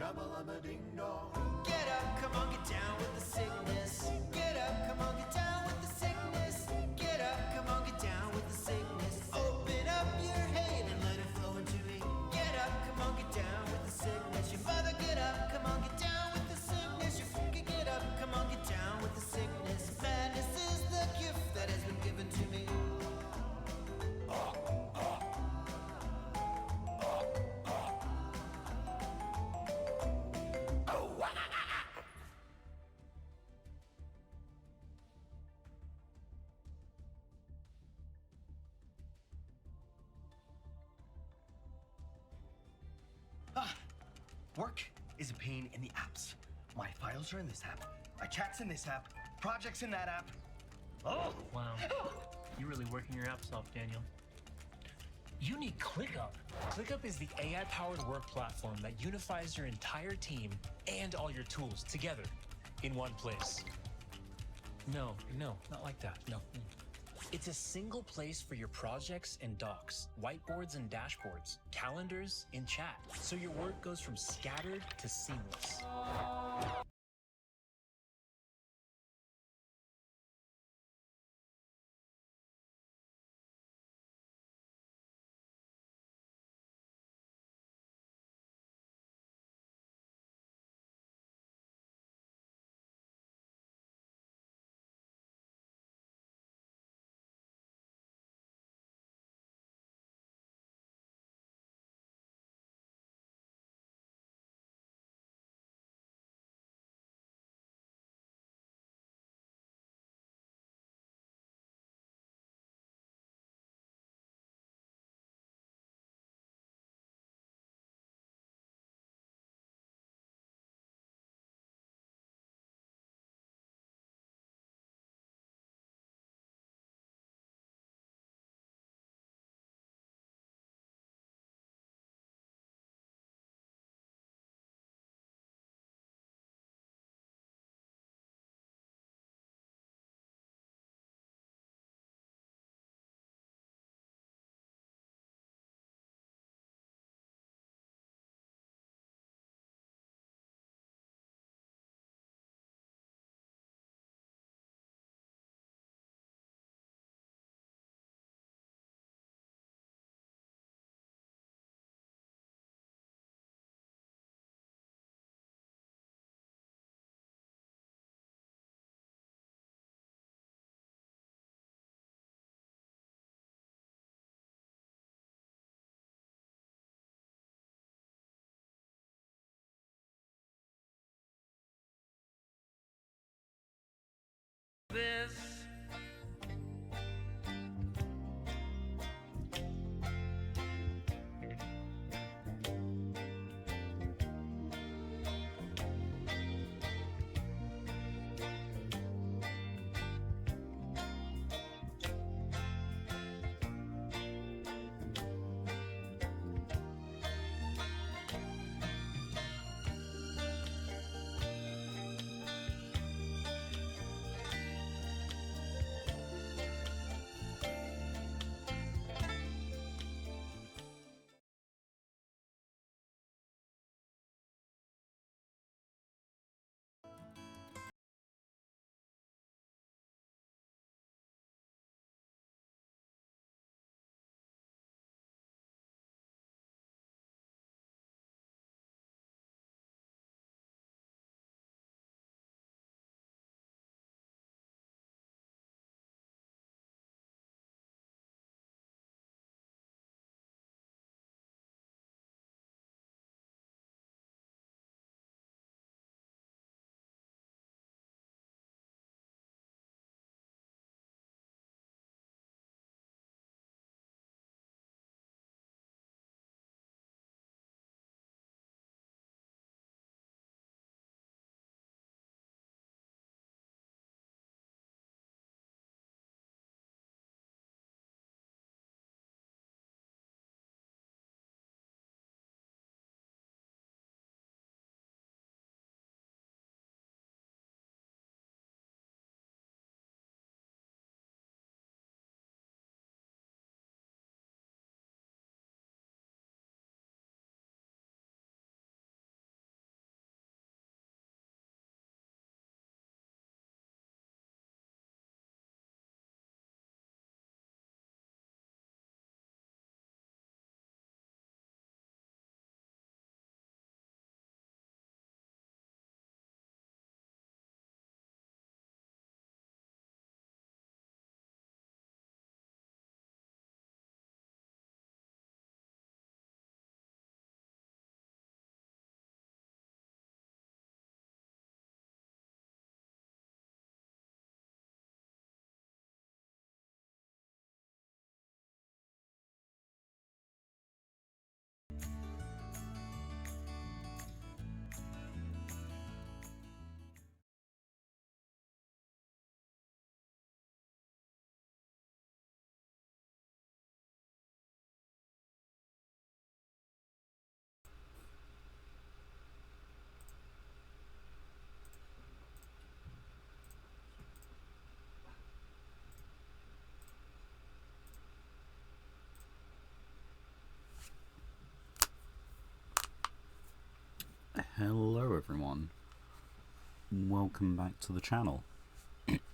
Shabba-lubba-ding-dong. Get up, come on, get down with the sickness. Get up, come on, get down with the sickness. Get up, come on, get down with the sickness. Open up your head and let it flow into me. Get up, come on, get down with the sickness. Your mother, get up, come on, get down with the sickness. You can get up, come on, get down with the sickness. Madness is the gift that has been given to me. Work is a pain in the apps. My files are in this app. My chat's in this app. Projects in that app. Oh! Wow. You're really working your apps off, Daniel. You need ClickUp. ClickUp is the AI-powered work platform that unifies your entire team and all your tools together in one place. No, not like that. No. It's a single place for your projects and docs, whiteboards and dashboards, calendars and chat, so your work goes from scattered to seamless. Hello everyone, welcome back to the channel.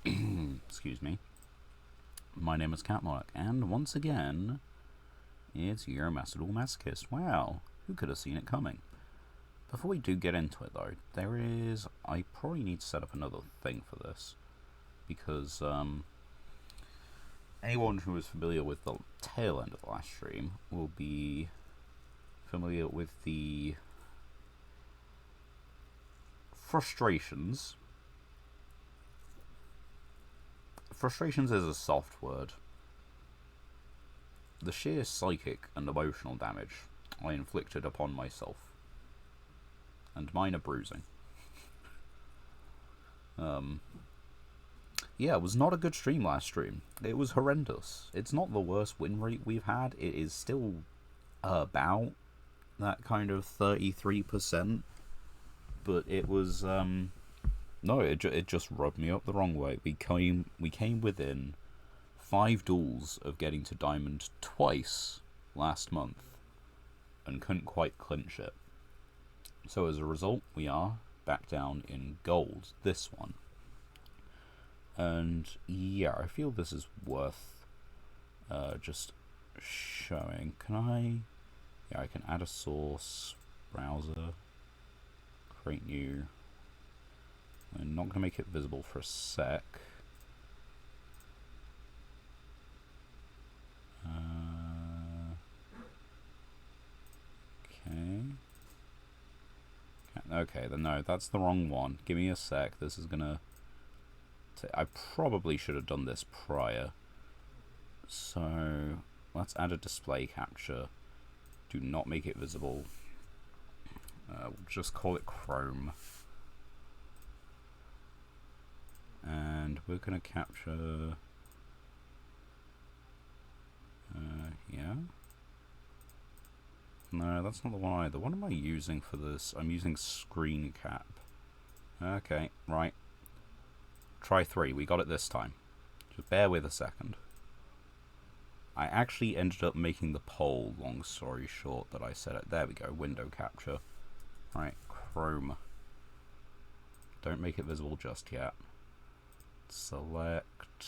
Excuse me. My name is Catmark, and once again, it's Duel Masochist. Wow, who could have seen it coming? Before we do get into it though, I probably need to set up another thing for this, because anyone who is familiar with the tail end of the last stream will be familiar with the frustrations. Frustrations is a soft word. The sheer psychic and emotional damage I inflicted upon myself. And minor bruising. Yeah, it was not a good stream last stream. It was horrendous. It's not the worst win rate we've had. It is still about that kind of 33%. But it was, no, it just rubbed me up the wrong way. We came within 5 duels of getting to Diamond twice last month and couldn't quite clinch it. So as a result, we are back down in Gold, this one. And yeah, I feel this is worth just showing. Can I? Yeah, I can add a source, browser, create new. I'm not going to make it visible for a sec. Okay. Okay, then no, that's the wrong one. Give me a sec. This is gonna... I probably should have done this prior. So, let's add a display capture. Do not make it visible. We'll just call it Chrome. And we're gonna capture... yeah? No, that's not the one either. What am I using for this? I'm using screen cap. Okay, right. Try 3. We got it this time. Just bear with a second. I actually ended up making the poll, long story short, that I set it. There we go, window capture. Right, Chrome. Don't make it visible just yet. Select...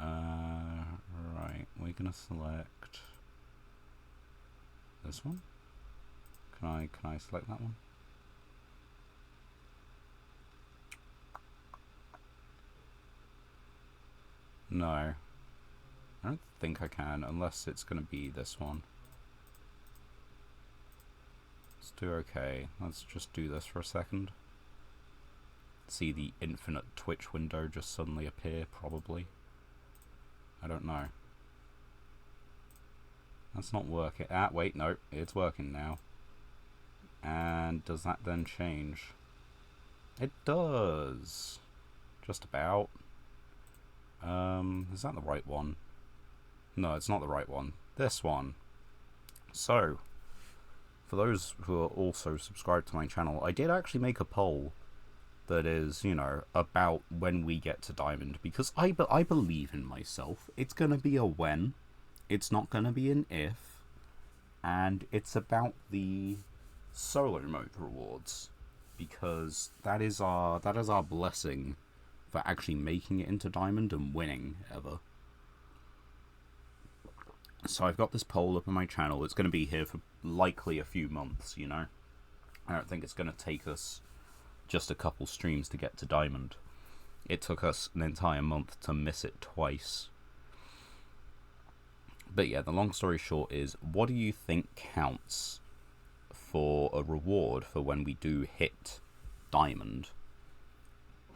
right, we're gonna select this one. Can I select that one? No, I don't think I can, unless it's gonna be this one. Let's do okay. Let's just do this for a second. See the infinite Twitch window just suddenly appear, probably. I don't know. That's not working. Ah, wait, no, it's working now. And does that then change? It does. Just about. Is that the right one? No, it's not the right one. This one. So, for those who are also subscribed to my channel, I did actually make a poll that is, you know, about when we get to Diamond, because I believe in myself. It's going to be a when. It's not going to be an if. And it's about the solo mode rewards, because that is our blessing for actually making it into Diamond and winning ever. So I've got this poll up on my channel. It's going to be here for likely a few months, you know. I don't think it's going to take us just a couple streams to get to Diamond. It took us an entire month to miss it twice. But yeah, the long story short is, what do you think counts for a reward for when we do hit Diamond?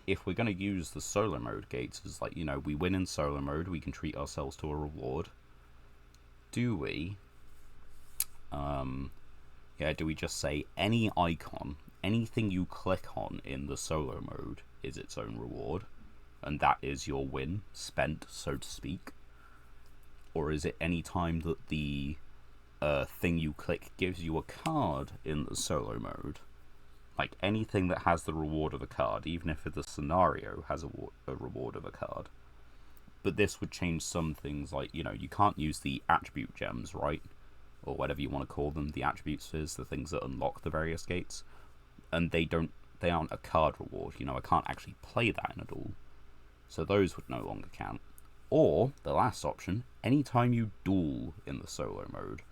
If we're going to use the solo mode gates as, like, you know, we win in solo mode, we can treat ourselves to a reward. Do we? Yeah, do we just say any icon, anything you click on in the solo mode is its own reward, and that is your win spent, so to speak? Or is it any time that the thing you click gives you a card in the solo mode? Like, anything that has the reward of a card, even if the scenario has a reward of a card. But this would change some things, like, you know, you can't use the attribute gems, right? or whatever you want to call them, the attribute spheres, the things that unlock the various gates, and they aren't a card reward. You know, I can't actually play that in a duel, so those would no longer count. Or, the last option, anytime you duel in the solo mode,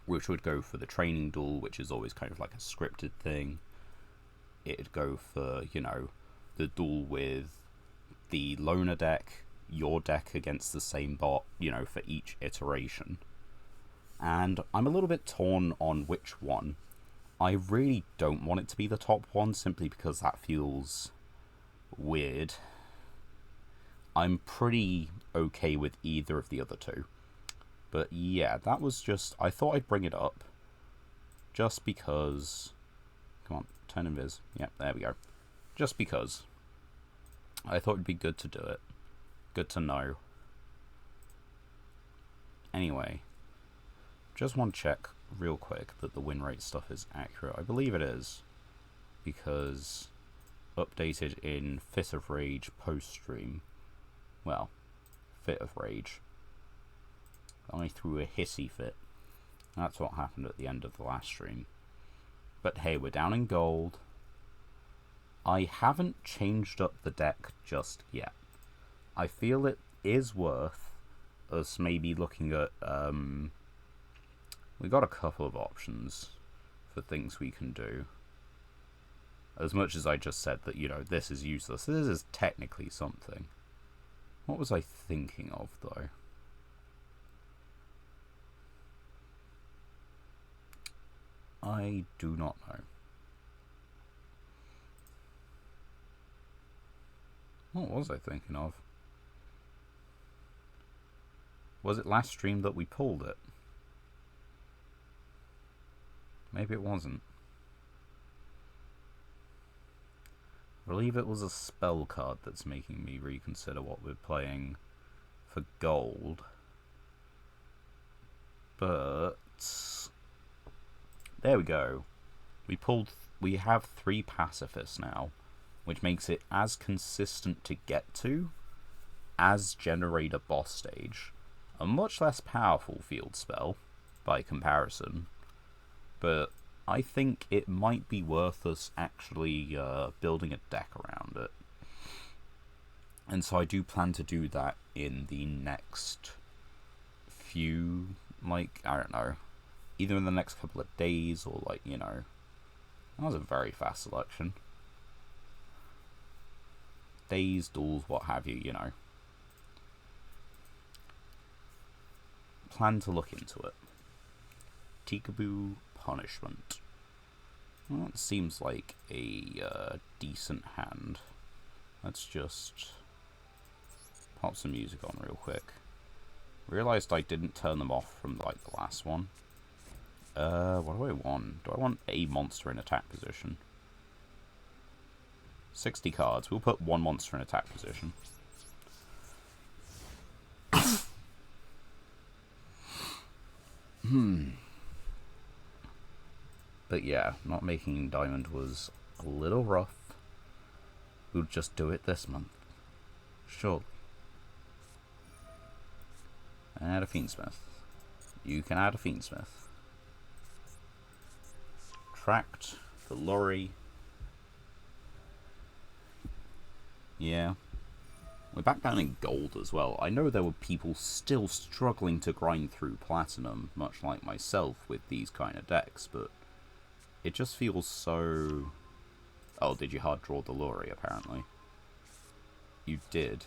which would go for the training duel, which is always kind of like a scripted thing. It'd go for, you know, the duel with the loner deck, your deck against the same bot, you know, for each iteration. And I'm a little bit torn on which one. I really don't want it to be the top one, simply because that feels weird. I'm pretty okay with either of the other two. But yeah, that was just... I thought I'd bring it up. Just because... Come on, turn invis. Yep, there we go. Just because. I thought it'd be good to do it. Good to know. Anyway. Just want to check real quick that the win rate stuff is accurate. I believe it is. Because... updated in Fit of Rage post-stream. Well, Fit of Rage. I threw a hissy fit. That's what happened at the end of the last stream. But hey, we're down in gold. I haven't changed up the deck just yet. I feel it is worth us maybe looking at... we got a couple of options for things we can do. As much as I just said that, you know, this is useless, this is technically something. What was I thinking of, though? I do not know. What was I thinking of? Was it last stream that we pulled it? Maybe it wasn't. I believe it was a spell card that's making me reconsider what we're playing for gold. But... there we go. We have 3 pacifists now, which makes it as consistent to get to as generate a boss stage. A much less powerful field spell, by comparison. But I think it might be worth us actually building a deck around it. And so I do plan to do that in the next few, like, I don't know, either in the next couple of days or, like, you know, that was a very fast selection. Days, duels, what have you, you know. Plan to look into it. Peekaboo Punishment. Well, it seems like a decent hand. Let's just pop some music on real quick. Realised I didn't turn them off from, like, the last one. What do I want? Do I want a monster in attack position? 60 cards. We'll put 1 monster in attack position. But yeah, not making diamond was a little rough. We'll just do it this month. Surely. Add a Fiendsmith. You can add a Fiendsmith. Tracked for lorry. Yeah. We're back down in gold as well. I know there were people still struggling to grind through platinum, much like myself, with these kind of decks, but it just feels so... Oh, did you hard draw the lorry, apparently? You did.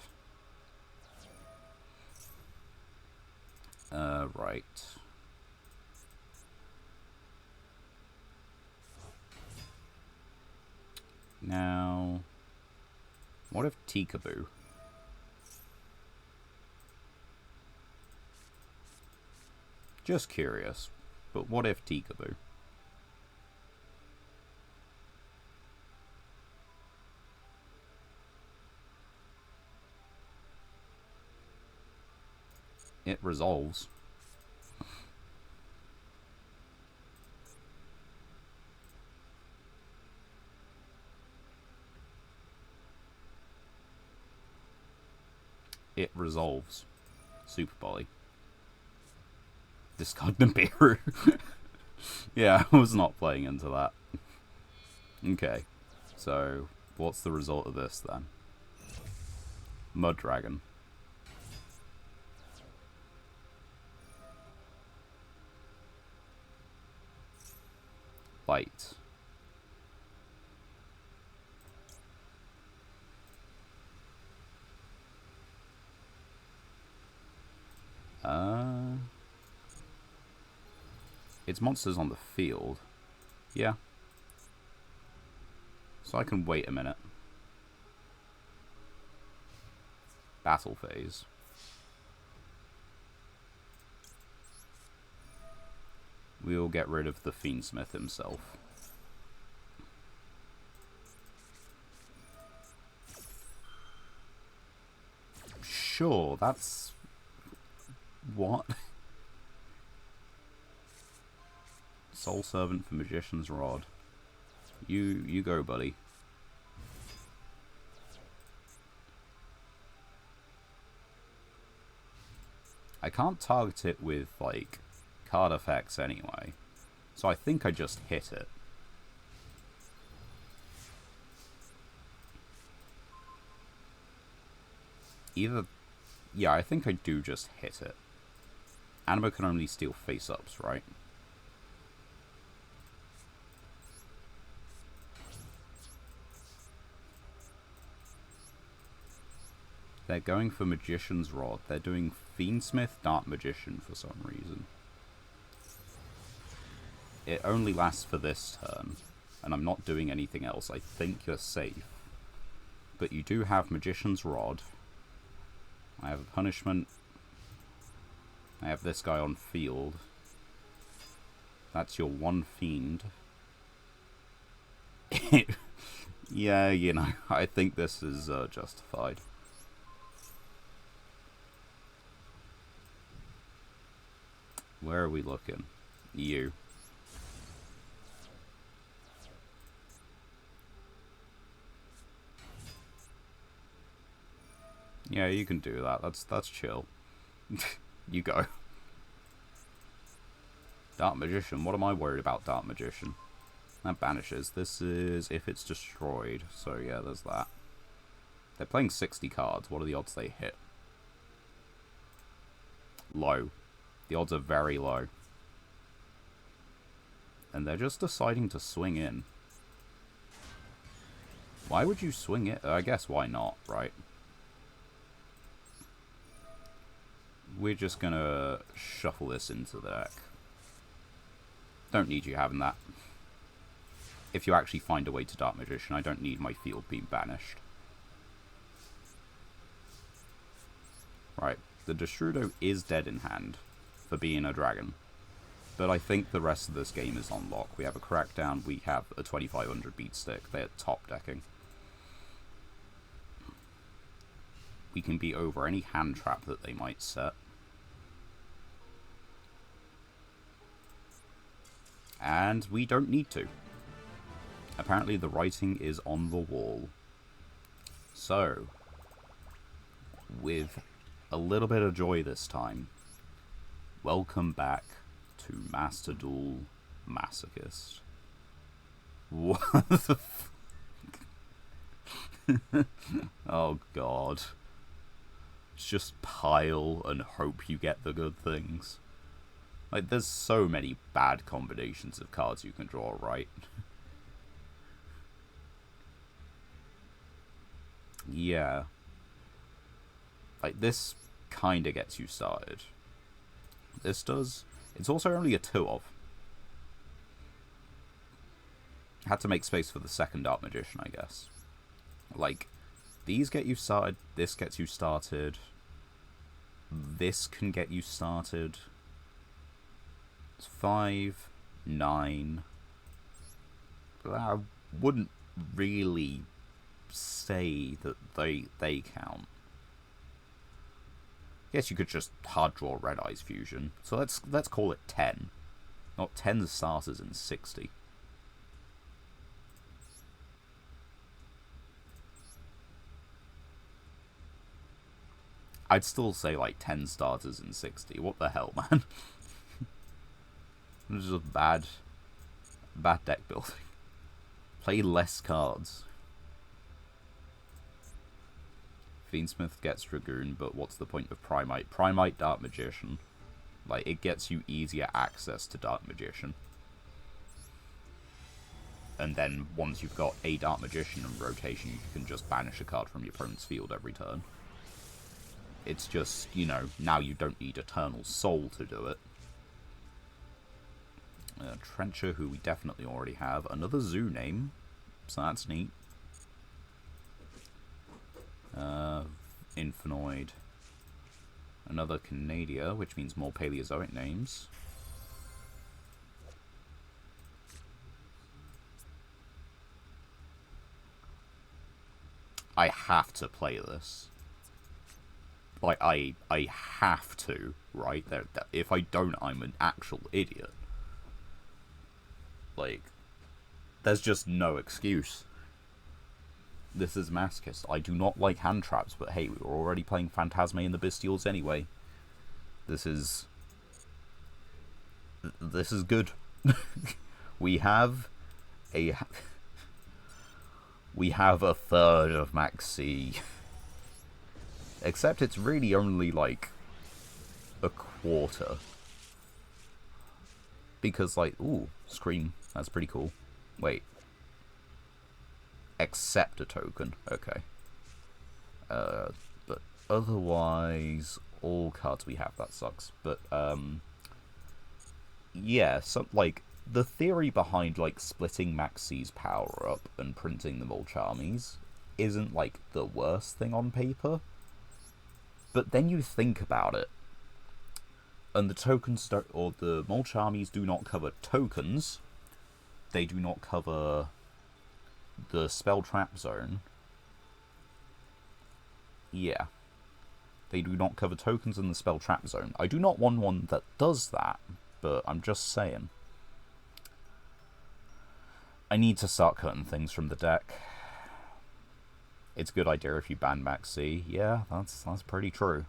Right. Now, what if Peekaboo? Just curious, but what if Peekaboo? It resolves. It resolves. Super Volley. Discard Nibiru. Yeah, I was not playing into that. Okay, so what's the result of this then? Mud Dragon. Light. It's monsters on the field. Yeah. So I can wait a minute. Battle phase. We'll get rid of the Fiendsmith himself. Sure, that's... What? Soul Servant for Magician's Rod. You go, buddy. I can't target it with, like, card effects anyway. So I think I just hit it. Either... Yeah, I think I do just hit it. Anima can only steal face-ups, right? They're going for Magician's Rod. They're doing Fiendsmith, Dark Magician for some reason. It only lasts for this turn, and I'm not doing anything else. I think you're safe. But you do have Magician's Rod. I have a punishment. I have this guy on field. That's your one fiend. Yeah, you know, I think this is justified. Where are we looking? You. Yeah, you can do that. That's chill. You go. Dark Magician. What am I worried about, Dark Magician? That banishes. This is if it's destroyed. So yeah, there's that. They're playing 60 cards. What are the odds they hit? Low. The odds are very low. And they're just deciding to swing in. Why would you swing it? I guess why not, right? We're just gonna shuffle this into the deck. Don't need you having that. If you actually find a way to Dark Magician, I don't need my field being banished. Right, the Destrudo is dead in hand for being a dragon. But I think the rest of this game is on lock. We have a Crackdown, we have a 2500 beat stick, they're top decking. We can be over any hand trap that they might set. And we don't need to. Apparently the writing is on the wall. So, with a little bit of joy this time, welcome back to Master Duel Masochist. What the f... Oh god. It's just pile and hope you get the good things. Like, there's so many bad combinations of cards you can draw, right? Yeah. Like, this kinda gets you started. This does. It's also only a 2-of. Had to make space for the second Dark Magician, I guess. Like, these get you started, this gets you started, this can get you started. It's 5, 9. I wouldn't really say that they count. Guess you could just hard draw Red Eyes Fusion. So let's call it 10. Not 10 starters and 60. I'd still say like 10 starters and 60. What the hell, man? This is just bad deck building. Play less cards. Fiendsmith gets Dragoon, but what's the point of Primite? Primite Dark Magician. Like, it gets you easier access to Dark Magician. And then, once you've got a Dark Magician in rotation, you can just banish a card from your opponent's field every turn. It's just, you know, now you don't need Eternal Soul to do it. Trencher, who we definitely already have. Another zoo name, so that's neat. Infinite. Another Canadia, which means more Paleozoic names. I have to play this. Like, I have to, right? If I don't, I'm an actual idiot. Like, there's just no excuse. This is Masochist. I do not like hand traps, but hey, we were already playing Phantasme and the Bestials anyway. This is good. we have a third of Maxi. Except it's really only like a quarter. Because like, ooh, Scream, that's pretty cool. Wait. Accept a token, okay. But otherwise, all cards we have, that sucks. But, yeah, so, like, the theory behind, like, splitting Maxi's power up and printing the Mulcharmies isn't, like, the worst thing on paper. But then you think about it, and the tokens don't, or the Mulcharmies do not cover tokens, they do not cover the spell trap zone. Yeah. They do not cover tokens in the spell trap zone. I do not want one that does that, but I'm just saying. I need to start cutting things from the deck. It's a good idea if you ban Maxi. Yeah, that's pretty true.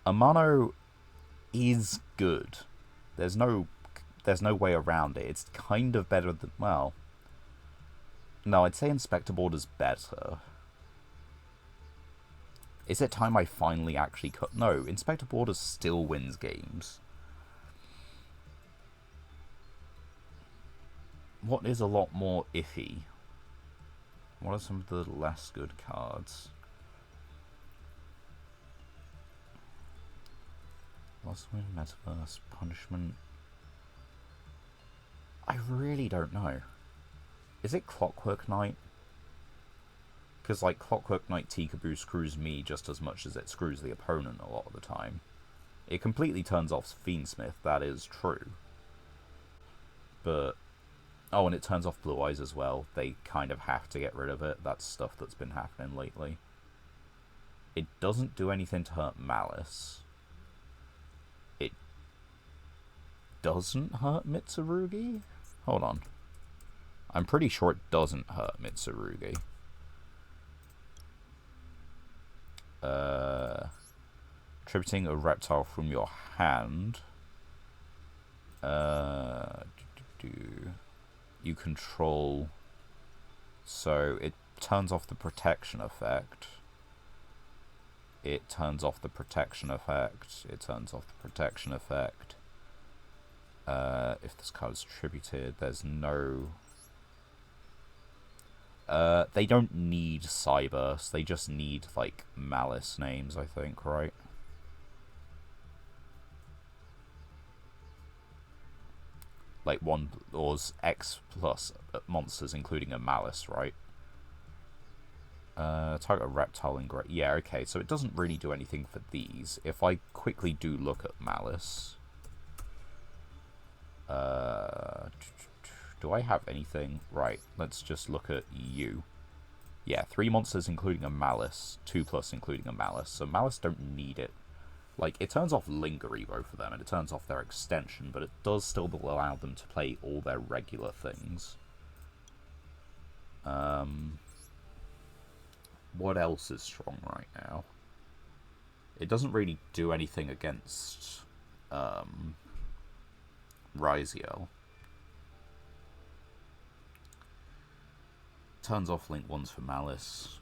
Amano is good. There's no way around it. It's kind of better than, well, no, I'd say Inspector Board is better. Is it time I finally actually cut? No, Inspector Board still wins games. What is a lot more iffy? What are some of the less good cards? Lost Wind, Metaverse, Punishment. I really don't know. Is it Clockwork Knight? Because, like, Clockwork Knight Tikaboo screws me just as much as it screws the opponent a lot of the time. It completely turns off Fiendsmith, that is true. But, oh, and it turns off Blue Eyes as well. They kind of have to get rid of it. That's stuff that's been happening lately. It doesn't do anything to hurt Malice. It doesn't hurt Mitsurugi? Hold on. I'm pretty sure it doesn't hurt Mitsurugi. Tributing a reptile from your hand. You control. So it turns off the protection effect. It turns off the protection effect. It turns off the protection effect. If this card is tributed, there's no. They don't need Cyburst, they just need, like, Malice names, I think, right? Like, one, or X plus monsters, including a Malice, right? Target a reptile and great. Yeah, okay, so it doesn't really do anything for these. If I quickly do look at Malice. Do I have anything? Right, let's just look at you. Yeah, 3 monsters including a Malice, 2+ including a Malice. So Malice don't need it. Like, it turns off Linger Evo for them, and it turns off their extension, but it does still allow them to play all their regular things. What else is strong right now? It doesn't really do anything against Ryziel. Turns off link 1s for Malice.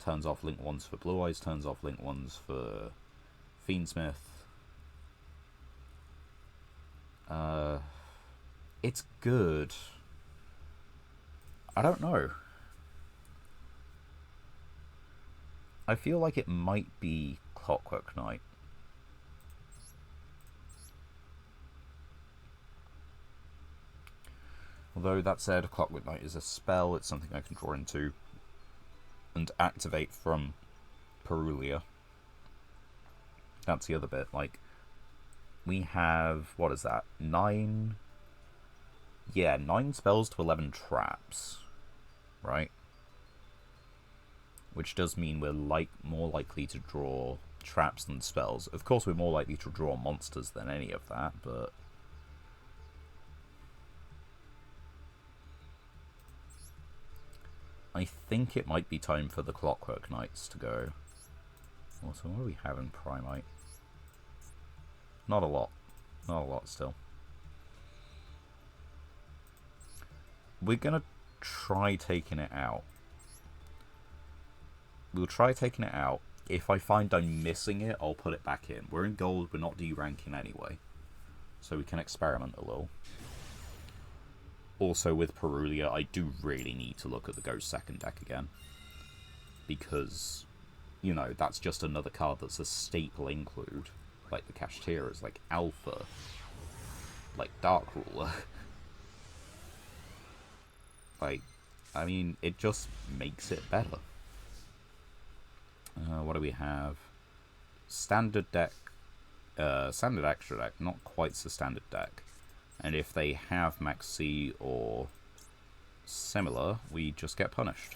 Turns off link 1s for Blue Eyes. Turns off link 1s for Fiendsmith. It's good. I don't know. I feel like it might be Clockwork Knight. Although, that said, Clockwork Knight is a spell. It's something I can draw into and activate from Perulia. That's the other bit. Like, we have, what is that? 9? Yeah, 9 spells to 11 traps. Right? Which does mean we're more likely to draw traps than spells. Of course, we're more likely to draw monsters than any of that, but... I think it might be time for the Clockwork Knights to go. Also, what do we have in Primite? Not a lot. Not a lot still. We're gonna try taking it out. We'll try taking it out. If I find I'm missing it, I'll put it back in. We're in gold, we're not D-ranking anyway. So we can experiment a little. Also, with Perulia, I do really need to look at the Ghost second deck again. Because, you know, that's just another card that's a staple include. Like the Kashtira's, like Alpha, like Dark Ruler. Like, I mean, it just makes it better. What do we have? Standard deck, standard extra deck, not quite the standard deck. And if they have Maxi or similar, we just get punished.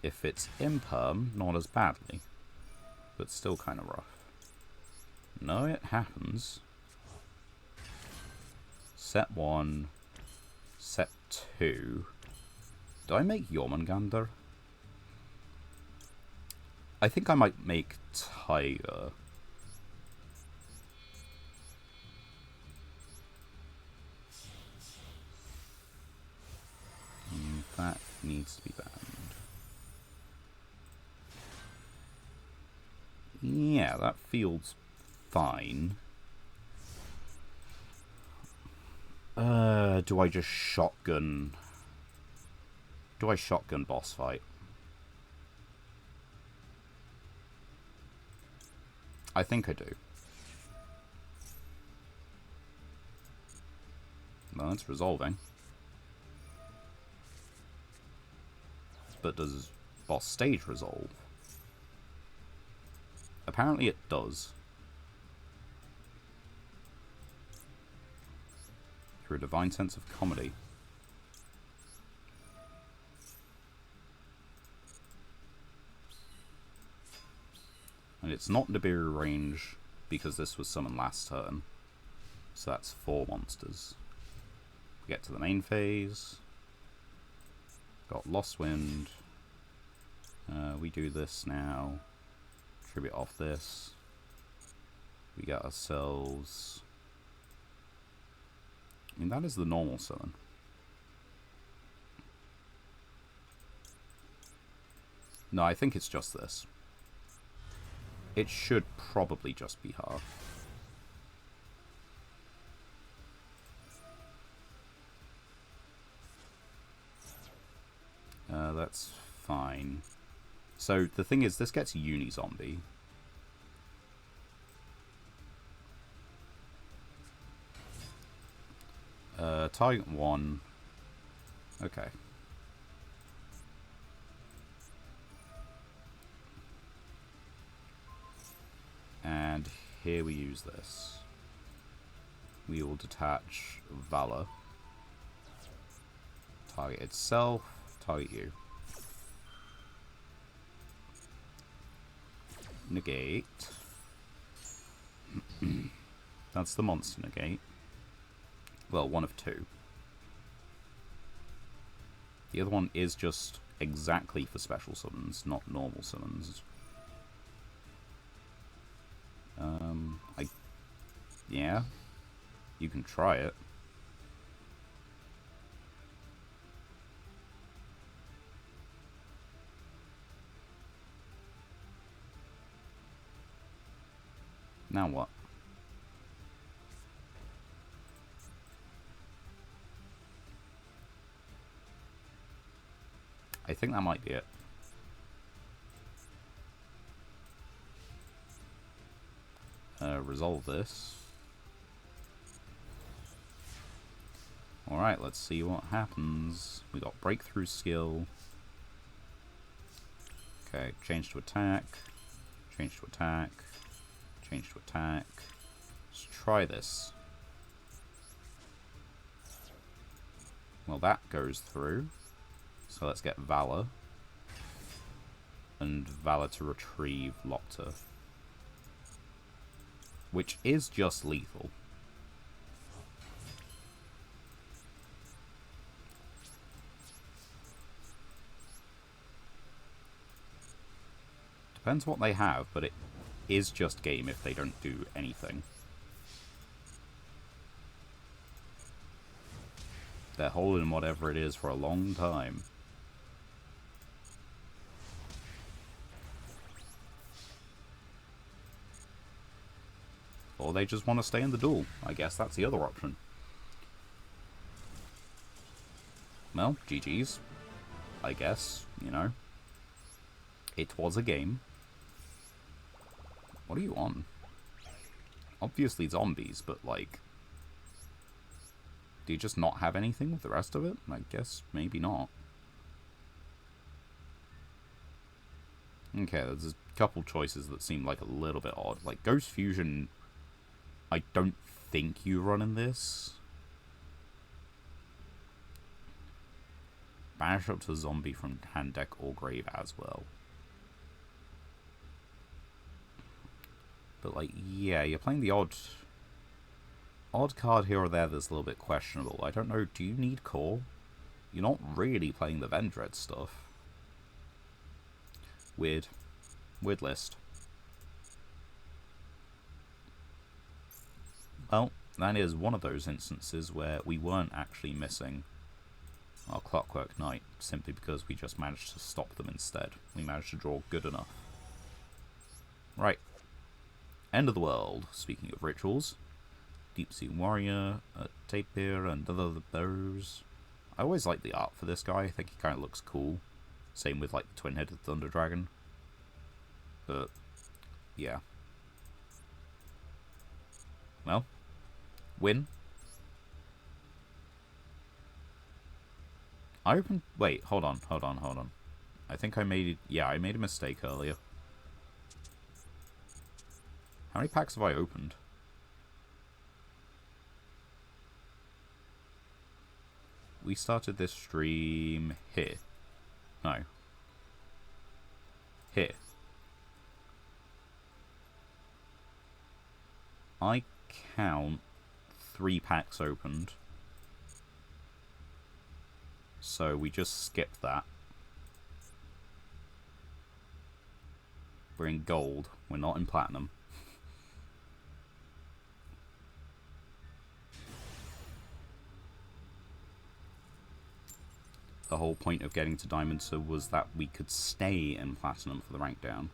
If it's Imperm, not as badly, but still kind of rough. No, it happens. Set 1, set 2. Do I make Jormungandr? I think I might make Tiger. That needs to be banned. Yeah, that feels fine. Do I just shotgun? Do I shotgun boss fight? I think I do. Well, it's resolving. But does boss stage resolve? Apparently it does. Through a divine sense of comedy. And it's not Nibiru range because this was summoned last turn. So that's 4 monsters. We get to the main phase. Got Lost Wind. We do this now. Tribute off this. We get ourselves... I mean, that is the normal summon. No, I think it's just this. It should probably just be half. That's fine. So the thing is, this gets Uni-Zombie. Target 1. Okay. And here we use this. We will detach Valor. Target itself. Target you. Negate. That's the monster negate. Well, one of 2. The other one is just exactly for special summons, not normal summons. Yeah, you can try it. Now what? I think that might be it. Resolve this. Alright, let's see what happens. We got breakthrough skill. Okay, change to attack. Change to attack. Change to attack. Let's try this. Well, that goes through. So let's get Valor. And Valor to retrieve Lopter. Which is just lethal. Depends what they have, but it is just game if they don't do anything. They're holding whatever it is for a long time. Or they just want to stay in the duel. I guess that's the other option. Well, GG's. I guess, you know. It was a game. What are you on? Obviously zombies, but like... Do you just not have anything with the rest of it? I guess maybe not. Okay, there's a couple choices that seem like a little bit odd. Like, Ghost Fusion... I don't think you run in this. Banish up to zombie from hand, deck, or grave as well. But, like, yeah, you're playing the odd card here or there that's a little bit questionable. I don't know, do you need core? You're not really playing the Vendread stuff. Weird. Weird list. Well, that is one of those instances where we weren't actually missing our Clockwork Knight, simply because we just managed to stop them instead. We managed to draw good enough. Right. End of the world, speaking of rituals. Deep Sea Warrior, a Tapir, and other bows. I always like the art for this guy. I think he kind of looks cool. Same with like the twin-headed Thunder Dragon. But, yeah. Well, win. I opened... Wait, hold on. I think I made... Yeah, I made a mistake earlier. How many packs have I opened? We started this stream here. No. Here. I count 3 packs opened. So we just skipped that. We're in gold. We're not in platinum. The whole point of getting to Diamond was that we could stay in Platinum for the rank down.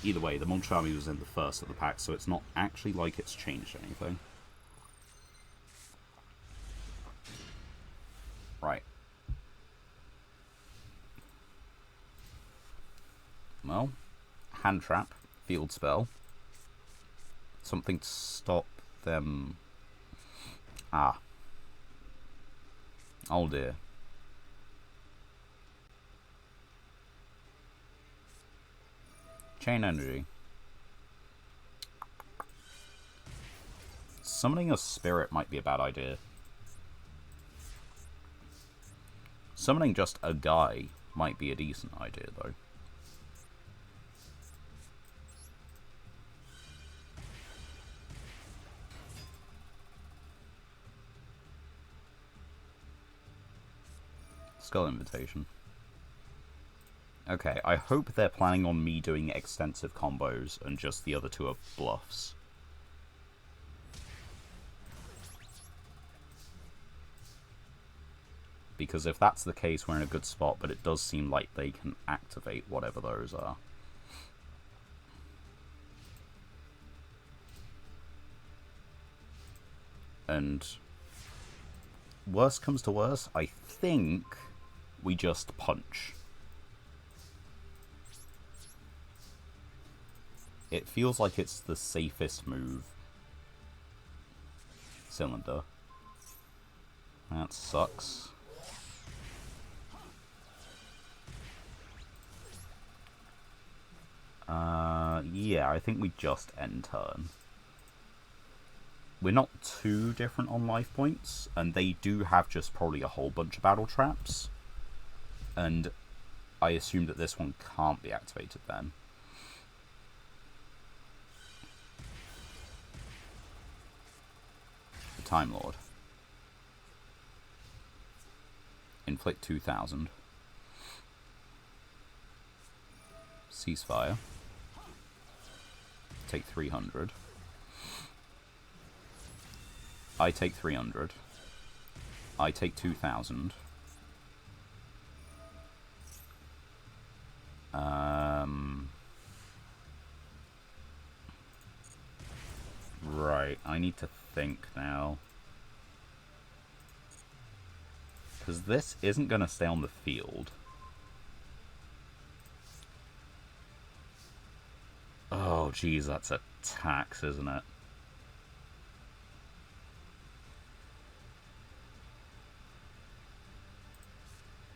Either way, the Monchami was in the first of the pack, so it's not actually like it's changed anything. Right. Well, Hand Trap, Field Spell. Something to stop them... Ah. Oh dear. Chain Energy. Summoning a spirit might be a bad idea. Summoning just a guy might be a decent idea, though. Skull Invitation. Okay, I hope they're planning on me doing extensive combos and just the other two are bluffs. Because if that's the case, we're in a good spot, but it does seem like they can activate whatever those are. And worst comes to worst, I think we just punch. It feels like it's the safest move. Cylinder. That sucks. Yeah, I think we just end turn. We're not too different on life points, and they do have just probably a whole bunch of battle traps. And I assume that this one can't be activated then. The Time Lord. Inflict 2,000. Ceasefire. Take 300. I take 300. I take 2,000. Right, I need to think now. Because this isn't going to stay on the field. Oh, geez, that's a tax, isn't it?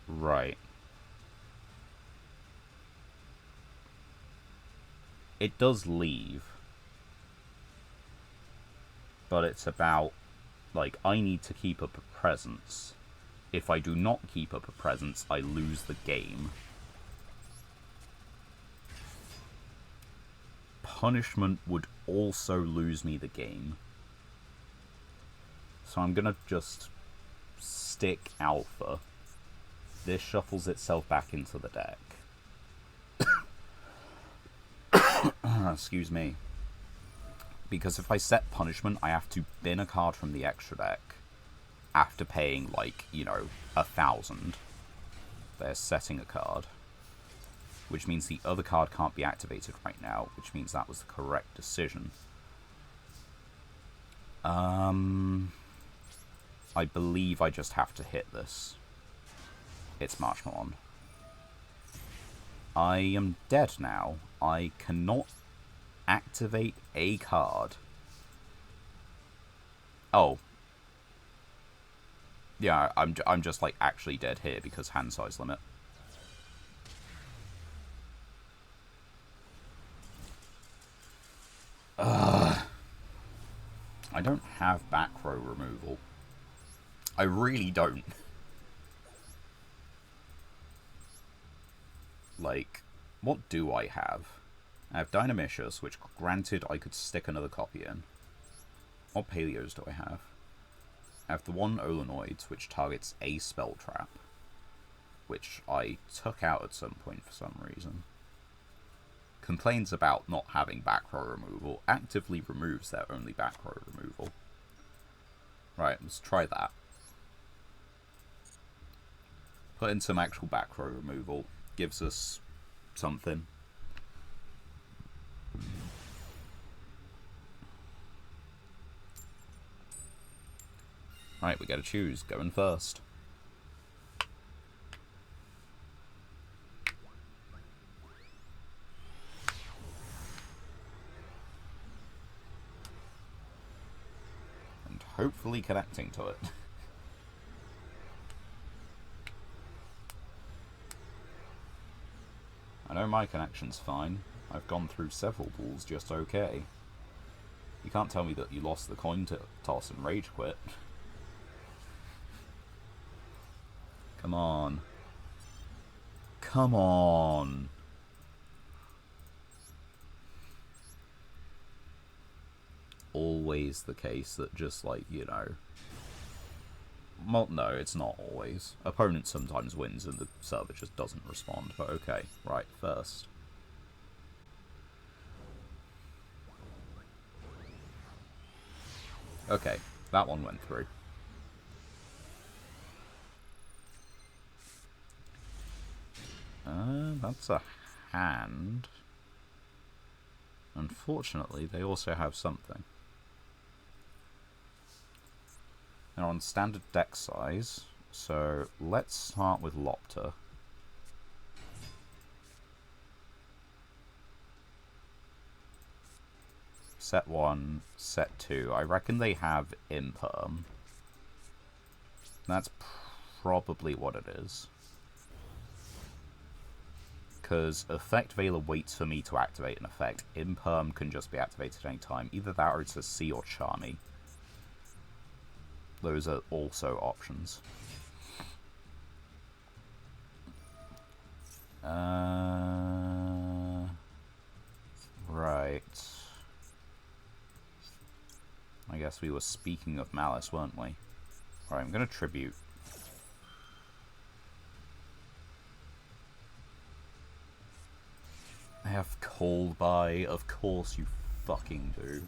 Right. It does leave. But it's about, like, I need to keep up a presence. If I do not keep up a presence, I lose the game. Punishment would also lose me the game. So I'm gonna just stick Alpha. This shuffles itself back into the deck. Excuse me. Because if I set Punishment, I have to bin a card from the extra deck after paying, like, you know, 1,000. They're setting a card. Which means the other card can't be activated right now, which means that was the correct decision. I believe I just have to hit this. It's Marshmallow. I am dead now. I cannot activate a card. Oh. Yeah, I'm just like actually dead here because hand size limit. I don't have back row removal. I really don't. Like, what do I have? I have Dynamicious, which granted I could stick another copy in. What Paleos do I have? I have the one Olenoid, which targets a spell trap, which I took out at some point for some reason. Complains about not having back row removal, actively removes their only back row removal. Right, let's try that. Put in some actual back row removal, gives us something. Right, we gotta choose. Going first. And hopefully connecting to it. I know my connection's fine. I've gone through several balls just okay. You can't tell me that you lost the coin toss and rage quit. Come on. Come on. Always the case that just, like, you know, Well, no, it's not always. Opponent sometimes wins and the server just doesn't respond, but okay. Right, first. Okay, that one went through. That's a hand. Unfortunately, they also have something. They're on standard deck size, so let's start with Lopter. Set 1, set 2. I reckon they have Imperm. That's probably what it is. Because Effect Veiler waits for me to activate an effect. Imperm can just be activated any time. Either that or it's a C or Charmy. Those are also options. Right. I guess we were speaking of Malice, weren't we? Alright, I'm gonna tribute. I have Cold Buy. Of course you fucking do.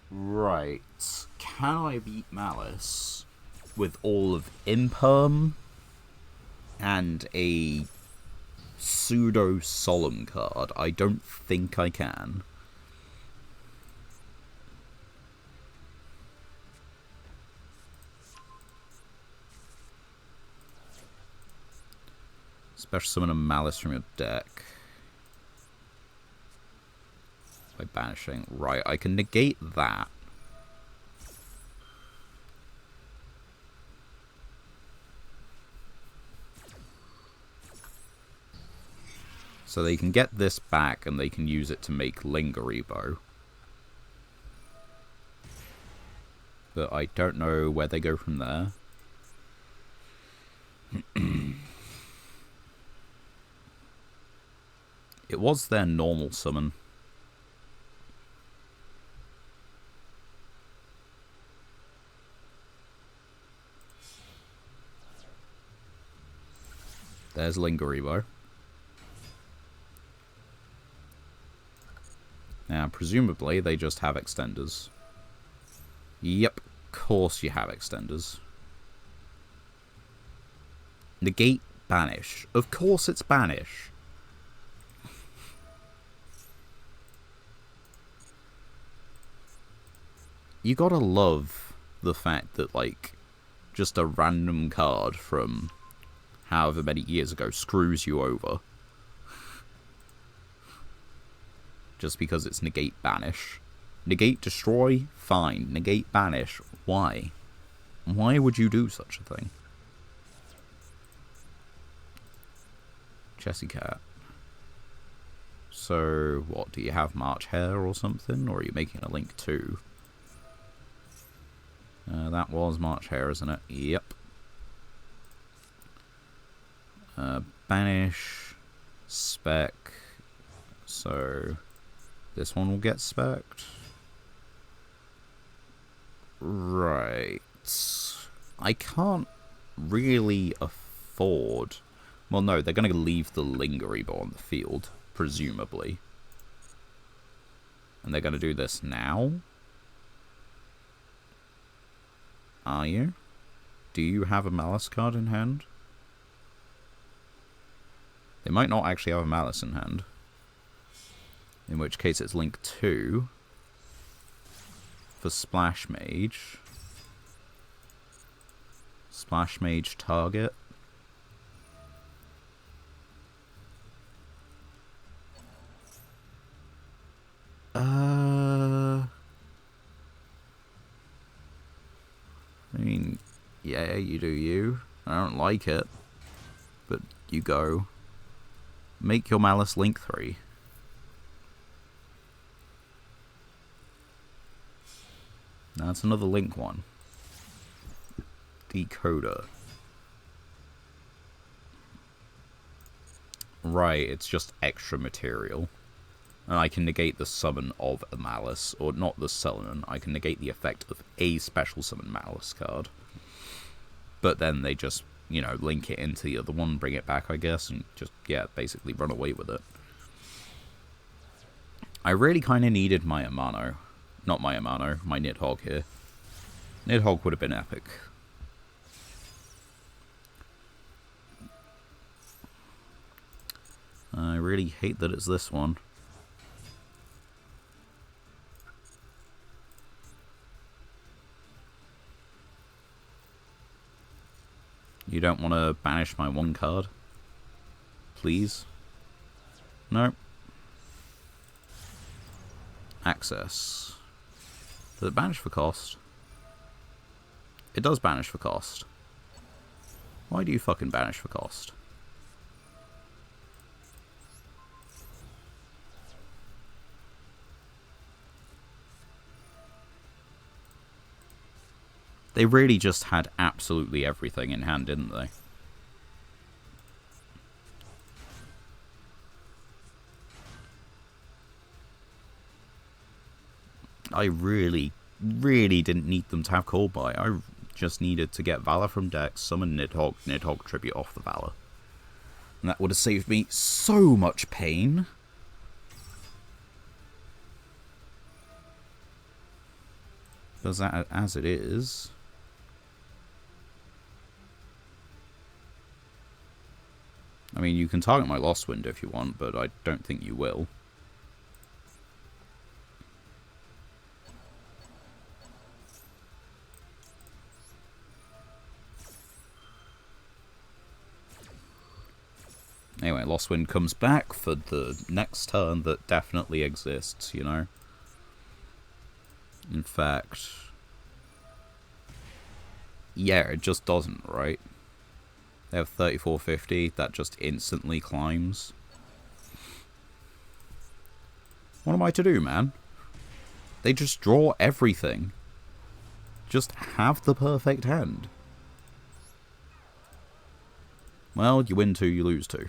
Right. Can I beat Malice with all of Imperm and a pseudo Solemn card? I don't think I can. Special summon a Malice from your deck. By banishing. Right, I can negate that. So they can get this back and they can use it to make Lingery Bow. But I don't know where they go from there. It was their normal summon. There's Lingery Bow. Now, presumably, they just have extenders. Yep, of course you have extenders. Negate Banish. Of course it's Banish. You gotta love the fact that, like, just a random card from however many years ago screws you over. Just because it's Negate Banish. Negate Destroy? Fine. Negate Banish? Why? Why would you do such a thing? Jessie Cat. So, what, do you have March Hare or something? Or are you making a Link 2? That was March Hare, isn't it? Yep. Banish. Spec. So, this one will get specced. Right. I can't really afford... Well, no, they're going to leave the Lingery Bow on the field, presumably. And they're going to do this now? Are you? Do you have a Malice card in hand? They might not actually have a Malice in hand. In which case it's Link 2 for Splash Mage. Splash Mage target. I mean, yeah, you do you. I don't like it. But you go. Make your Malice Link 3. That's another Link one. Decoder. Right, it's just extra material. And I can negate the summon of a Malice, or not the summon, I can negate the effect of a special summon Malice card. But then they just, you know, link it into the other one, bring it back, I guess, and just, yeah, basically run away with it. I really kind of needed my Amano. Not my Amano, my Nidhogg here. Nidhogg would have been epic. I really hate that it's this one. You don't want to banish my one card? Please? No. Access. Does it banish for cost? It does banish for cost. Why do you fucking banish for cost? They really just had absolutely everything in hand, didn't they? I really didn't need them to have Call By. I just needed to get Valor from deck, summon Nidhogg, Nidhogg tribute off the Valor. And that would have saved me so much pain. Because that, as it is... I mean, you can target my Lost Wind if you want, but I don't think you will. Anyway, Lost Wind comes back for the next turn that definitely exists, you know? In fact... yeah, it just doesn't, right? They have 3450, that just instantly climbs. What am I to do, man? They just draw everything. Just have the perfect hand. Well, you win 2, you lose 2.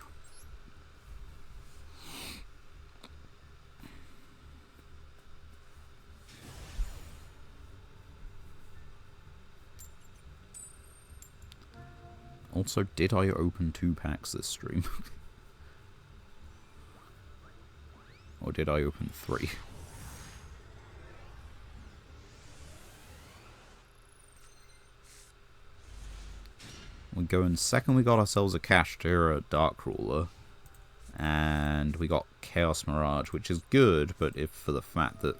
Also, did I open 2 packs this stream? Or did I open 3? We go in second, we got ourselves a Kashtira Dark Ruler. And we got Chaos Mirage, which is good, but if for the fact that...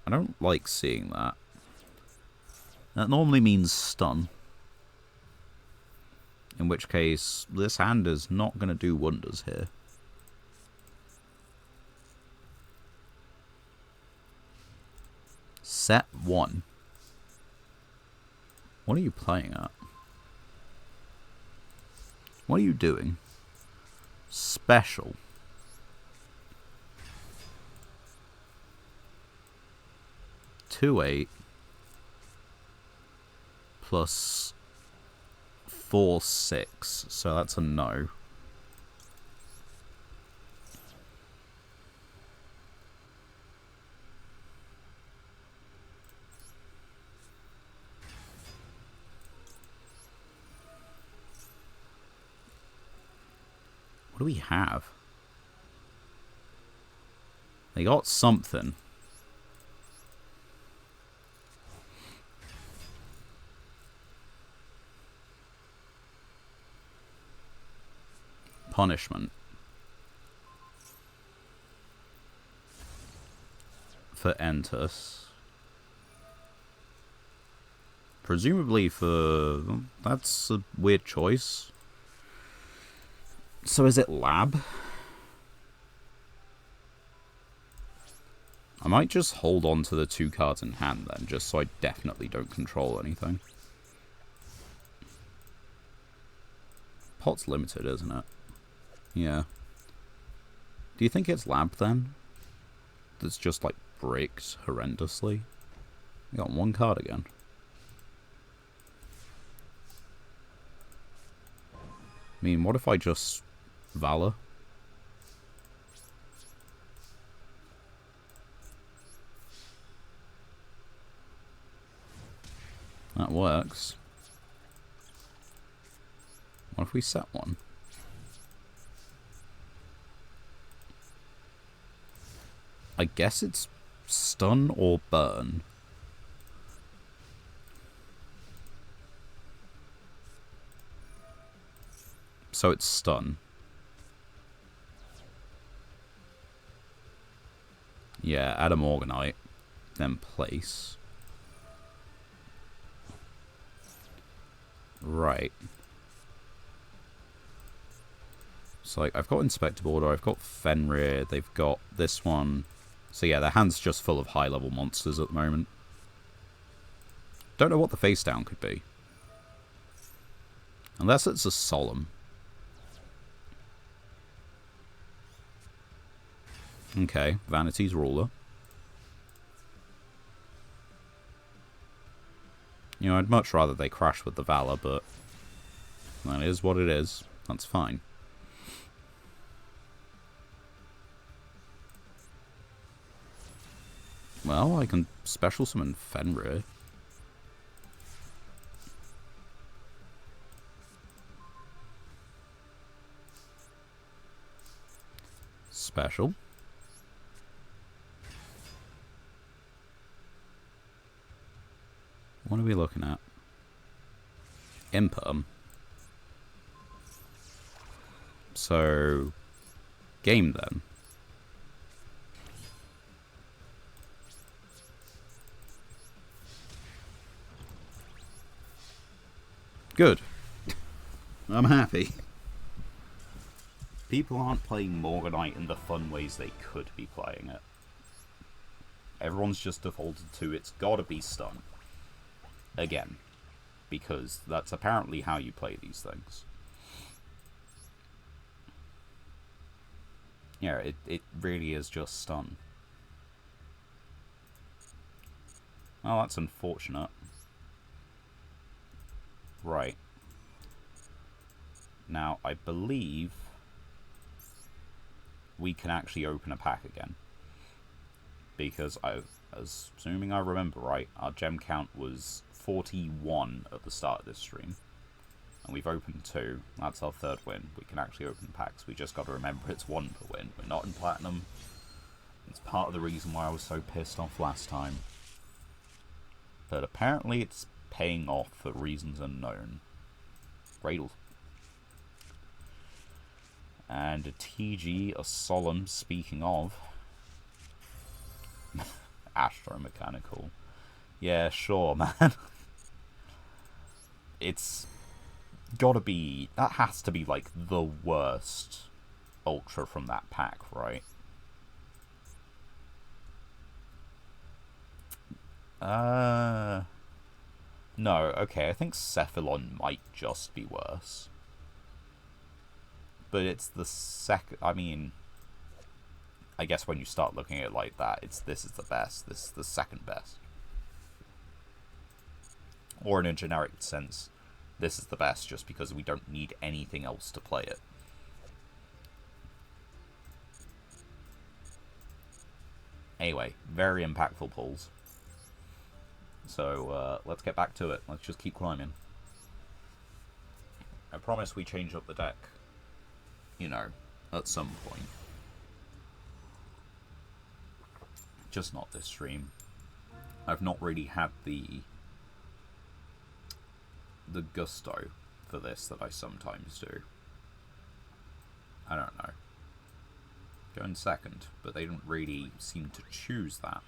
I don't like seeing that. That normally means stun. In which case, this hand is not going to do wonders here. Set 1. What are you playing at? What are you doing? Special. Two 8 plus 4 6, so that's a no. What do we have? They got something. Punishment. For Entus. Presumably for... that's a weird choice. So is it Lab? I might just hold on to the 2 cards in hand then, just so I definitely don't control anything. Pot's limited, isn't it? Yeah. Do you think it's Lab then? That's just like breaks horrendously? We got 1 card again. I mean, what if I just Valor? That works. What if we set one? I guess it's stun or burn. So it's stun. Yeah, add a Morganite. Then place. Right. So, like, I've got Inspector Border, I've got Fenrir, they've got this one. So yeah, their hand's just full of high-level monsters at the moment. Don't know what the face down could be. Unless it's a Solemn. Okay, Vanity's Ruler. You know, I'd much rather they crash with the Valor, but that is what it is. That's fine. Well, I can special summon Fenrir. Special. What are we looking at? Imperm. So, game then. Good. I'm happy. People aren't playing Morganite in the fun ways they could be playing it. Everyone's just defaulted to it's gotta be stun. Again. Because that's apparently how you play these things. Yeah, it really is just stun. Oh, that's unfortunate. Right. Now, I believe we can actually open a pack again. Because, assuming I remember right, our gem count was 41 at the start of this stream. And we've opened 2. That's our 3rd win. We can actually open packs. We just got to remember it's 1 per win. We're not in Platinum. It's part of the reason why I was so pissed off last time. But apparently it's paying off for reasons unknown. Cradle. And a TG, a Solemn, speaking of. Astromechanical. Yeah, sure, man. It's gotta be... That has to be, like, the worst Ultra from that pack, right? No, okay, I think Cephalon might just be worse. But it's the second... I mean... I guess when you start looking at it like that, this is the best. This is the second best. Or in a generic sense, this is the best just because we don't need anything else to play it. Anyway, very impactful pulls. So, let's get back to it. Let's just keep climbing. I promise we change up the deck, you know, at some point. Just not this stream. I've not really had the gusto for this that I sometimes do. I don't know. Going second, but they didn't really seem to choose that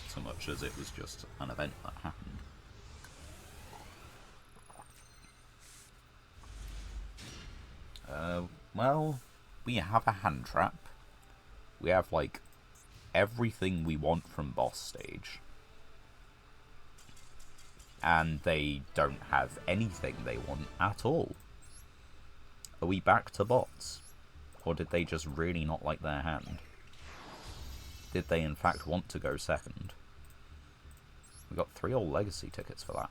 so much as it was just an event that happened. Well, we have a hand trap. We have, like, everything we want from boss stage. And they don't have anything they want at all. Are we back to bots? Or did they just really not like their hand? Did they in fact want to go second? We got 3 old legacy tickets for that.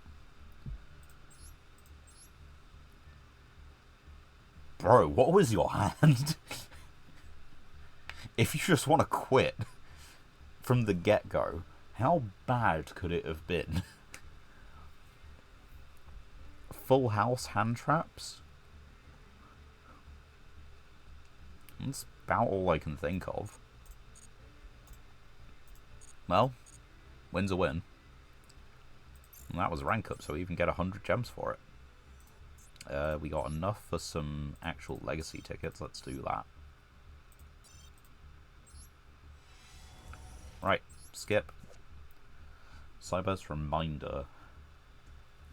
Bro, what was your hand? If you just want to quit from the get-go, how bad could it have been? full house hand traps? That's about all I can think of. Well, win's a win. And that was a rank up, so we even get 100 gems for it. We got enough for some actual legacy tickets. Let's do that. Right, skip. Cyber's reminder.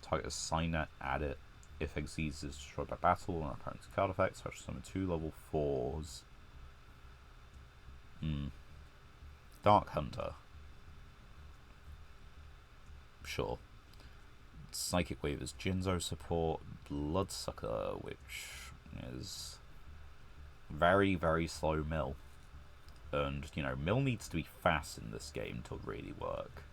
Target a signet, add it. If exceeds is destroyed by battle or opponent's card effects, such as summon 2 level 4s. Dark Hunter. Sure. Psychic Wave is Jinzo support. Bloodsucker, which is very, very slow mill. And, you know, mill needs to be fast in this game to really work.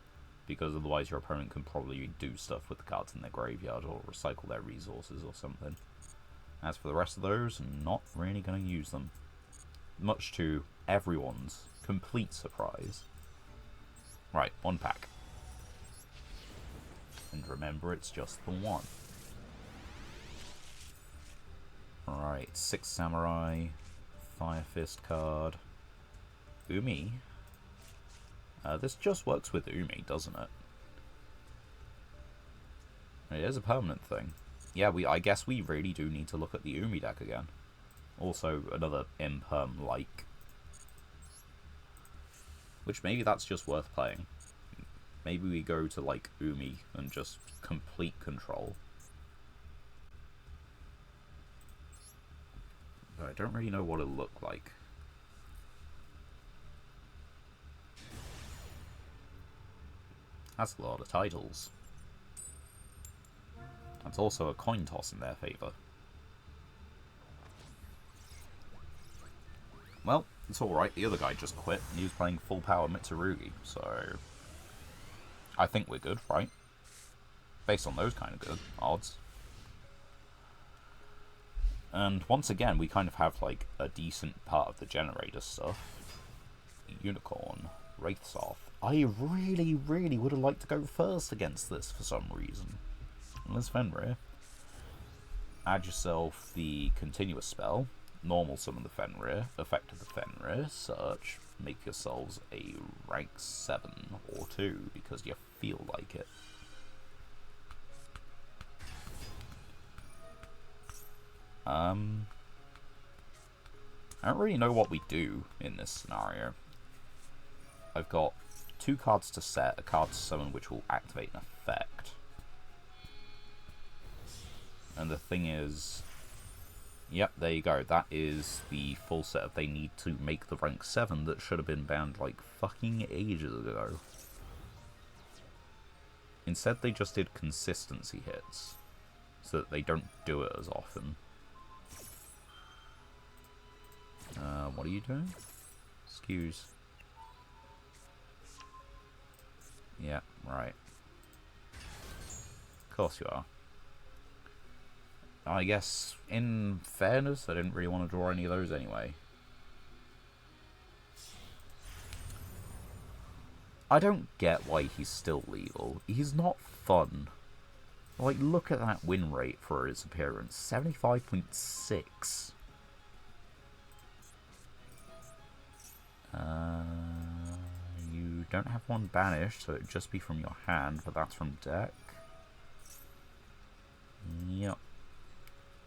Because otherwise your opponent can probably do stuff with the cards in their graveyard or recycle their resources or something. As for the rest of those, not really going to use them. Much to everyone's complete surprise. Right, 1 pack. And remember, it's just the 1. Right, 6 Samurai, Fire Fist card, Umi. This just works with Umi, doesn't it? It is a permanent thing. Yeah, I guess we really do need to look at the Umi deck again. Also, another imperm-like. Which maybe that's just worth playing. Maybe we go to, like, Umi and just complete control. But I don't really know what it'll look like. That's a lot of titles. That's also a coin toss in their favour. Well, it's alright, the other guy just quit, and he was playing full power Mitsurugi, so I think we're good, right? Based on those kind of good odds. And once again, we kind of have, like, a decent part of the generator stuff. Unicorn, Wraithsoth. I really, really would have liked to go first against this for some reason. Let's Fenrir. Add yourself the continuous spell. Normal summon the Fenrir. Effect of the Fenrir. Search. Make yourselves a rank 7 or 2 because you feel like it. I don't really know what we do in this scenario. I've got 2 cards to set, a card to summon which will activate an effect. And the thing is... Yep, there you go. That is the full setup they need to make the rank 7 that should have been banned like fucking ages ago. Instead they just did consistency hits, so that they don't do it as often. What are you doing? Excuse. Yeah, right. Of course you are. I guess, in fairness, I didn't really want to draw any of those anyway. I don't get why he's still legal. He's not fun. Like, look at that win rate for his appearance. 75.6. You don't have one banished, so it'd just be from your hand, but that's from deck. Yep.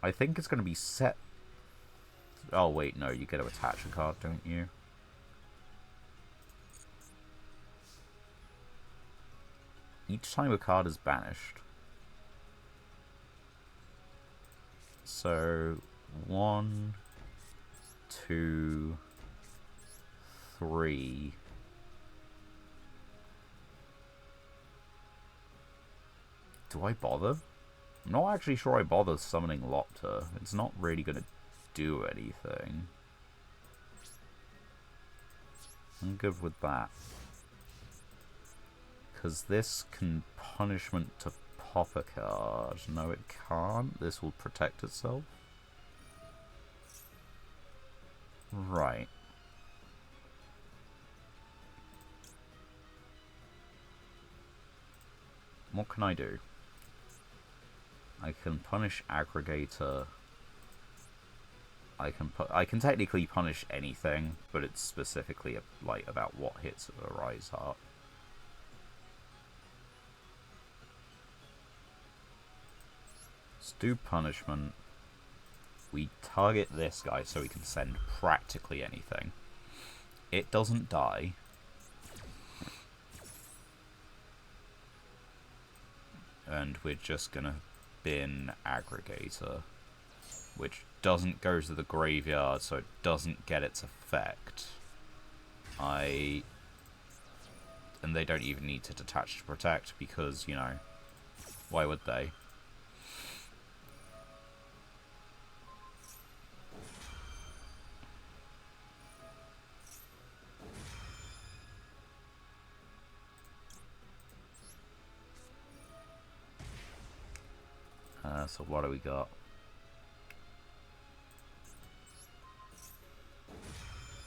I think it's going to be set... Oh, wait, no, you get to attach a card, don't you? Each time a card is banished. So, 1, 2, 3... Do I bother? I'm not actually sure I bother summoning Lopter. It's not really going to do anything. I'm good with that. Because this can punishment to pop a card. No, it can't. This will protect itself. Right. What can I do? I can punish Aggregator. I can technically punish anything, but it's specifically like about what hits a Rise Heart. Let's do punishment. We target this guy so we can send practically anything. It doesn't die. And we're just gonna bin Aggregator, which doesn't go to the graveyard, so it doesn't get its effect. And they don't even need to detach to protect, because, you know, why would they? So what do we got?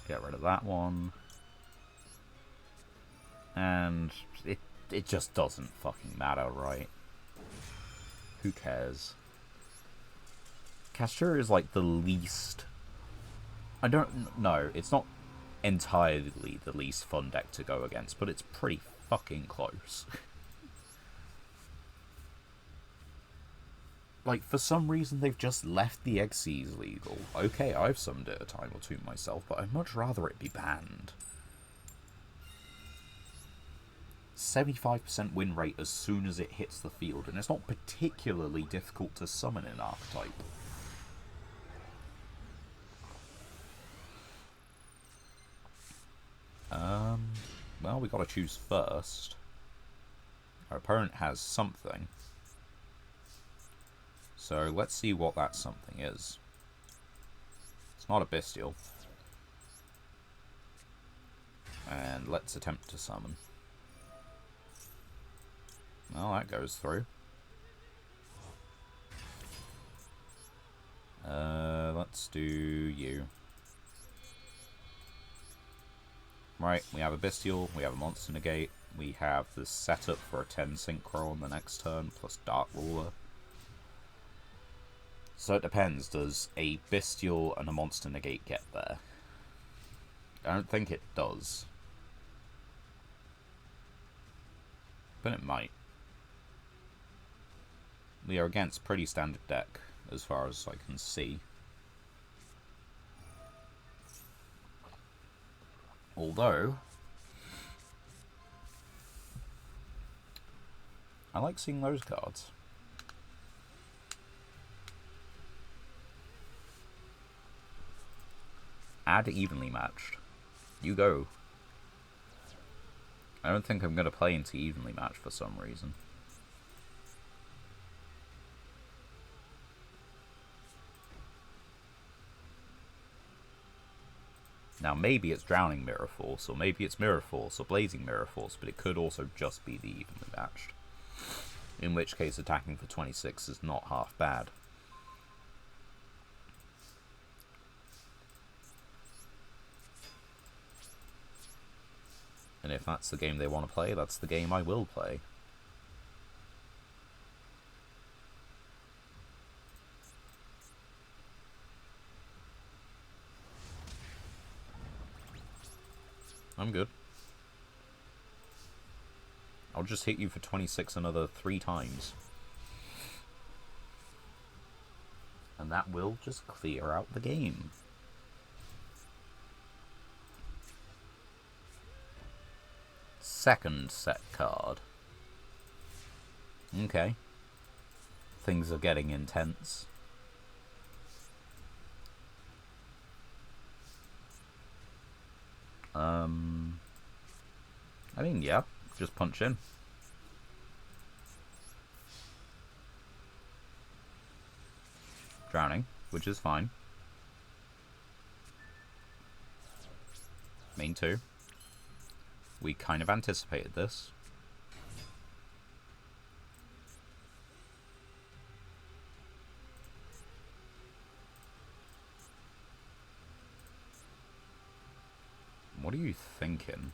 Get rid of that one. And it just doesn't fucking matter, right? Who cares? Castura is like the least... I don't know, it's not entirely the least fun deck to go against, but it's pretty fucking close. Like, for some reason, they've just left the Xyz legal. Okay, I've summoned it a time or two myself, but I'd much rather it be banned. 75% win rate as soon as it hits the field, and it's not particularly difficult to summon an archetype. Well, we gotta choose first. Our opponent has something. So let's see what that something is. It's not a bestial. And let's attempt to summon. Well, that goes through. Let's do you. Right, we have a bestial, we have a monster negate, we have the setup for a 10 synchro on the next turn, plus Dark Ruler. So it depends, does a bestial and a monster negate get there? I don't think it does. But it might. We are against pretty standard deck, as far as I can see. Although, I like seeing those cards. Add evenly matched. You go. I don't think I'm going to play into evenly matched for some reason. Now, maybe it's Drowning Mirror Force, or maybe it's Mirror Force, or Blazing Mirror Force, but it could also just be the evenly matched. In which case, attacking for 26 is not half bad. And if that's the game they want to play, that's the game I will play. I'm good. I'll just hit you for 26 another 3 times. And that will just clear out the game. Second set card. Okay. Things are getting intense. I mean, yeah, just punch in. Drowning, which is fine. Main 2. We kind of anticipated this. What are you thinking?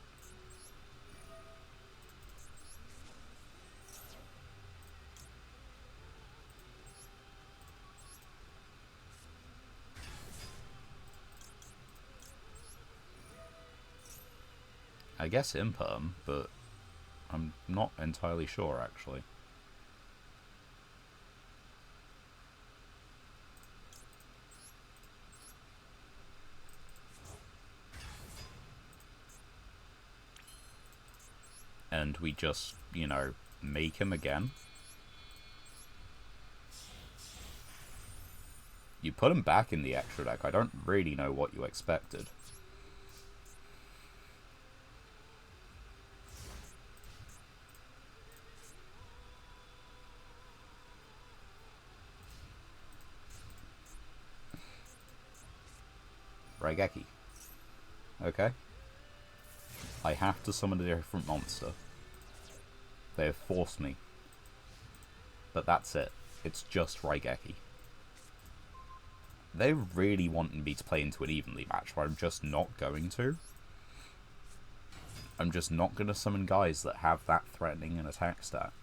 I guess imperm, but I'm not entirely sure, actually. And we just, you know, make him again. You put him back in the extra deck. I don't really know what you expected. Raigeki. Okay. I have to summon a different monster. They have forced me. But that's it. It's just Raigeki. They really wanted me to play into an evenly match where I'm just not going to. I'm just not going to summon guys that have that threatening an attack stat.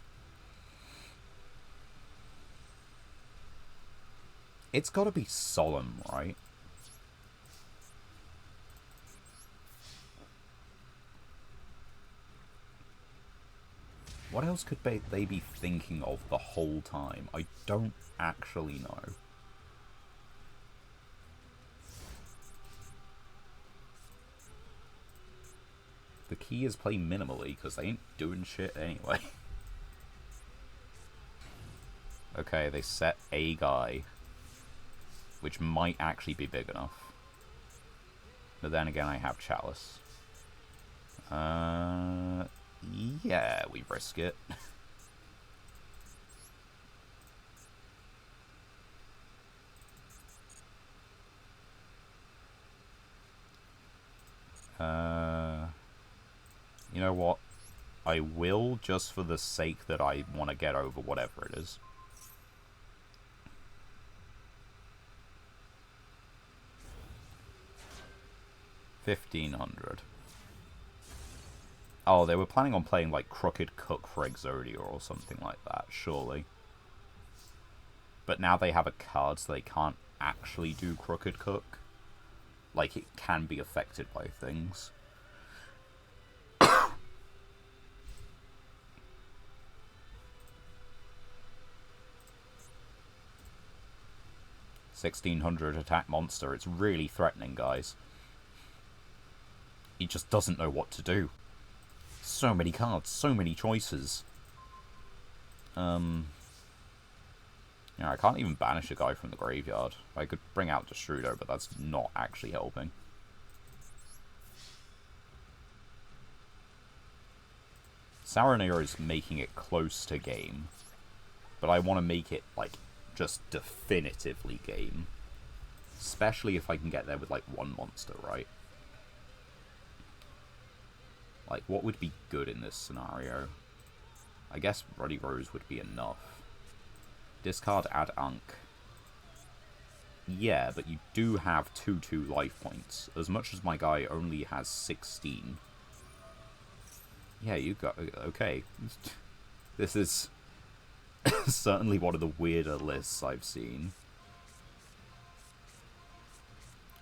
It's got to be Solemn, right? What else could they be thinking of the whole time? I don't actually know. The key is play minimally, because they ain't doing shit anyway. Okay, they set a guy, which might actually be big enough. But then again, I have Chalice. Yeah, we risk it. You know what? I will, just for the sake that I want to get over whatever it is. $1,500. Oh, they were planning on playing, like, Crooked Cook for Exodia or something like that, surely. But now they have a card, so they can't actually do Crooked Cook. Like, it can be affected by things. $1,600 attack monster. It's really threatening, guys. He just doesn't know what to do. So many cards, so many choices. Yeah, I can't even banish a guy from the graveyard. I could bring out Destrudo, but that's not actually helping. Saronir is making it close to game, but I want to make it, like, just definitively game. Especially if I can get there with, like, one monster, right? Like, what would be good in this scenario? I guess Ruddy Rose would be enough. Discard, add Unk. Yeah, but you do have 2/2 life points. As much as my guy only has 16. Yeah, you got... Okay. This is certainly one of the weirder lists I've seen.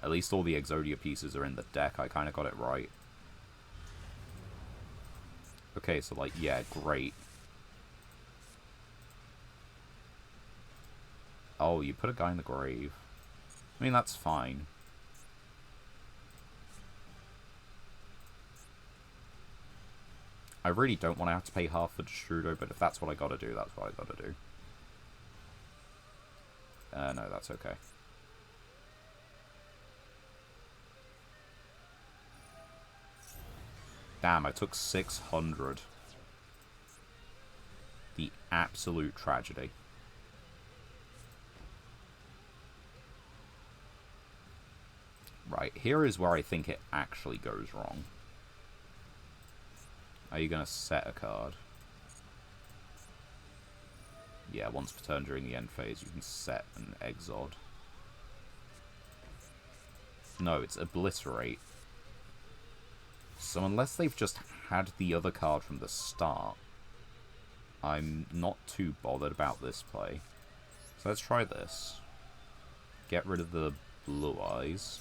At least all the Exodia pieces are in the deck. I kind of got it right. Okay, so, like, yeah, great. Oh, you put a guy in the grave. I mean, that's fine. I really don't want to have to pay half for Destrudo, but if that's what I gotta do, that's what I gotta do. No, that's okay. Damn, I took 600. The absolute tragedy. Right, here is where I think it actually goes wrong. Are you going to set a card? Yeah, once per turn during the end phase, you can set an Exod. No, it's Obliterate. So unless they've just had the other card from the start, I'm not too bothered about this play. So let's try this. Get rid of the blue eyes.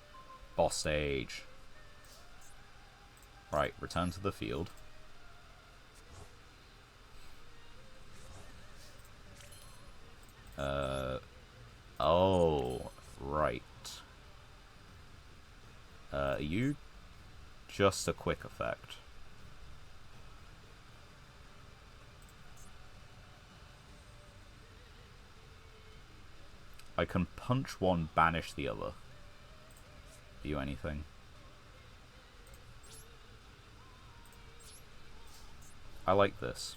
Boss stage. Right, return to the field. Oh, right. Are you just a quick effect? I can punch one, banish the other. Do you anything? I like this.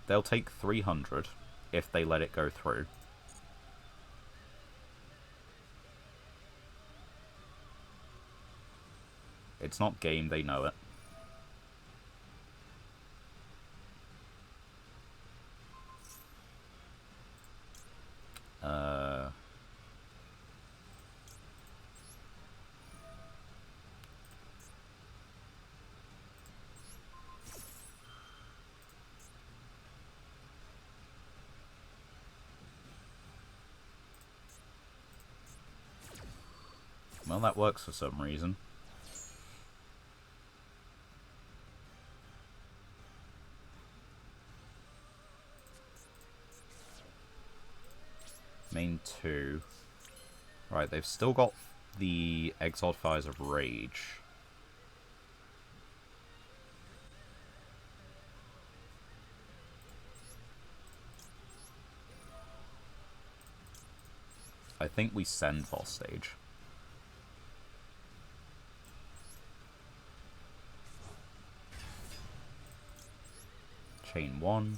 They'll take 300 if they let it go through. It's not game, they know it. Well, that works for some reason. Main 2. Right, they've still got the Exiled Fires of Rage. I think we send boss stage. Chain 1.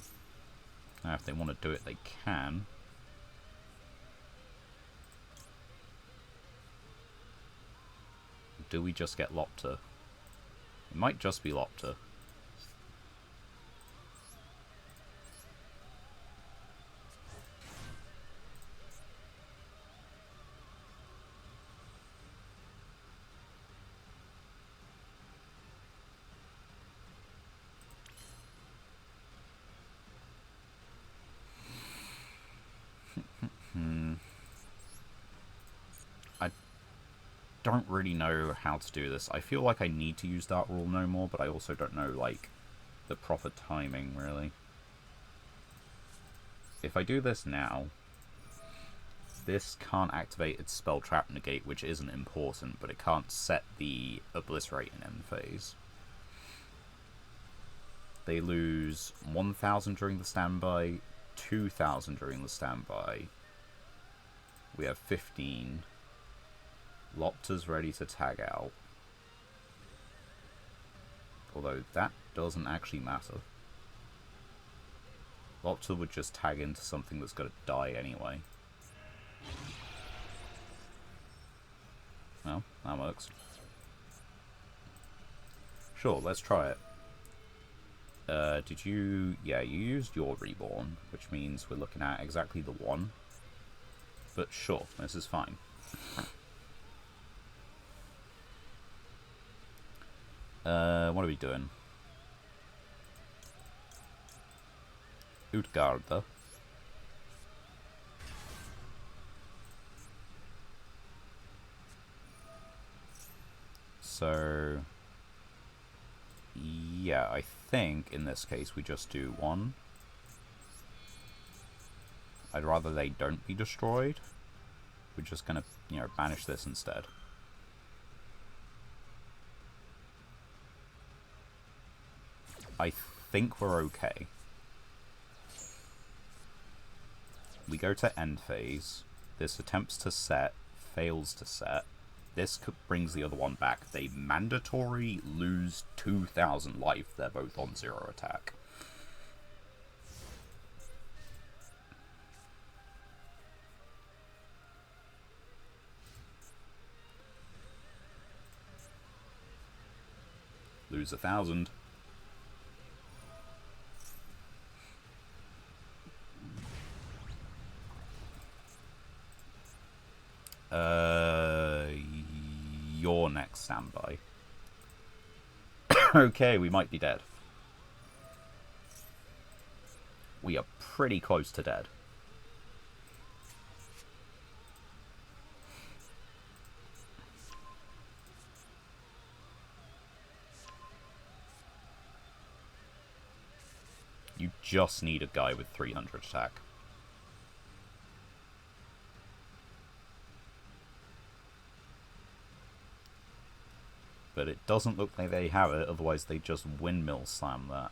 Now, if they want to do it, they can. Do we just get Lopter? It might just be Lopter. I don't really know how to do this. I feel like I need to use that rule no more, but I also don't know, like, the proper timing, really. If I do this now, this can't activate its spell trap negate, which isn't important, but it can't set the obliterate in end phase. They lose 1,000 during the standby, 2,000 during the standby. We have 15. Lopter's ready to tag out. Although that doesn't actually matter. Lopter would just tag into something that's going to die anyway. Well, that works. Sure, let's try it. Did you... Yeah, you used your Reborn, which means we're looking at exactly the 1. But sure, this is fine. What are we doing? Utgarda. So... yeah, I think in this case we just do 1. I'd rather they don't be destroyed. We're just gonna, you know, banish this instead. I think we're okay. We go to end phase. This attempts to set, fails to set. This brings the other one back. They mandatory lose 2,000 life. They're both on 0 attack. Lose 1,000. Your next standby. Okay, we might be dead. We are pretty close to dead. You just need a guy with 300 attack. But it doesn't look like they have it, otherwise they just windmill slam that.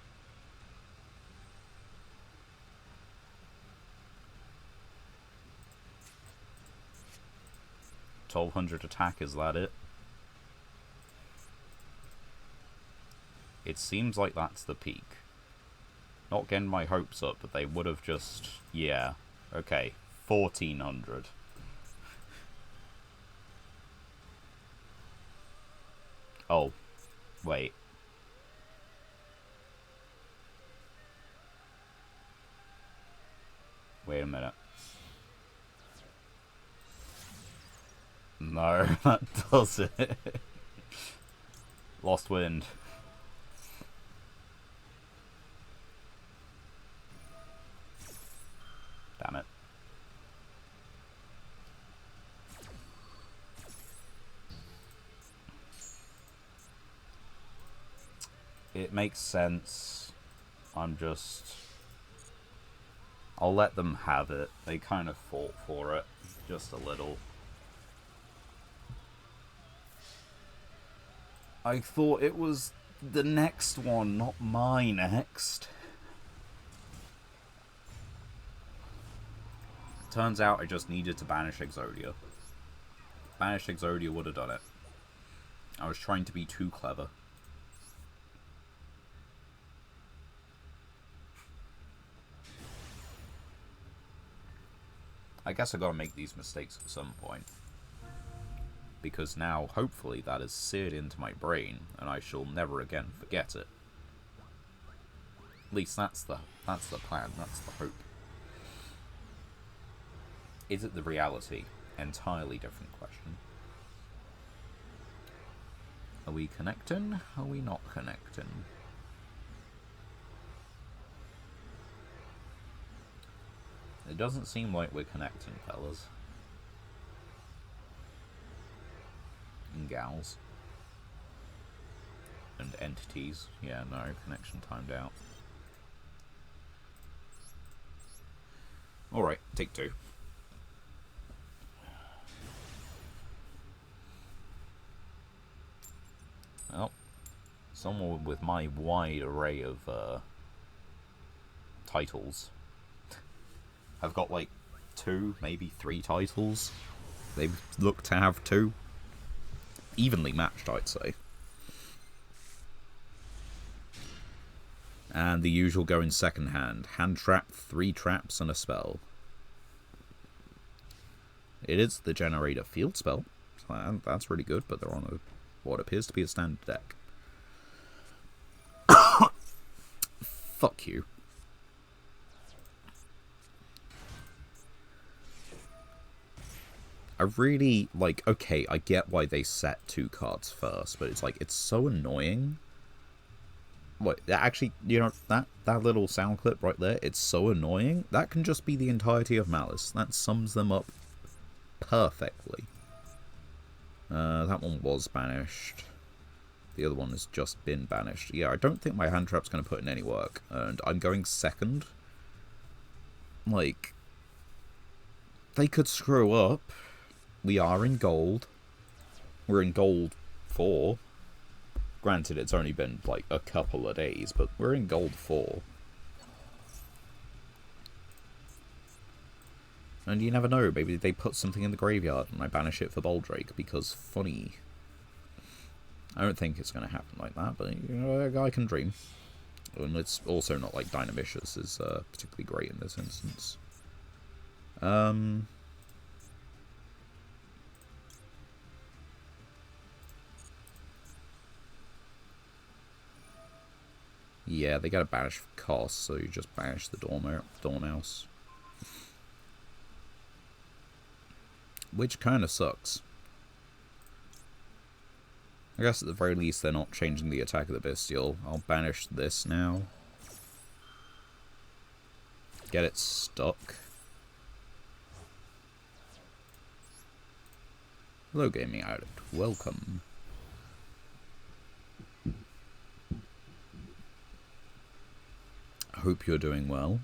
$1,200 attack, is that it? It seems like that's the peak. Not getting my hopes up, but they would have just... yeah. Okay. 1,400. Oh. Wait. Wait a minute. No, that does it. Lost wind. Damn it. It makes sense. I'm just... I'll let them have it. They kind of fought for it. Just a little. I thought it was the next one, not my next. Turns out I just needed to banish Exodia. Banish Exodia would have done it. I was trying to be too clever. I guess I gotta make these mistakes at some point. Because now, hopefully, that is seared into my brain, and I shall never again forget it. At least that's the plan, that's the hope. Is it the reality? Entirely different question. Are we connecting? Are we not connecting? It doesn't seem like we're connecting, fellas. And gals. And entities. Yeah, no, connection timed out. Alright, take two. Well, someone with my wide array of titles. I've got like 2, maybe 3 titles. They look to have 2. Evenly matched, I'd say. And the usual go in second hand. Hand trap, 3 traps, and a spell. It is the generator field spell. So that's really good, but they're on what appears to be a standard deck. Fuck you. I really, like, okay, I get why they set 2 cards first, but it's like, it's so annoying. What, actually, you know, that little sound clip right there, it's so annoying. That can just be the entirety of Malice. That sums them up perfectly. That one was banished. The other one has just been banished. Yeah, I don't think my hand trap's going to put in any work. And I'm going second. Like, they could screw up. We are in gold. We're in gold 4. Granted, it's only been, like, a couple of days, but we're in gold 4. And you never know, maybe they put something in the graveyard and I banish it for Boldrake, because funny. I don't think it's going to happen like that, but, you know, a guy can dream. And it's also not like Dynamicious is particularly great in this instance. Yeah, they gotta banish for cost, so you just banish the Dormouse. Which kinda sucks. I guess at the very least they're not changing the attack of the Bestial. I'll banish this now. Get it stuck. Hello, Gaming Addict. Welcome. Hope you're doing well.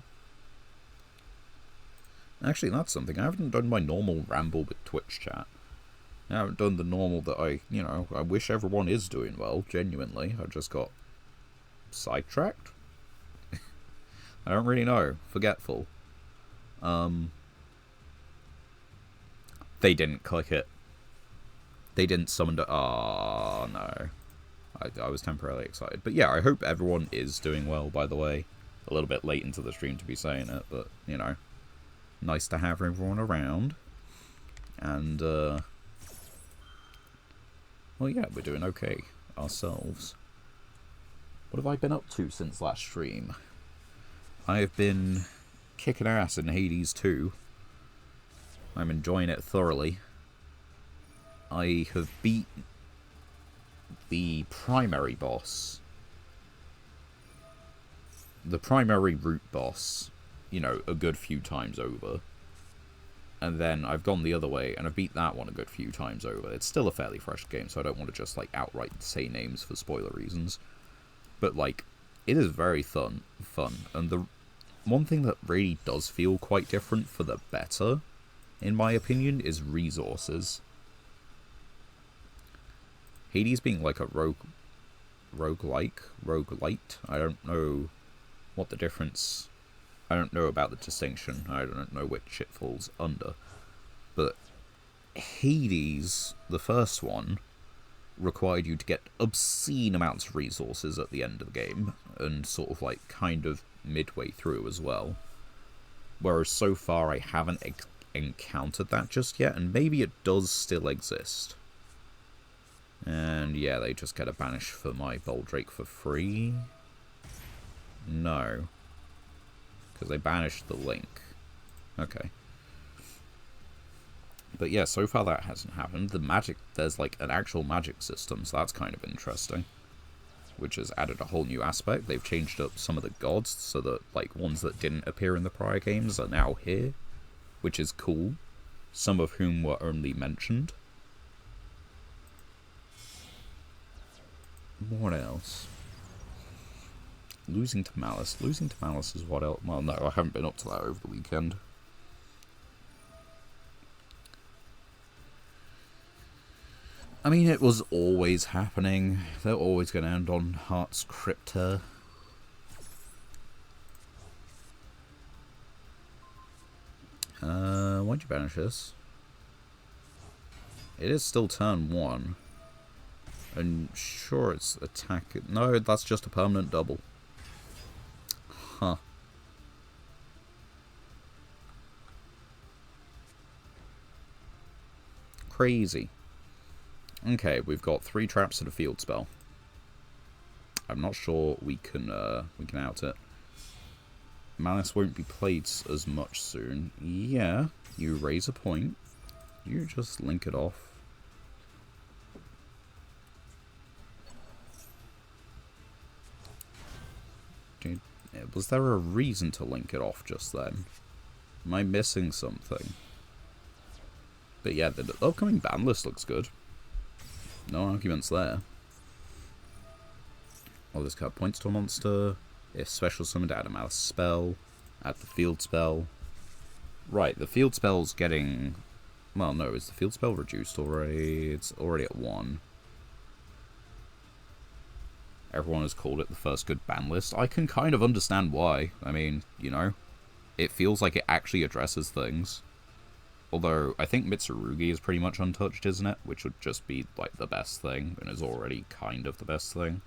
Actually, that's something. I haven't done my normal ramble with Twitch chat. I haven't done the normal that I wish everyone is doing well, genuinely. I just got sidetracked. I don't really know. Forgetful. They didn't click it. They didn't summon the... Oh, no. I was temporarily excited. But yeah, I hope everyone is doing well, by the way. A little bit late into the stream to be saying it, but, you know. Nice to have everyone around. And, well, yeah, we're doing okay ourselves. What have I been up to since last stream? I have been kicking ass in Hades 2. I'm enjoying it thoroughly. I have beat the primary boss. The primary root boss, you know, a good few times over. And then I've gone the other way, and I've beat that one a good few times over. It's still a fairly fresh game, so I don't want to just, like, outright say names for spoiler reasons. But, like, it is very fun. And the one thing that really does feel quite different for the better, in my opinion, is resources. Hades being like a roguelite. I don't know what the difference... I don't know about the distinction. I don't know which it falls under. But Hades, the first one, required you to get obscene amounts of resources at the end of the game. And sort of like kind of midway through as well. Whereas so far I haven't encountered that just yet. And maybe it does still exist. And yeah, they just get a banish for my Boldrake for free. No. Because they banished the link. Okay. But yeah, so far that hasn't happened. The magic, there's like an actual magic system, so that's kind of interesting. Which has added a whole new aspect. They've changed up some of the gods, so that like ones that didn't appear in the prior games are now here. Which is cool. Some of whom were only mentioned. What else? Losing to Malice. Losing to Malice is what else? Well, no, I haven't been up to that over the weekend. I mean, it was always happening. They're always going to end on Heart's Crypta. Why'd you banish this? It is still turn 1. And sure, it's attack... No, that's just a permanent double. Huh. Crazy. Okay, we've got 3 traps and a field spell. I'm not sure we can out it. Malice won't be played as much soon. Yeah, you raise a point. You just link it off. Was there a reason to link it off just then? Am I missing something? But yeah, the upcoming ban list looks good. No arguments there. Oh, this card points to a monster. If special summoned, add a Malice spell. Add the field spell. Right, the field spell's getting... Well, no, is the field spell reduced already? It's already at 1. Everyone has called it the first good ban list. I can kind of understand why. I mean, you know, it feels like it actually addresses things. Although, I think Mitsurugi is pretty much untouched, isn't it? Which would just be, like, the best thing, and is already kind of the best thing.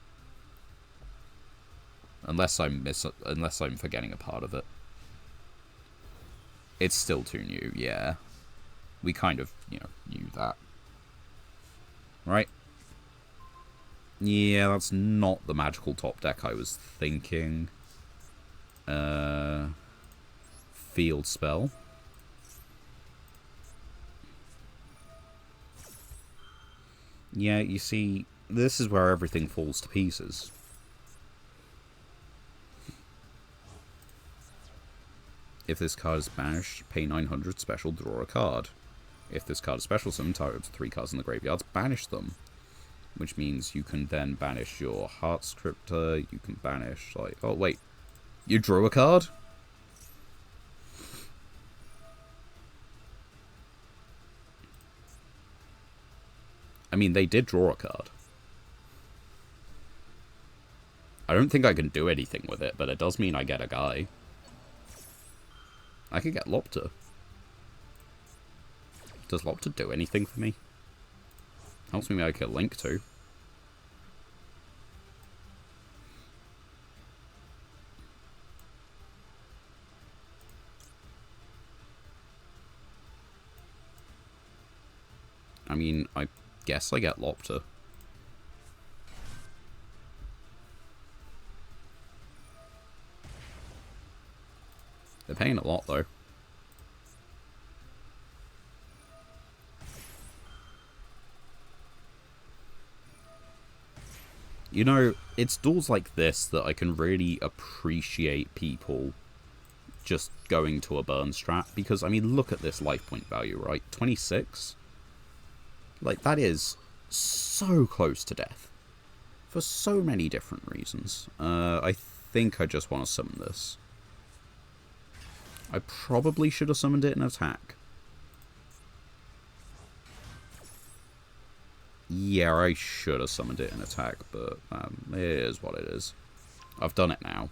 Unless I'm forgetting a part of it. It's still too new, yeah. We kind of, you know, knew that. Right? Yeah, that's not the magical top deck I was thinking. Field spell. Yeah, you see, this is where everything falls to pieces. If this card is banished, pay 900 special, draw a card. If this card is special summoned, target 3 cards in the graveyard, banish them. Which means you can then banish your Heart's Crypta, you can banish, like... Oh, wait. You drew a card? I mean, they did draw a card. I don't think I can do anything with it, but it does mean I get a guy. I could get Lopter. Does Lopter do anything for me? Helps me make a Link too. I mean, I guess I get Lopter. They're paying a lot, though. You know, it's duels like this that I can really appreciate people just going to a burn strat. Because, I mean, look at this life point value, right? 26? Like, that is so close to death. For so many different reasons. I think I just want to summon this. I probably should have summoned it in attack. Yeah, I should have summoned it in attack, but it is what it is. I've done it now.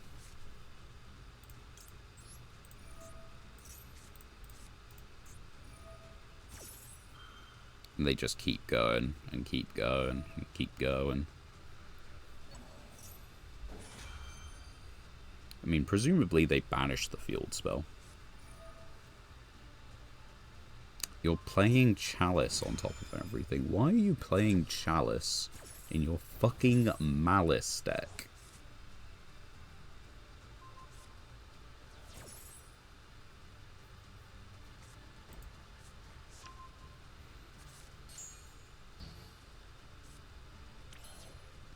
And they just keep going, and keep going, and keep going. I mean, presumably they banished the field spell. You're playing Chalice on top of everything. Why are you playing Chalice in your fucking Malice deck?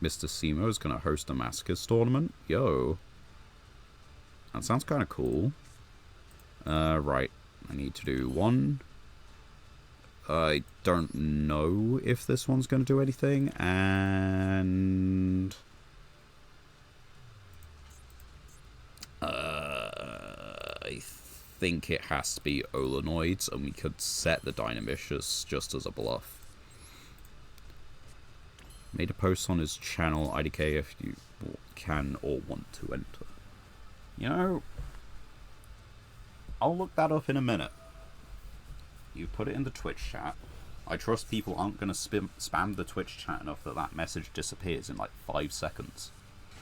Mr. Simo is going to host a Masochist tournament? Yo. That sounds kind of cool. Right. I need to do one. I don't know if this one's going to do anything, and I think it has to be Olenoids, and we could set the Dynamicious just as a bluff. Made a post on his channel, IDK, if you can or want to enter. You know, I'll look that up in a minute. You put it in the Twitch chat. I trust people aren't going to spam the Twitch chat enough that that message disappears in like 5 seconds.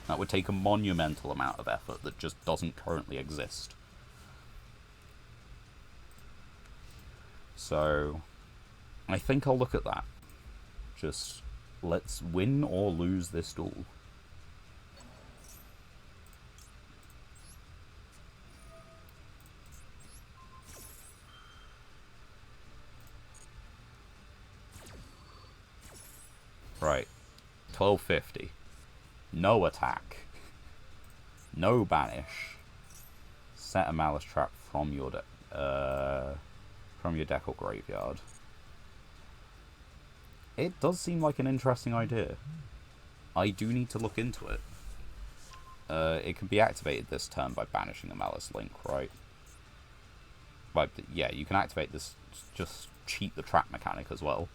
That would take a monumental amount of effort that just doesn't currently exist. So, I think I'll look at that. Just, let's win or lose this duel. Right, 1250. No attack. No banish. Set a Malice Trap from your deck or graveyard. It does seem like an interesting idea. I do need to look into it. It can be activated this turn by banishing a Malice Link, right? But yeah, you can activate this, just cheat the trap mechanic as well.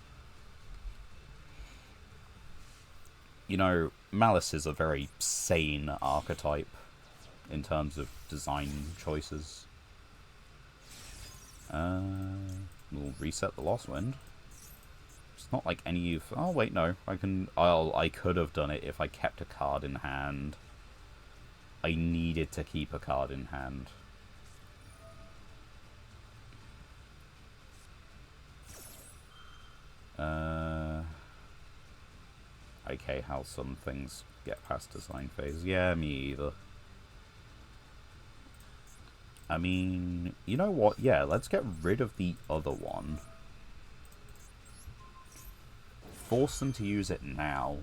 You know, Malice is a very sane archetype in terms of design choices. We'll reset the Lost Wind. It's not like any of... Oh, wait, no. I could have done it if I kept a card in hand. I needed to keep a card in hand. Okay, how some things get past design phase. Yeah, me either. I mean, you know what? Yeah, let's get rid of the other one. Force them to use it now.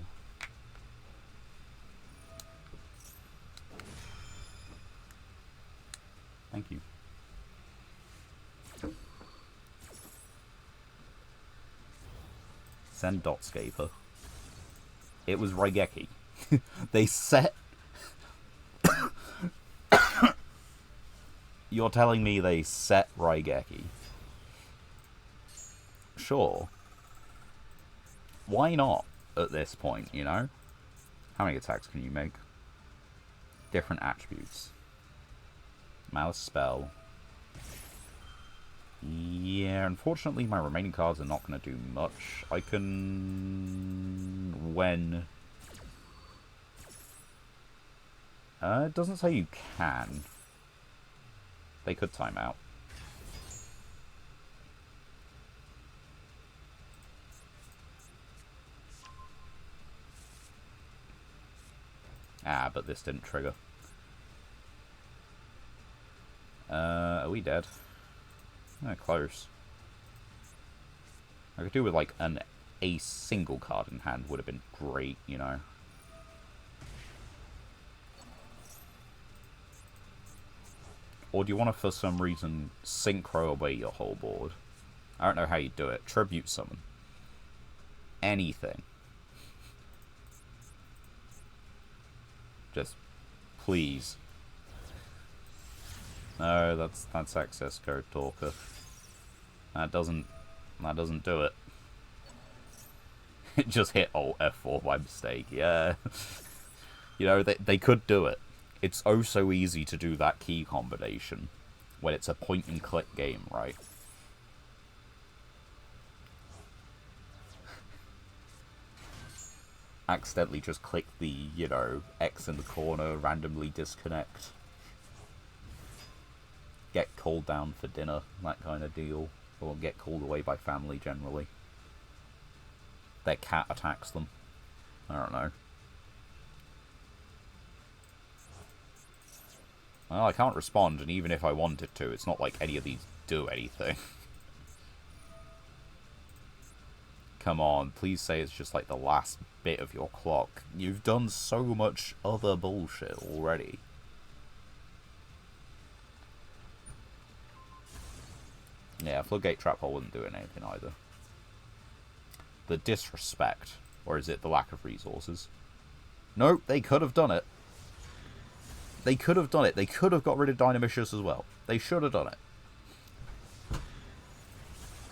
Thank you. Send Dotscaper. It was Raigeki. They set... You're telling me they set Raigeki? Sure. Why not at this point, you know? How many attacks can you make? Different attributes. Malice spell. Yeah, unfortunately my remaining cards are not going to do much. I can... when... it doesn't say you can. They could time out. Ah, but this didn't trigger. Are we dead? Close. I could do with, like, a single card in hand would have been great, you know. Or do you want to, for some reason, synchro away your whole board? I don't know how you do it. Tribute summon. Anything. Just, please. No, that's access code talker. That doesn't do it. It just hit Alt F4 by mistake, yeah. You know, they could do it. It's oh so easy to do that key combination when it's a point and click game, right? Accidentally just click the, you know, X in the corner, randomly disconnect. Get called down for dinner, that kind of deal. Or get called away by family, generally. Their cat attacks them. I don't know. Well, I can't respond, and even if I wanted to, it's not like any of these do anything. Come on, please say it's just like the last bit of your clock. You've done so much other bullshit already. Yeah, Floodgate Trap Hole wasn't doing anything either. The disrespect. Or is it the lack of resources? No, they could have done it. They could have done it. They could have got rid of Dynamicius as well. They should have done it.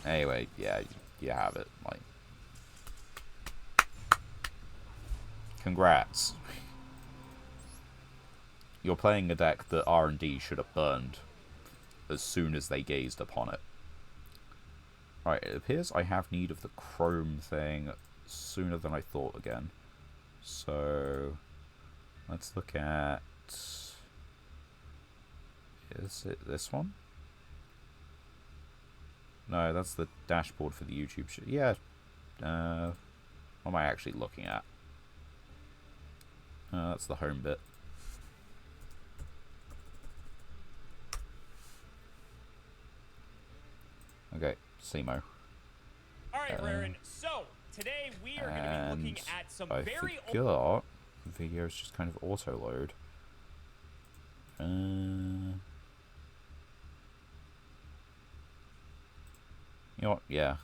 Anyway, yeah, you have it. Like, congrats. You're playing a deck that R&D should have burned as soon as they gazed upon it. Right, it appears I have need of the chrome thing sooner than I thought again. So, let's look at... Is it this one? No, that's the dashboard for the YouTube show. Yeah. What am I actually looking at? That's the home bit. Okay, Simo. Alright, Raren, so today we are going to be looking at some very old... I forgot. Videos just kind of auto-load. You know what? Yeah.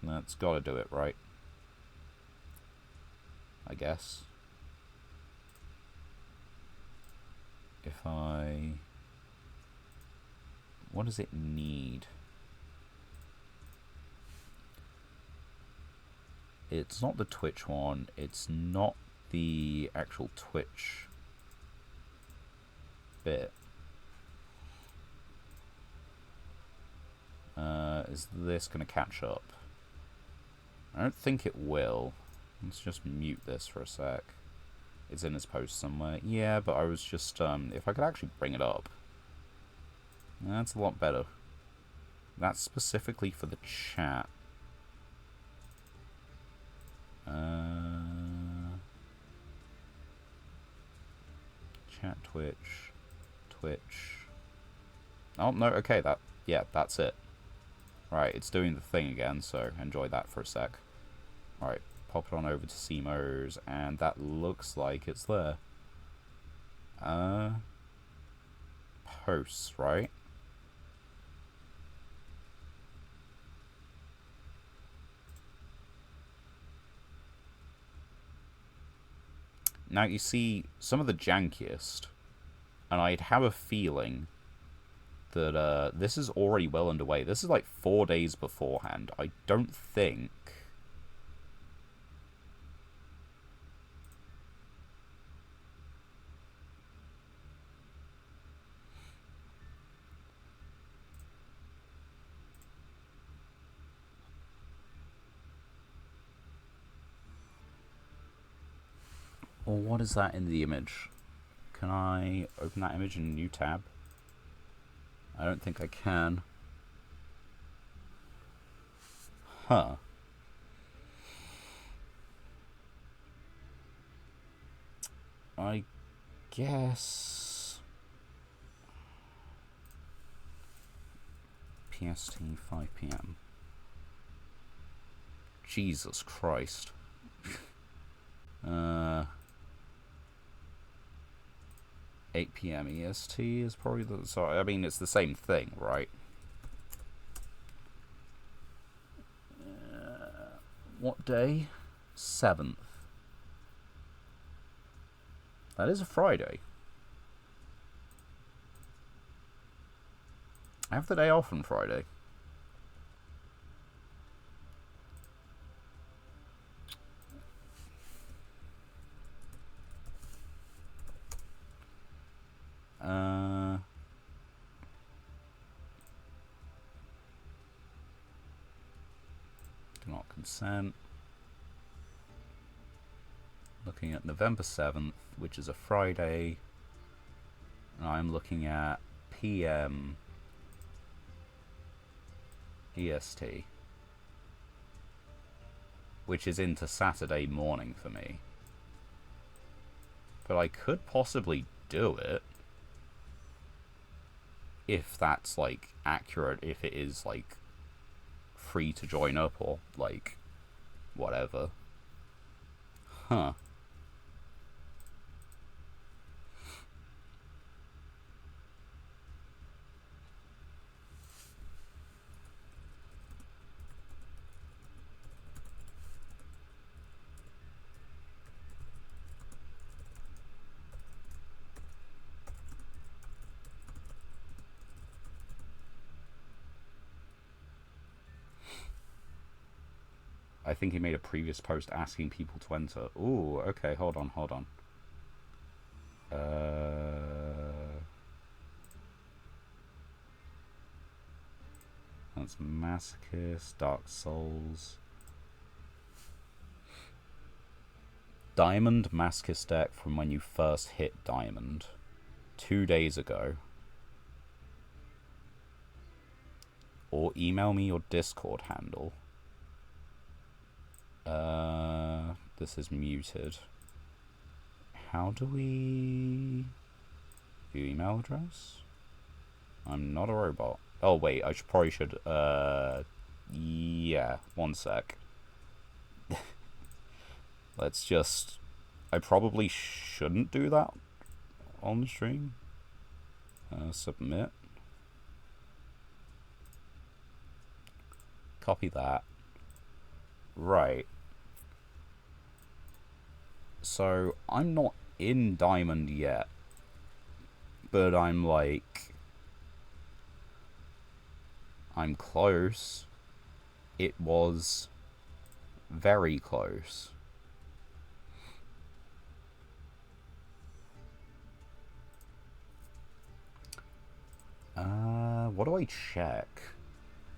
That's gotta do it, right? I guess. If I... What does it need? It's not the Twitch one. It's not the actual Twitch bit. Is this going to catch up? I don't think it will. Let's just mute this for a sec. It's in his post somewhere. Yeah, but I was just, if I could actually bring it up. That's a lot better. That's specifically for the chat. Chat, Twitch. Oh, no, okay, yeah, that's it. Right, it's doing the thing again, so enjoy that for a sec. Alright, pop it on over to Simo's, and that looks like it's there. Posts, right? Now, you see, some of the jankiest, and I'd have a feeling that this is already well underway. This is like 4 days beforehand. I don't think... Or what is that in the image? Can I open that image in a new tab? I don't think I can. Huh. I guess... PST 5 PM. Jesus Christ. 8 PM EST is probably the... So, I mean, it's the same thing, right? What day? 7th. That is a Friday. I have the day off on Friday. Do not consent. Looking at November 7th, which is a Friday. And I'm looking at PM EST, which is into Saturday morning for me. But I could possibly do it if that's like accurate, if it is like free to join up or like whatever. Huh. I think he made a previous post asking people to enter. Ooh, okay, hold on. That's Masochist, Dark Souls. Diamond Masochist deck from when you first hit Diamond. 2 days ago. Or email me your Discord handle. This is muted. How do we... View email address? I'm not a robot. Oh wait, I probably should, yeah, one sec. Let's just... I probably shouldn't do that on the stream. Submit. Copy that. Right. So, I'm not in Diamond yet. But I'm like... I'm close. It was very close. What do I check?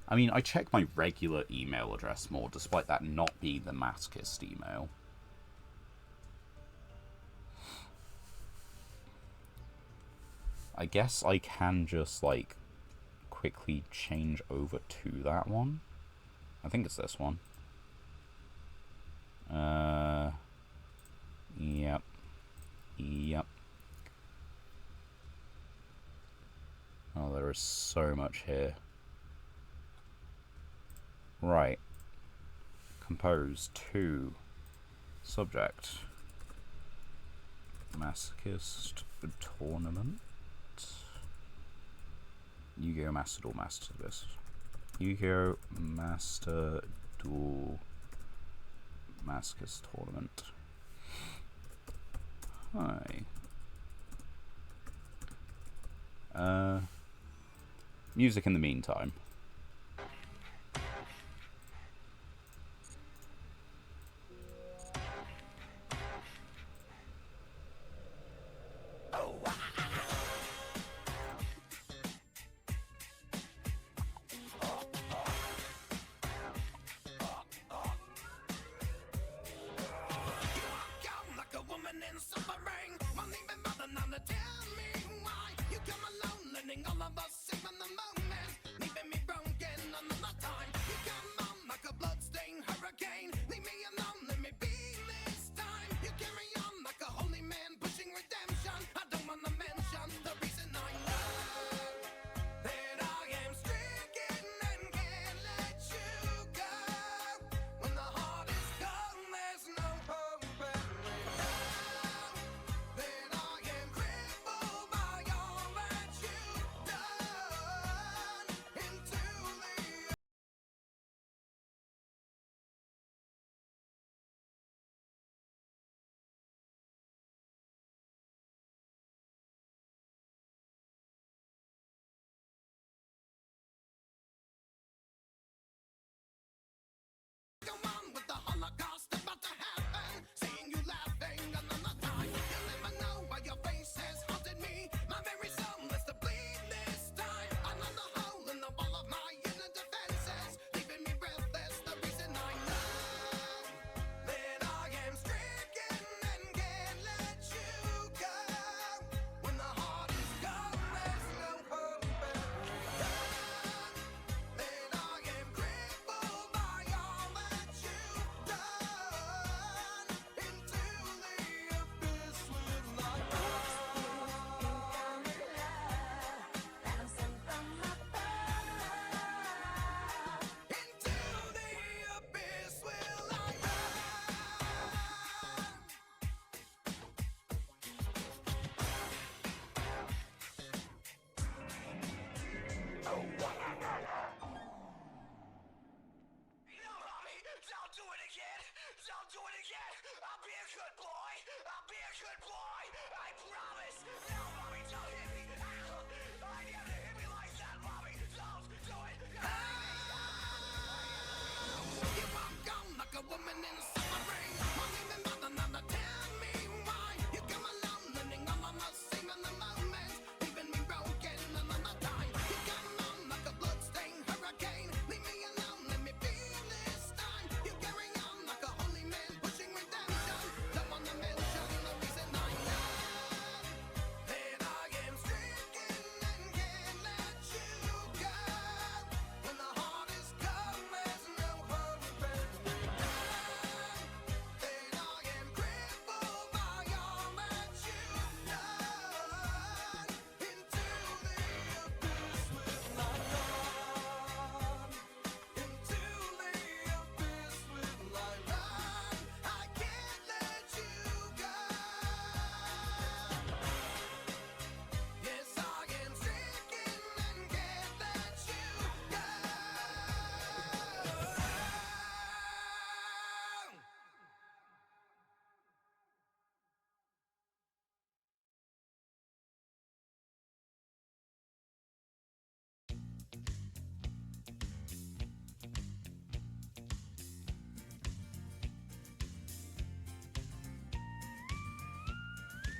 I mean, I check my regular email address more, despite that not being the Masochist email. I guess I can just, like, quickly change over to that one. I think it's this one. Yep. Oh, there is so much here. Right. Compose to subject. Masochist tournament. Yugioh Master Duel Masochist. Yugioh Master Duel Masochist tournament. Hi. music in the meantime.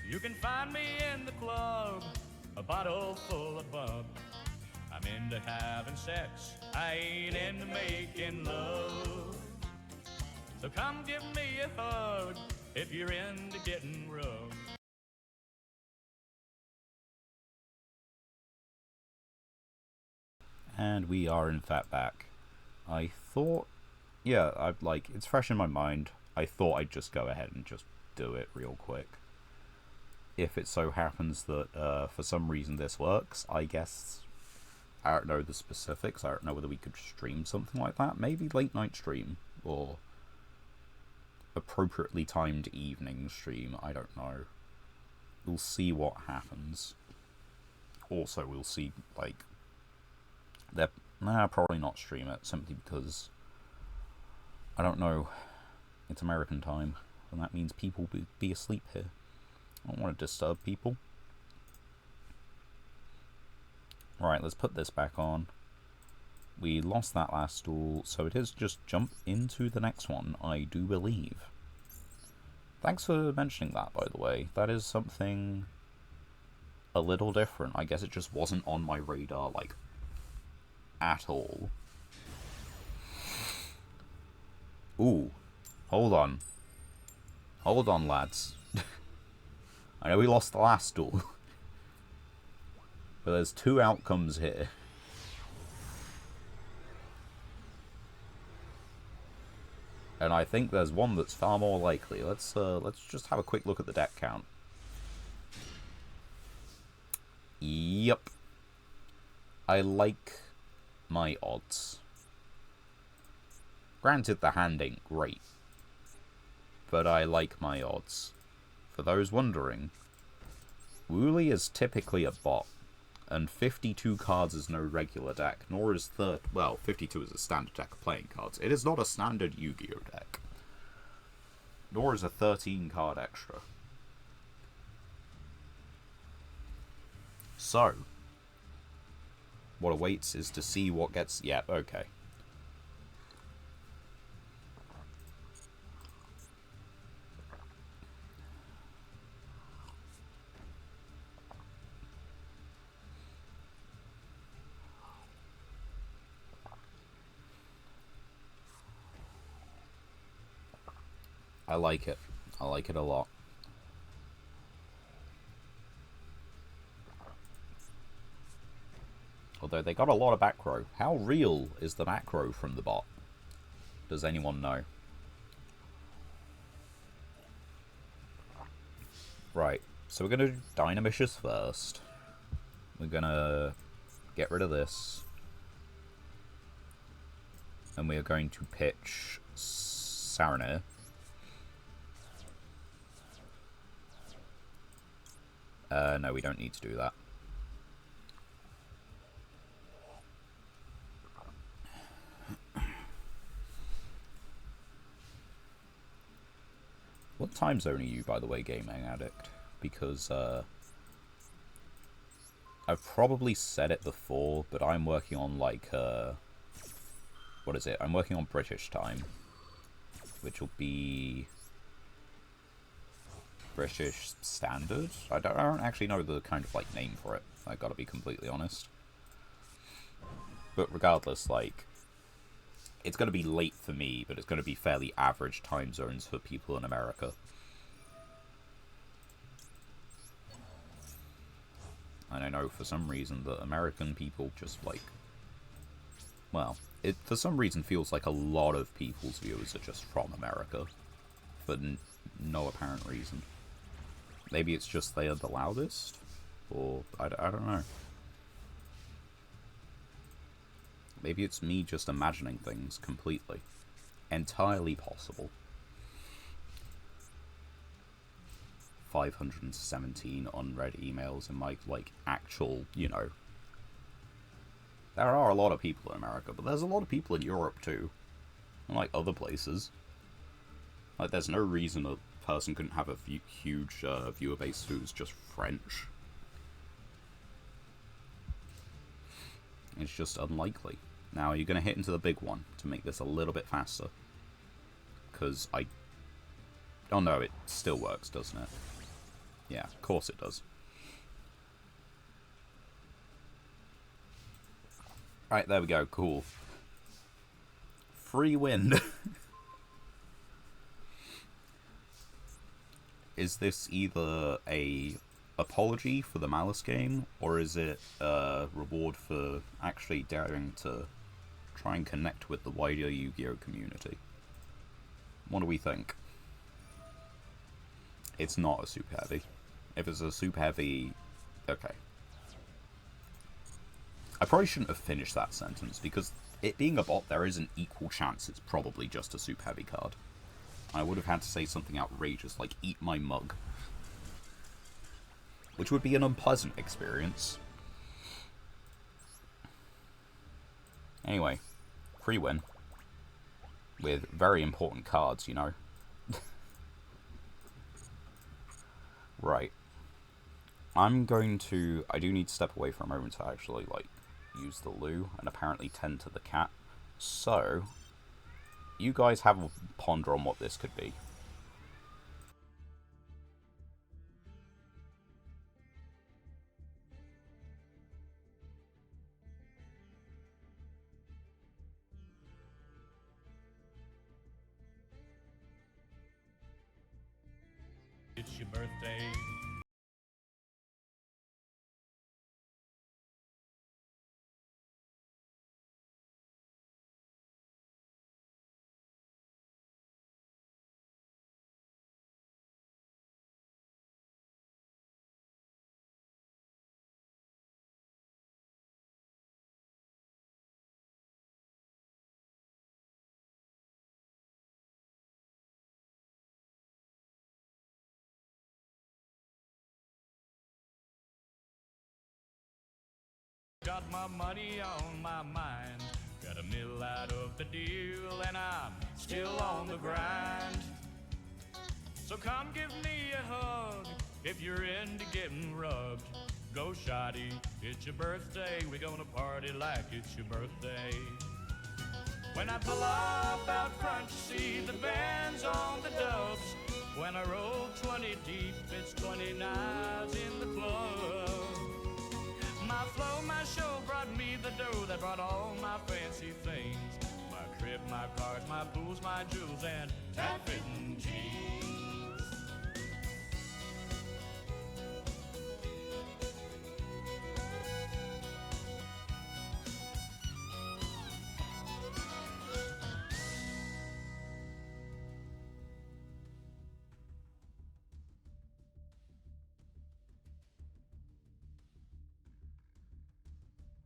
You can find me in the club, a bottle full of bub. I'm into having sex, I ain't into making love. So come give me a hug if you're into getting rough. And we are in fact back. I thought, yeah, it's fresh in my mind. I thought I'd just go ahead and just do it real quick. If it so happens that for some reason this works, I guess, I don't know the specifics, I don't know whether we could stream something like that, maybe late night stream, or appropriately timed evening stream, I don't know. We'll see what happens. Also, we'll see, probably not stream it, simply because, I don't know, it's American time, and that means people will be asleep here. I don't want to disturb people. Right, let's put this back on. We lost that last duel, so it is just jump into the next one, I do believe. Thanks for mentioning that, by the way. That is something a little different. I guess it just wasn't on my radar, like, at all. Ooh. Hold on. Hold on, lads. I know we lost the last duel. But there's two outcomes here. And I think there's one that's far more likely. Let's just have a quick look at the deck count. Yep. I like my odds. Granted, the hand ain't great, but I like my odds. For those wondering, Wooly is typically a bot, and 52 cards is no regular deck, nor is well, 52 is a standard deck of playing cards. It is not a standard Yu-Gi-Oh deck, nor is a 13 card extra. So, what awaits is to see what gets... Yeah, okay. I like it. I like it a lot. Although they got a lot of macro. How real is the macro from the bot? Does anyone know? Right, so we're going to do Dynamicious first. We're going to get rid of this. And we are going to pitch Saranir. No, we don't need to do that. What time zone are you, by the way, Gaming Addict? Because, I've probably said it before, but I'm working on, like, what is it? I'm working on British time, which will be British Standard? I don't actually know the kind of, like, name for it. I gotta be completely honest. But regardless, like, it's going to be late for me, but it's going to be fairly average time zones for people in America. And I know for some reason that American people just, like... Well, it for some reason feels like a lot of people's viewers are just from America. For no apparent reason. Maybe it's just they are the loudest? Or, I don't know. Maybe it's me just imagining things completely. Entirely possible. 517 unread emails in my, like, actual, you know... There are a lot of people in America, but there's a lot of people in Europe too. And, like, other places. Like, there's no reason a person couldn't have a huge viewer base who's just French. It's just unlikely. Now, you're going to hit into the big one to make this a little bit faster. Because I... Oh no, it still works, doesn't it? Yeah, of course it does. Right, there we go, cool. Free win. Is this either a apology for the Malice game, or is it a reward for actually daring to try and connect with the wider Yu-Gi-Oh community? What do we think? It's not a super heavy. If it's a super heavy... Okay. I probably shouldn't have finished that sentence, because it being a bot, there is an equal chance it's probably just a super heavy card. I would have had to say something outrageous, like eat my mug. Which would be an unpleasant experience. Anyway, free win. With very important cards, you know. Right. I'm going to... I do need to step away for a moment to actually, like, use the loo and apparently tend to the cat. So, you guys have a ponder on what this could be. It's your birthday. Got my money on my mind. Got a mill out of the deal, and I'm still on the grind. So come give me a hug if you're into getting rubbed. Go shoddy, it's your birthday. We're gonna party like it's your birthday. When I pull up out front, you see the band's on the dubs. When I roll 20 deep, it's 20 knives in the club. My flow, my show brought me the dough that brought all my fancy things. My crib, my cars, my pools, my jewels, and tap-fitting jeans.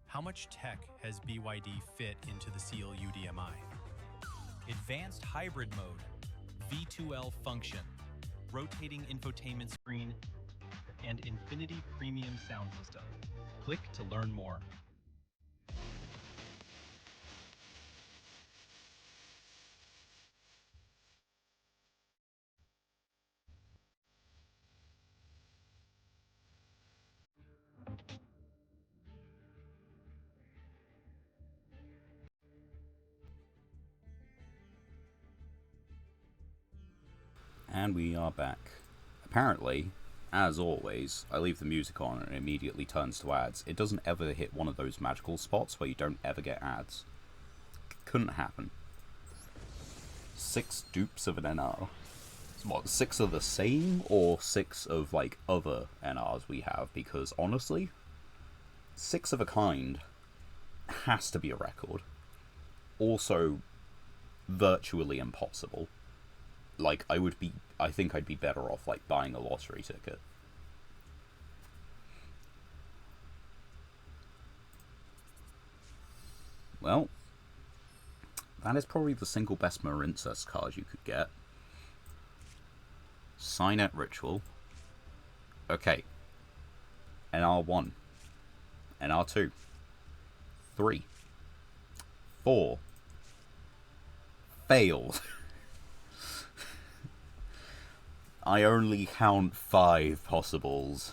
How much tech has BYD fit into the Seal UDMI? Advanced hybrid mode, V2L function, rotating infotainment screen, and Infinity Premium sound system. Click to learn more. And we are back. Apparently, as always, I leave the music on and it immediately turns to ads. It doesn't ever hit one of those magical spots where you don't ever get ads. Couldn't happen. 6 dupes of an NR. What, 6 are the same, or 6 of, like, other NRs we have? Because, honestly, 6 of a kind has to be a record. Also, virtually impossible. Like, I think I'd be better off, like, buying a lottery ticket. Well, that is probably the single best Marincess card you could get. Signet Ritual. Okay. NR1. NR2. 3. 4. Failed. I only count 5 possibles.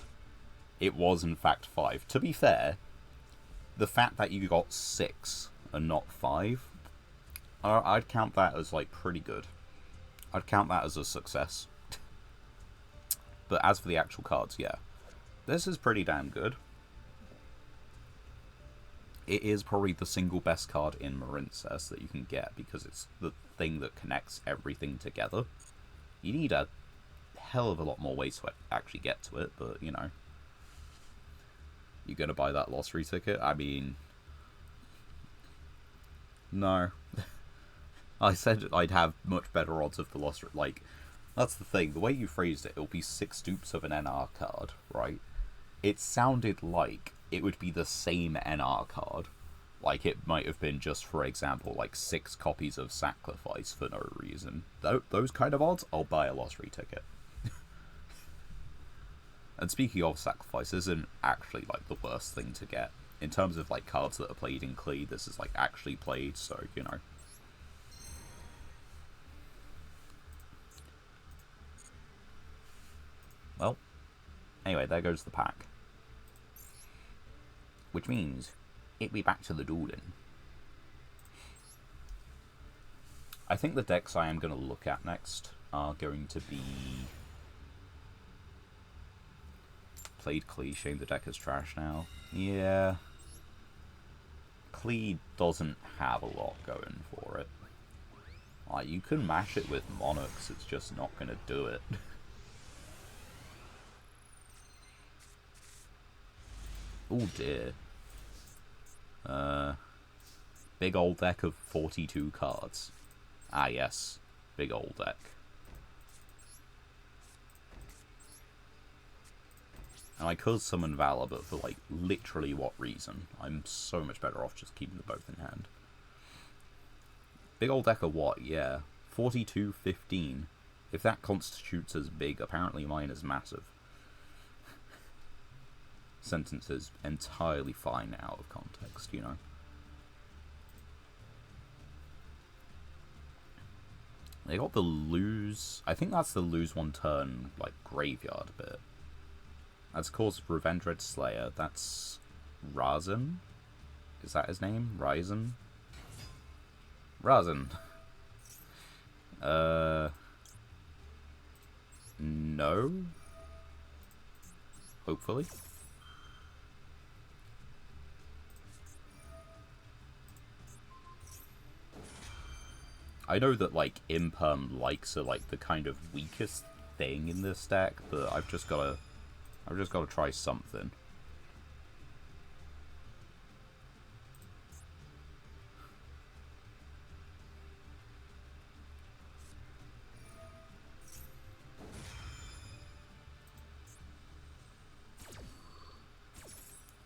It was in fact 5. To be fair, the fact that you got 6 and not 5, I'd count that as, like, pretty good. I'd count that as a success. But as for the actual cards, yeah. This is pretty damn good. It is probably the single best card in Marincess that you can get, because it's the thing that connects everything together. You need a hell of a lot more ways to actually get to it, but, you know. You gonna buy that lottery ticket? I mean... No. I said I'd have much better odds of the lottery. Like, that's the thing. The way you phrased it, it'll be 6 dupes of an NR card, right? It sounded like it would be the same NR card. Like, it might have been just, for example, like 6 copies of Sacrifice for no reason. Those kind of odds, I'll buy a lottery ticket. And speaking of Sacrifice, this isn't actually, like, the worst thing to get. In terms of, like, cards that are played in Klee, this is, like, actually played, so, you know. Well, Anyway, there goes the pack. Which means it'll be back to the dueling. I think the decks I am going to look at next are going to be... Played Klee, shame the deck is trash now. Yeah. Klee doesn't have a lot going for it. Like, you can mash it with Monarchs, it's just not going to do it. Oh dear. Big old deck of 42 cards. Ah yes, big old deck. And I could summon Valor, but for like literally what reason? I'm so much better off just keeping them both in hand. Big old deck of what? Yeah, 42-15. If that constitutes as big, apparently mine is massive. Sentence is entirely fine out of context, you know. They got the lose... I think that's the lose one turn, like, graveyard bit. That's called Revenge Red Slayer. That's... Razin? Is that his name? Ryzen? Razin. No? Hopefully. I know that, like, imperm likes are, like, the kind of weakest thing in this deck, but I've just gotta try something.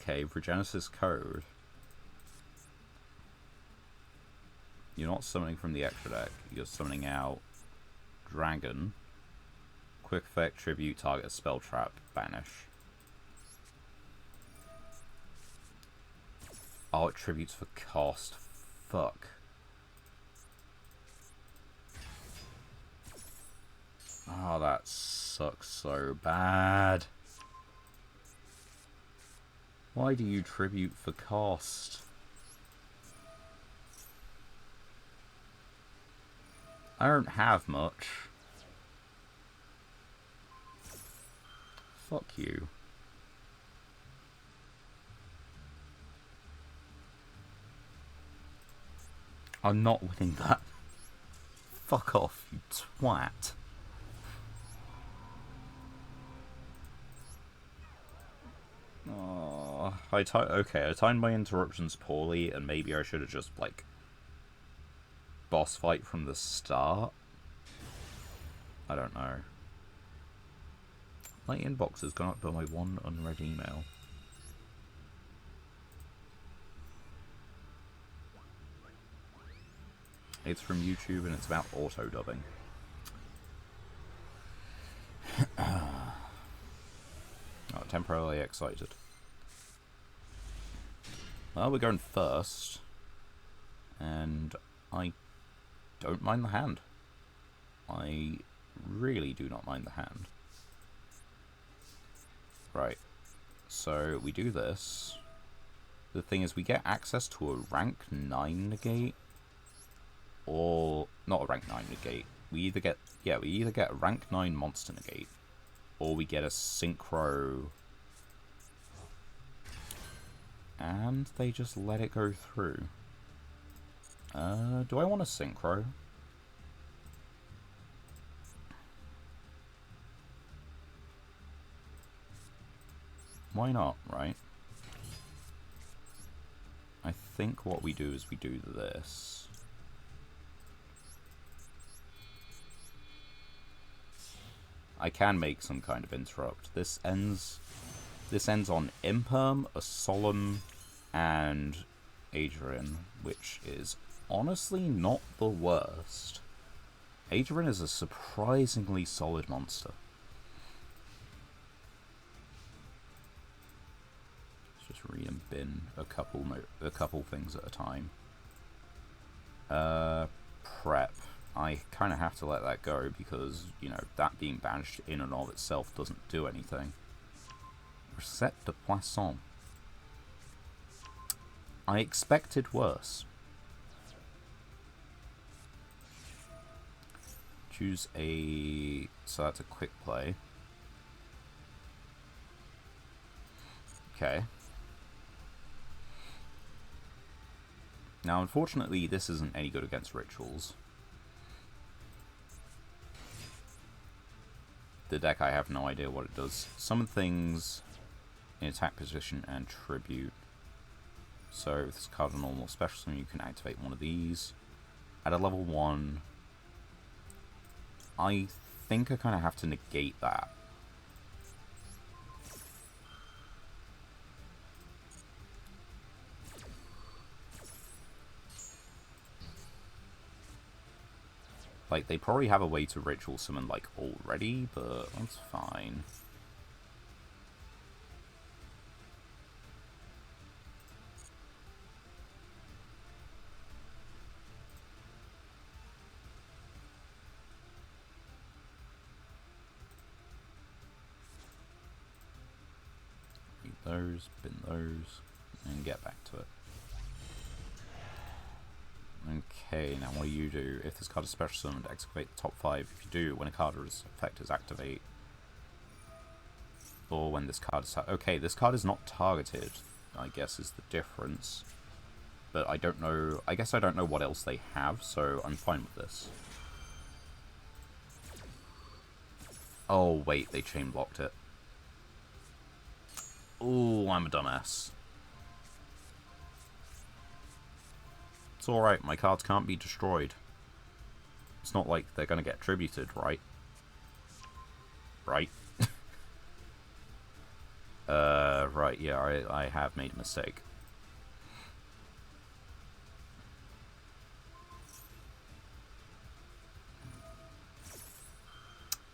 Okay, Regenesis Code. You're not summoning from the extra deck, you're summoning out Dragon. Quick effect, tribute, target, spell trap, banish. Oh, it tributes for cost. Fuck. Oh, that sucks so bad. Why do you tribute for cost? I don't have much. Fuck you. I'm not winning that. Fuck off, you twat. Oh, okay, I timed my interruptions poorly, and maybe I should have just, like, boss fight from the start? I don't know. My inbox has gone up by my one unread email. It's from YouTube and it's about auto-dubbing. Oh, temporarily excited. Well, we're going first. And I don't mind the hand. I really do not mind the hand. Right. So we do this. The thing is, we get access to a rank 9 negate. Or not a rank 9 negate. We either get a rank 9 monster negate. Or we get a synchro. And they just let it go through. Do I want a synchro? Why not, right? I think what we do is we do this. I can make some kind of interrupt. This ends on Imperm, a Solemn, and Adrian, which is honestly not the worst. Adrian is a surprisingly solid monster. Let's just read and bin a couple things at a time. Prep. I kind of have to let that go because, you know, that being banished in and of itself doesn't do anything. Recette de poisson. I expected worse. Choose a... So that's a quick play. Okay. Now, unfortunately, this isn't any good against rituals. The deck, I have no idea what it does. Summon things in attack position and tribute. So, if this card is a normal special summon, you can activate one of these. At a level 1, I think I kind of have to negate that. Like, they probably have a way to ritual summon, like, already, but that's fine. Read those, bin those, and get back to it. Okay, now what do you do? If this card is special summoned, activate the top 5. If you do, when a card's effect is activate, or when this card is... Okay, this card is not targeted, I guess is the difference. But I don't know... I guess I don't know what else they have, so I'm fine with this. Oh, wait, they chain blocked it. Ooh, I'm a dumbass. It's alright, my cards can't be destroyed. It's not like they're gonna get attributed, right? Right? Right, yeah, I have made a mistake.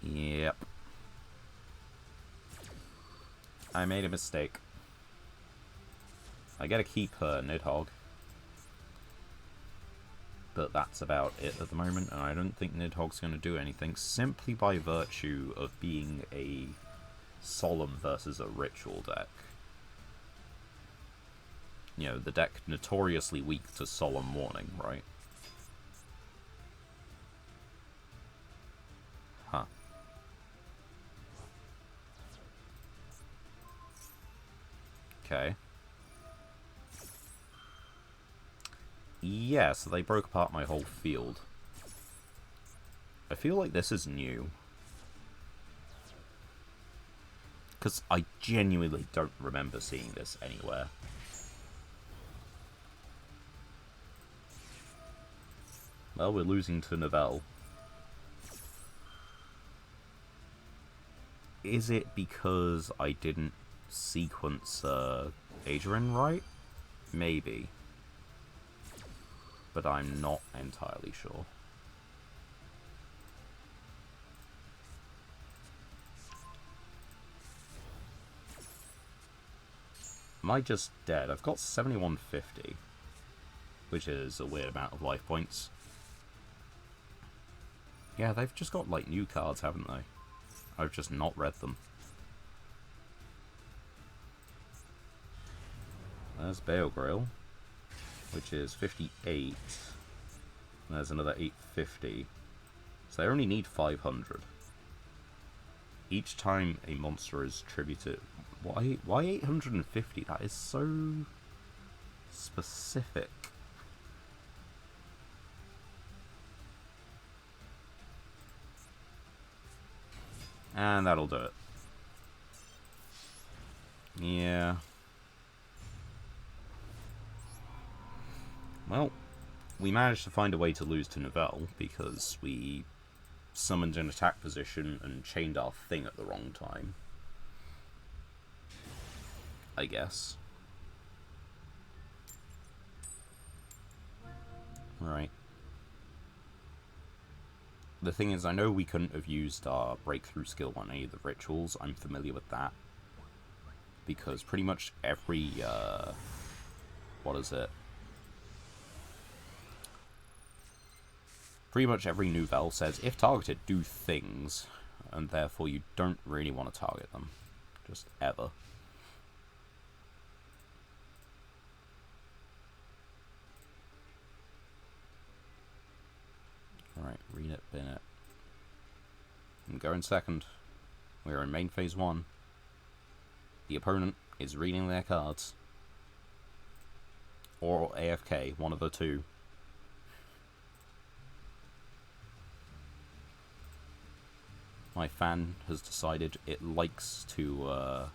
Yep. I made a mistake. I get to keep Nidhogg. But that's about it at the moment, and I don't think Nidhogg's going to do anything, simply by virtue of being a Solemn versus a Ritual deck. You know, the deck notoriously weak to Solemn Warning, right? Huh. Okay. Yeah, so they broke apart my whole field. I feel like this is new. Because I genuinely don't remember seeing this anywhere. Well, we're losing to Novell. Is it because I didn't sequence Adrian right? Maybe. But I'm not entirely sure. Am I just dead? I've got 7150, which is a weird amount of life points. Yeah, they've just got, like, new cards, haven't they? I've just not read them. There's Bale Grill, which is 58. And there's another 850. So they only need 500. Each time a monster is tributed... Why 850? That is so specific. And that'll do it. Yeah. Well, we managed to find a way to lose to Novell because we summoned an attack position and chained our thing at the wrong time. I guess. Right. The thing is, I know we couldn't have used our breakthrough skill on any of the rituals. I'm familiar with that. Because pretty much every, what is it? Pretty much every Nouvelle says, if targeted, do things. And therefore you don't really want to target them. Just ever. Alright, read it, bin it. I'm going second. We're in main phase 1. The opponent is reading their cards. Or AFK, one of the two. My fan has decided it likes to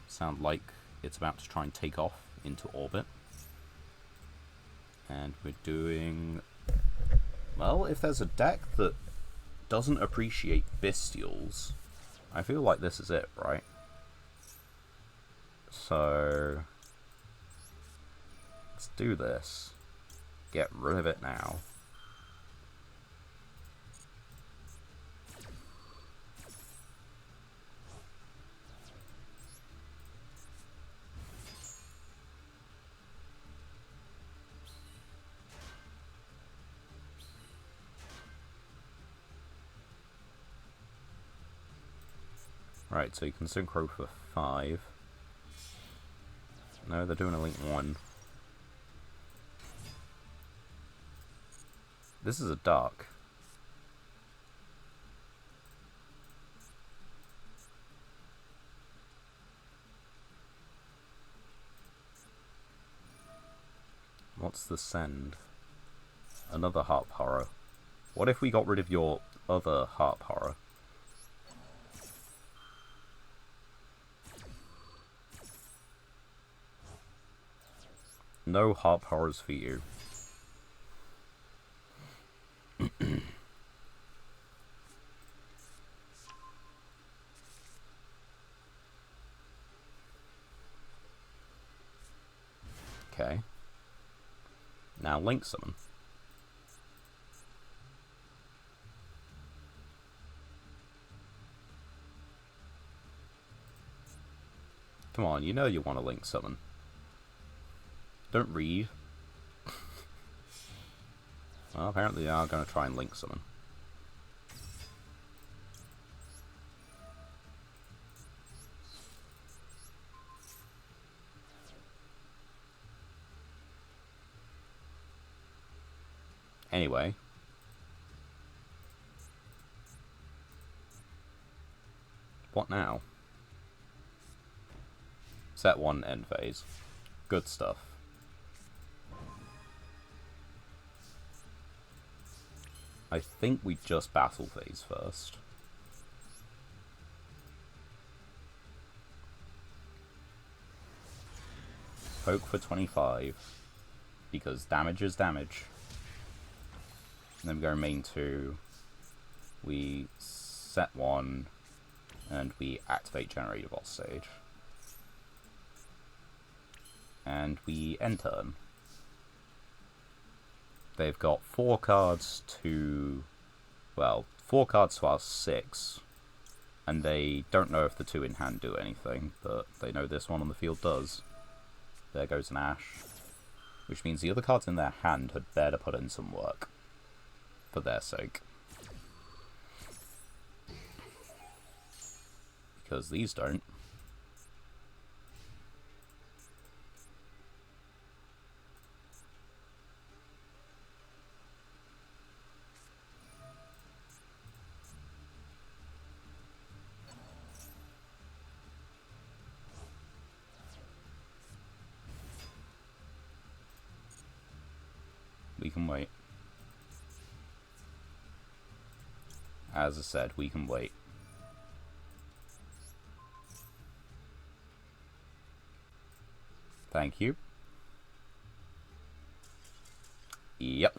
sound like it's about to try and take off into orbit. And we're doing... Well, if there's a deck that doesn't appreciate Bestials, I feel like this is it, right? So... let's do this. Get rid of it now. Right, so you can synchro for 5. No, they're doing a link 1. This is a dark. What's the send? Another harp horror. What if we got rid of your other harp horror? No harp horrors for you. Okay. Now link summon. Come on, you know you want to link summon. Don't read. Well, apparently they are going to try and link summon. Anyway. What now? Set 1 end phase. Good stuff. I think we just battle phase first. Poke for 25. Because damage is damage. And then we go main 2. We set 1. And we activate Generator Boss stage. And we end turn. They've got 4 cards to... well, 4 cards to our 6. And they don't know if the 2 in hand do anything, but they know this one on the field does. There goes an Ash. Which means the other cards in their hand had better put in some work. For their sake. Because these don't. We can wait. As I said, we can wait. Thank you. Yep.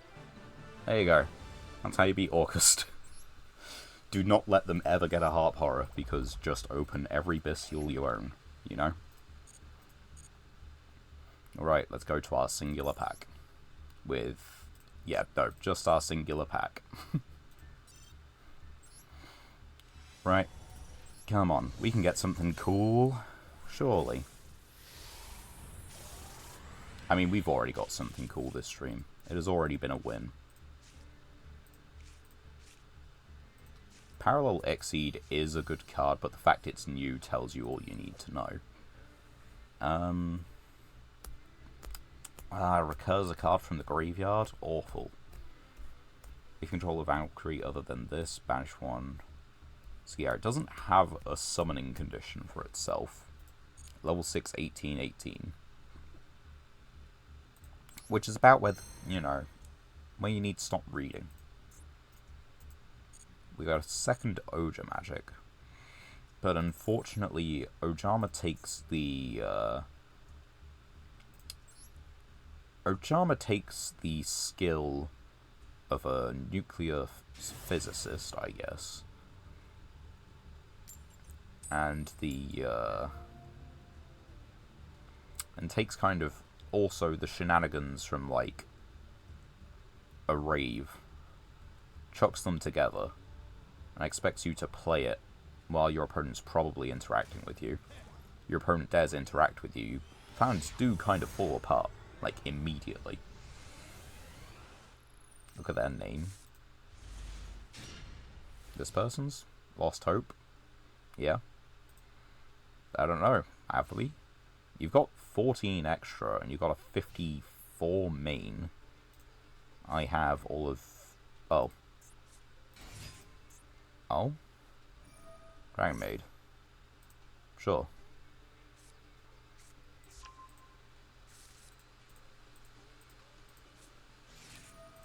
There you go. That's how you beat Orcust. Do not let them ever get a harp horror, because just open every bestial you own, you know? Alright, let's go to our singular pack. With... yeah, no, just our singular pack. Right. Come on, we can get something cool. Surely. I mean, we've already got something cool this stream. It has already been a win. Parallel Exceed is a good card, but the fact it's new tells you all you need to know. Recurs a card from the graveyard? Awful. If you control a Valkyrie other than this, banish one. So yeah, it doesn't have a summoning condition for itself. Level 6, 18, 18. Which is about where, you know, where you need to stop reading. We got a second Oja magic. But unfortunately, Ojama takes the, Ojama takes the skill of a nuclear physicist, I guess. And and takes kind of also the shenanigans from, like, a rave, chucks them together, and expects you to play it while your opponent's probably interacting with you. Your opponent dares interact with you. Plans do kind of fall apart, like, immediately. Look at their name. This person's? Lost Hope? Yeah. I don't know. Have we? You've got 14 extra, and you've got a 54 main. I have all of... Oh. Oh? Dragon Maid. Sure.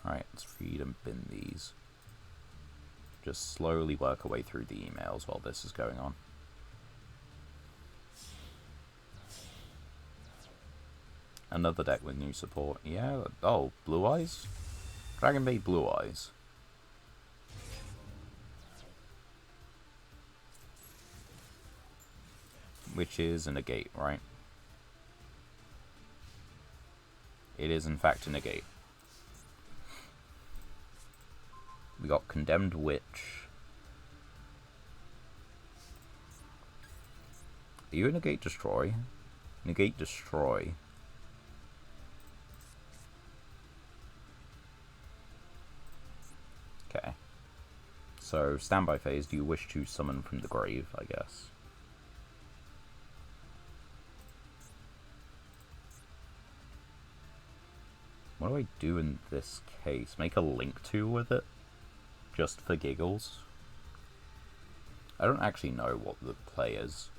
Alright, let's read and bin these. Just slowly work our way through the emails while this is going on. Another deck with new support. Yeah, oh, Blue Eyes? Dragon Maid Blue Eyes. Which is a negate, right? It is in fact a negate. We got Condemned Witch. Are you a negate destroy? Negate destroy. Okay. So, standby phase, do you wish to summon from the grave, I guess? What do I do in this case? Make a link to with it? Just for giggles? I don't actually know what the play is.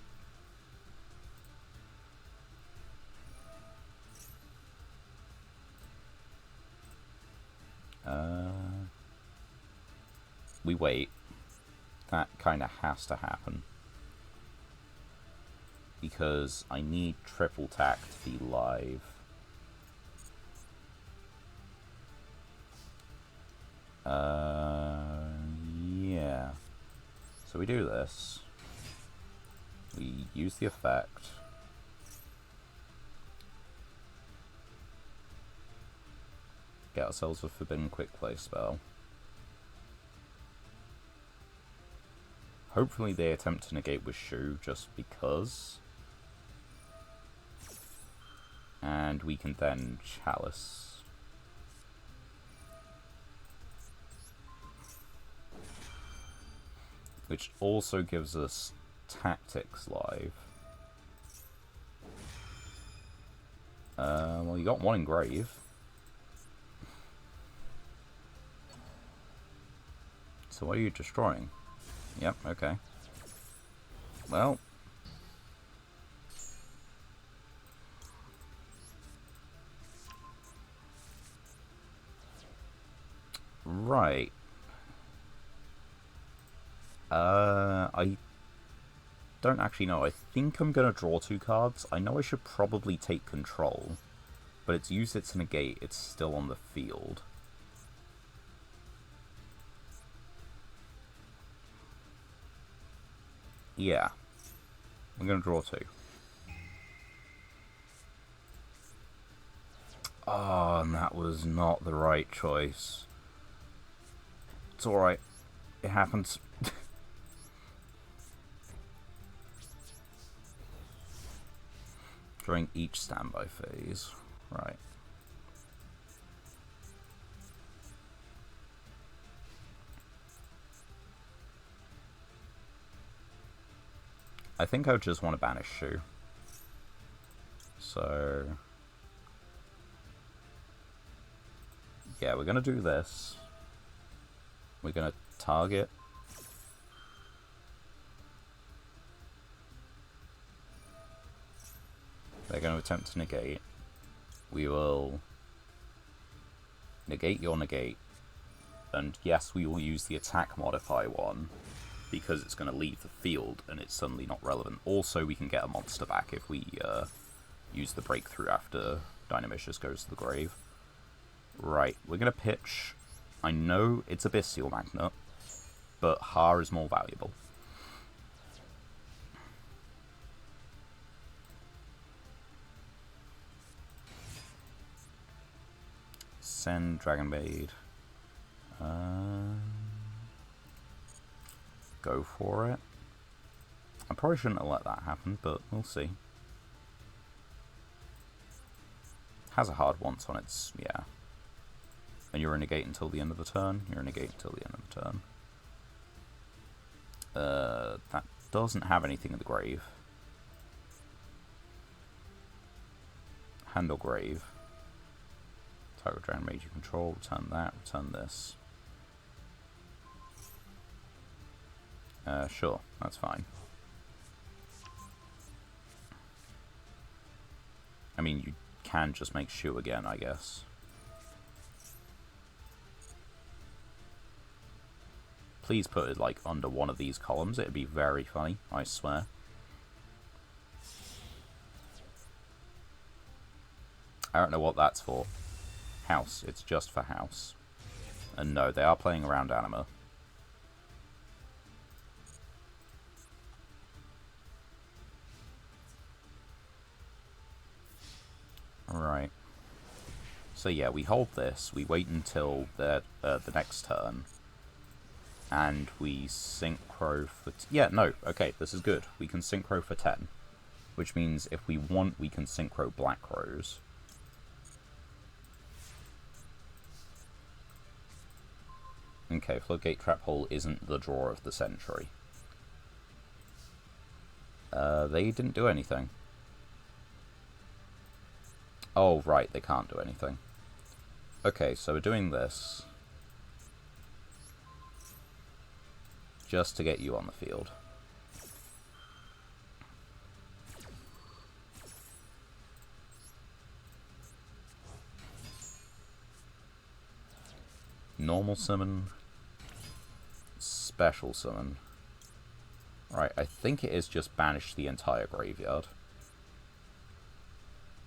We wait. That kind of has to happen. Because I need triple tack to be live. Yeah. So we do this. We use the effect. Get ourselves a Forbidden Quick Play spell. Hopefully they attempt to negate with Shu just because. And we can then Chalice. Which also gives us Tactics live. Well, you got one engrave. So what are you destroying? Yep, okay. Well. Right. I don't actually know. I think I'm gonna draw 2 cards. I know I should probably take control, but it's used it to negate. It's still on the field. Yeah. I'm gonna draw 2. Oh, and that was not the right choice. It's alright. It happens. During each standby phase. Right. I think I just want to banish Shu. So... yeah, we're gonna do this. We're going to target. They're going to attempt to negate. We will negate your negate. And yes, we will use the attack modify one, because it's going to leave the field and it's suddenly not relevant. Also, we can get a monster back if we use the breakthrough after Dynamicious goes to the grave. Right, we're going to pitch. I know it's a Bestial Magnet, but Har is more valuable. Send Dragon Maid. Go for it. I probably shouldn't have let that happen, but we'll see. Has a hard once on its, yeah. And you're a negate until the end of the turn. You're a negate until the end of the turn. That doesn't have anything in the grave. Handle grave. Target Dragon Mage you control. Return that. Return this. Sure, that's fine. I mean, you can just make Shu again, I guess. Please put it, like, under one of these columns. It'd be very funny, I swear. I don't know what that's for. House. It's just for house. And no, they are playing around Anima. Right. So yeah, we hold this, we wait until the next turn, and we synchro for... yeah, no, okay, this is good. We can synchro for 10, which means if we want, we can synchro Black Rose. Okay, Floodgate Trap Hole isn't the draw of the century. They didn't do anything. Oh, right, they can't do anything. Okay, so we're doing this just to get you on the field. Normal summon, special summon. Right, I think it is just banish the entire graveyard.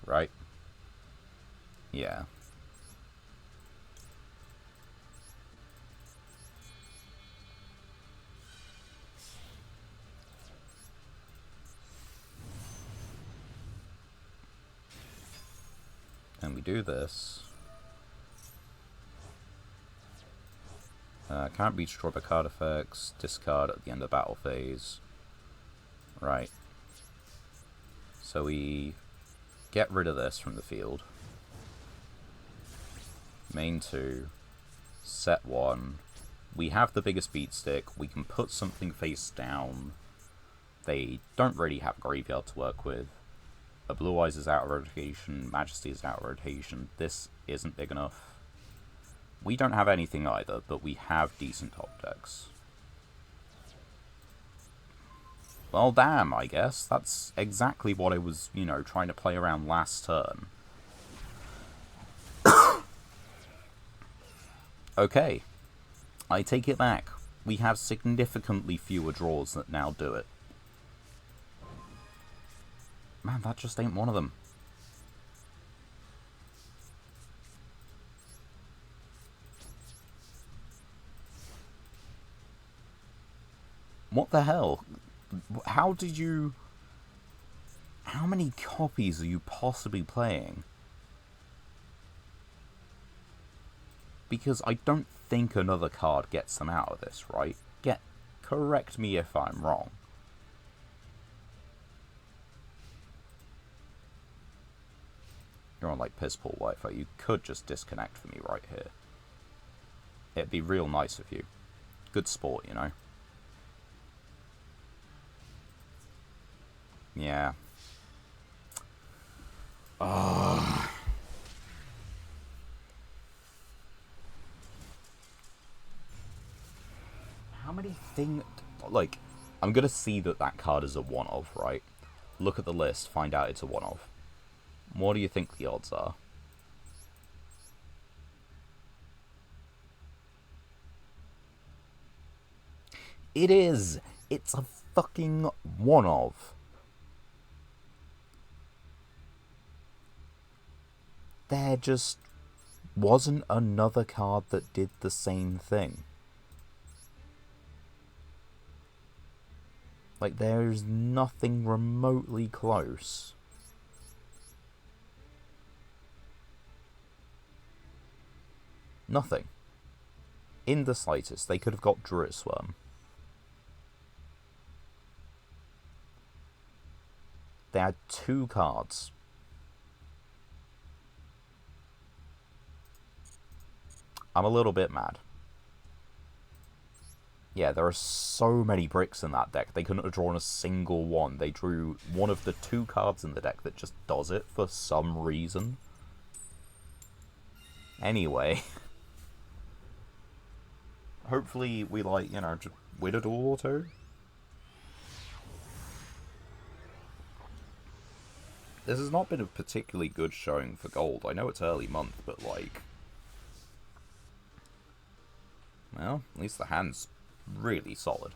Right? Yeah. And we do this. Can't be destroyed by card effects. Discard at the end of battle phase. Right. So we get rid of this from the field. Main 2. Set 1. We have the biggest beat stick. We can put something face down. They don't really have graveyard to work with. A Blue Eyes is out of rotation. Majesty is out of rotation. This isn't big enough. We don't have anything either, but we have decent top decks. Well, damn, I guess. That's exactly what I was, you know, trying to play around last turn. Okay. I take it back. We have significantly fewer draws that now do it. Man, that just ain't one of them. What the hell? How did you... How many copies are you possibly playing? Because I don't think another card gets them out of this, right? Correct me if I'm wrong. You're on, like, piss-poor Wi-Fi. You could just disconnect for me right here. It'd be real nice of you. Good sport, you know? Yeah. think... Like, I'm gonna see that that card is a one-of, right? Look at the list, find out it's a one-of. What do you think the odds are? It is! It's a fucking one-of. There just wasn't another card that did the same thing. Like, there's nothing remotely close. Nothing. In the slightest. They could have got Druid Swarm. They had 2 cards. I'm a little bit mad. Yeah, there are so many bricks in that deck. They couldn't have drawn a single one. They drew one of the 2 cards in the deck that just does it for some reason. Anyway. Hopefully we, like, you know, just win a duel or 2. This has not been a particularly good showing for gold. I know it's early month, but, like... Well, at least the hand's really solid.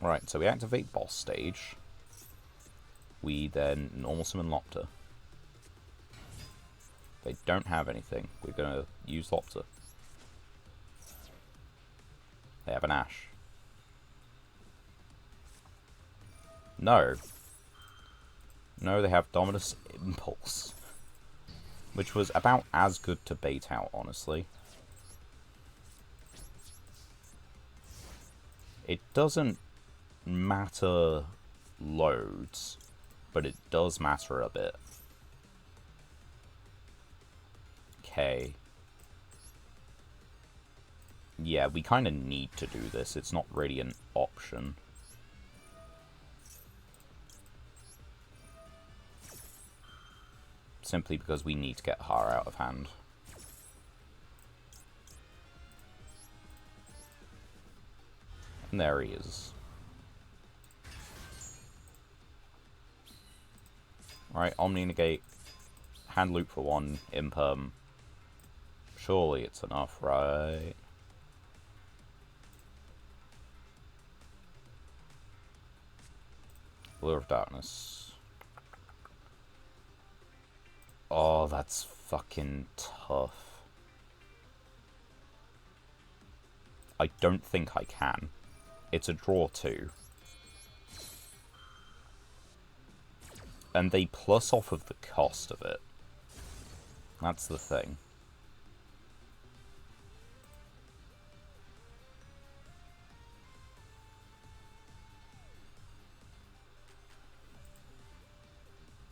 Right, so we activate boss stage. We then normal summon Lopter. They don't have anything. We're gonna use Lopter. They have an Ash. No. No, they have Dominus Impulse. Which was about as good to bait out, honestly. It doesn't matter loads, but it does matter a bit. Okay. Yeah, we kind of need to do this. It's not really an option. Simply because we need to get Har out of hand. And there he is. Right, Omni Negate. Hand loop for 1, Imperm. Surely it's enough, right? Lure of Darkness. Oh, that's fucking tough. I don't think I can. It's a draw 2. And they plus off of the cost of it. That's the thing.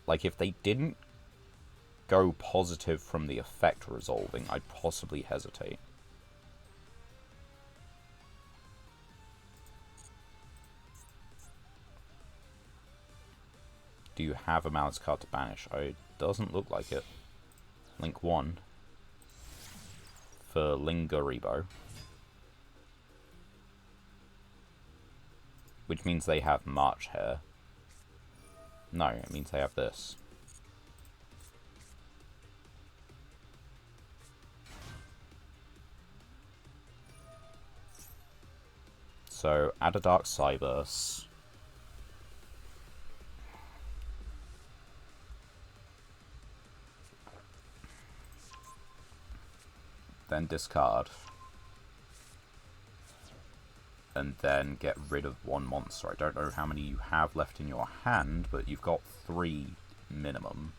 Like, if they didn't go positive from the effect resolving, I'd possibly hesitate. Do you have a Malice card to banish? It doesn't look like it. Link 1 for Lingaribo. Which means they have March Hare. No, it means they have this. So, add a Dark Cyberse. Then discard. And then get rid of 1 monster. I don't know how many you have left in your hand, but you've got 3 minimum.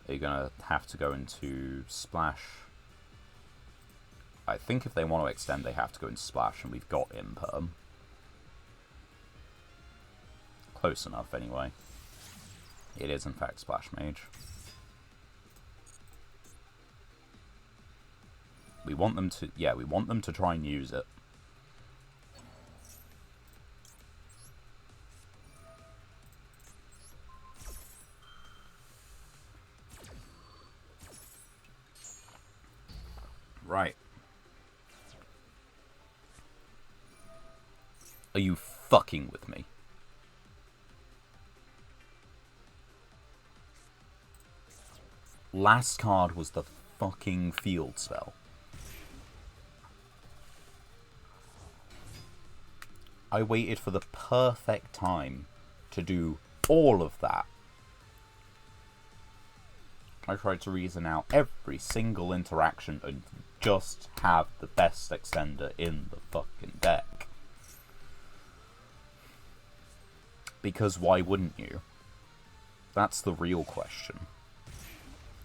Are you going to have to go into Splash? I think if they want to extend, they have to go into Splash, and we've got Imperm. Close enough, anyway. It is, in fact, Splash Mage. We want them to... Yeah, we want them to try and use it. Are you fucking with me? Last card was the fucking field spell. I waited for the perfect time to do all of that. I tried to reason out every single interaction and just have the best extender in the fucking deck. Because why wouldn't you? That's the real question.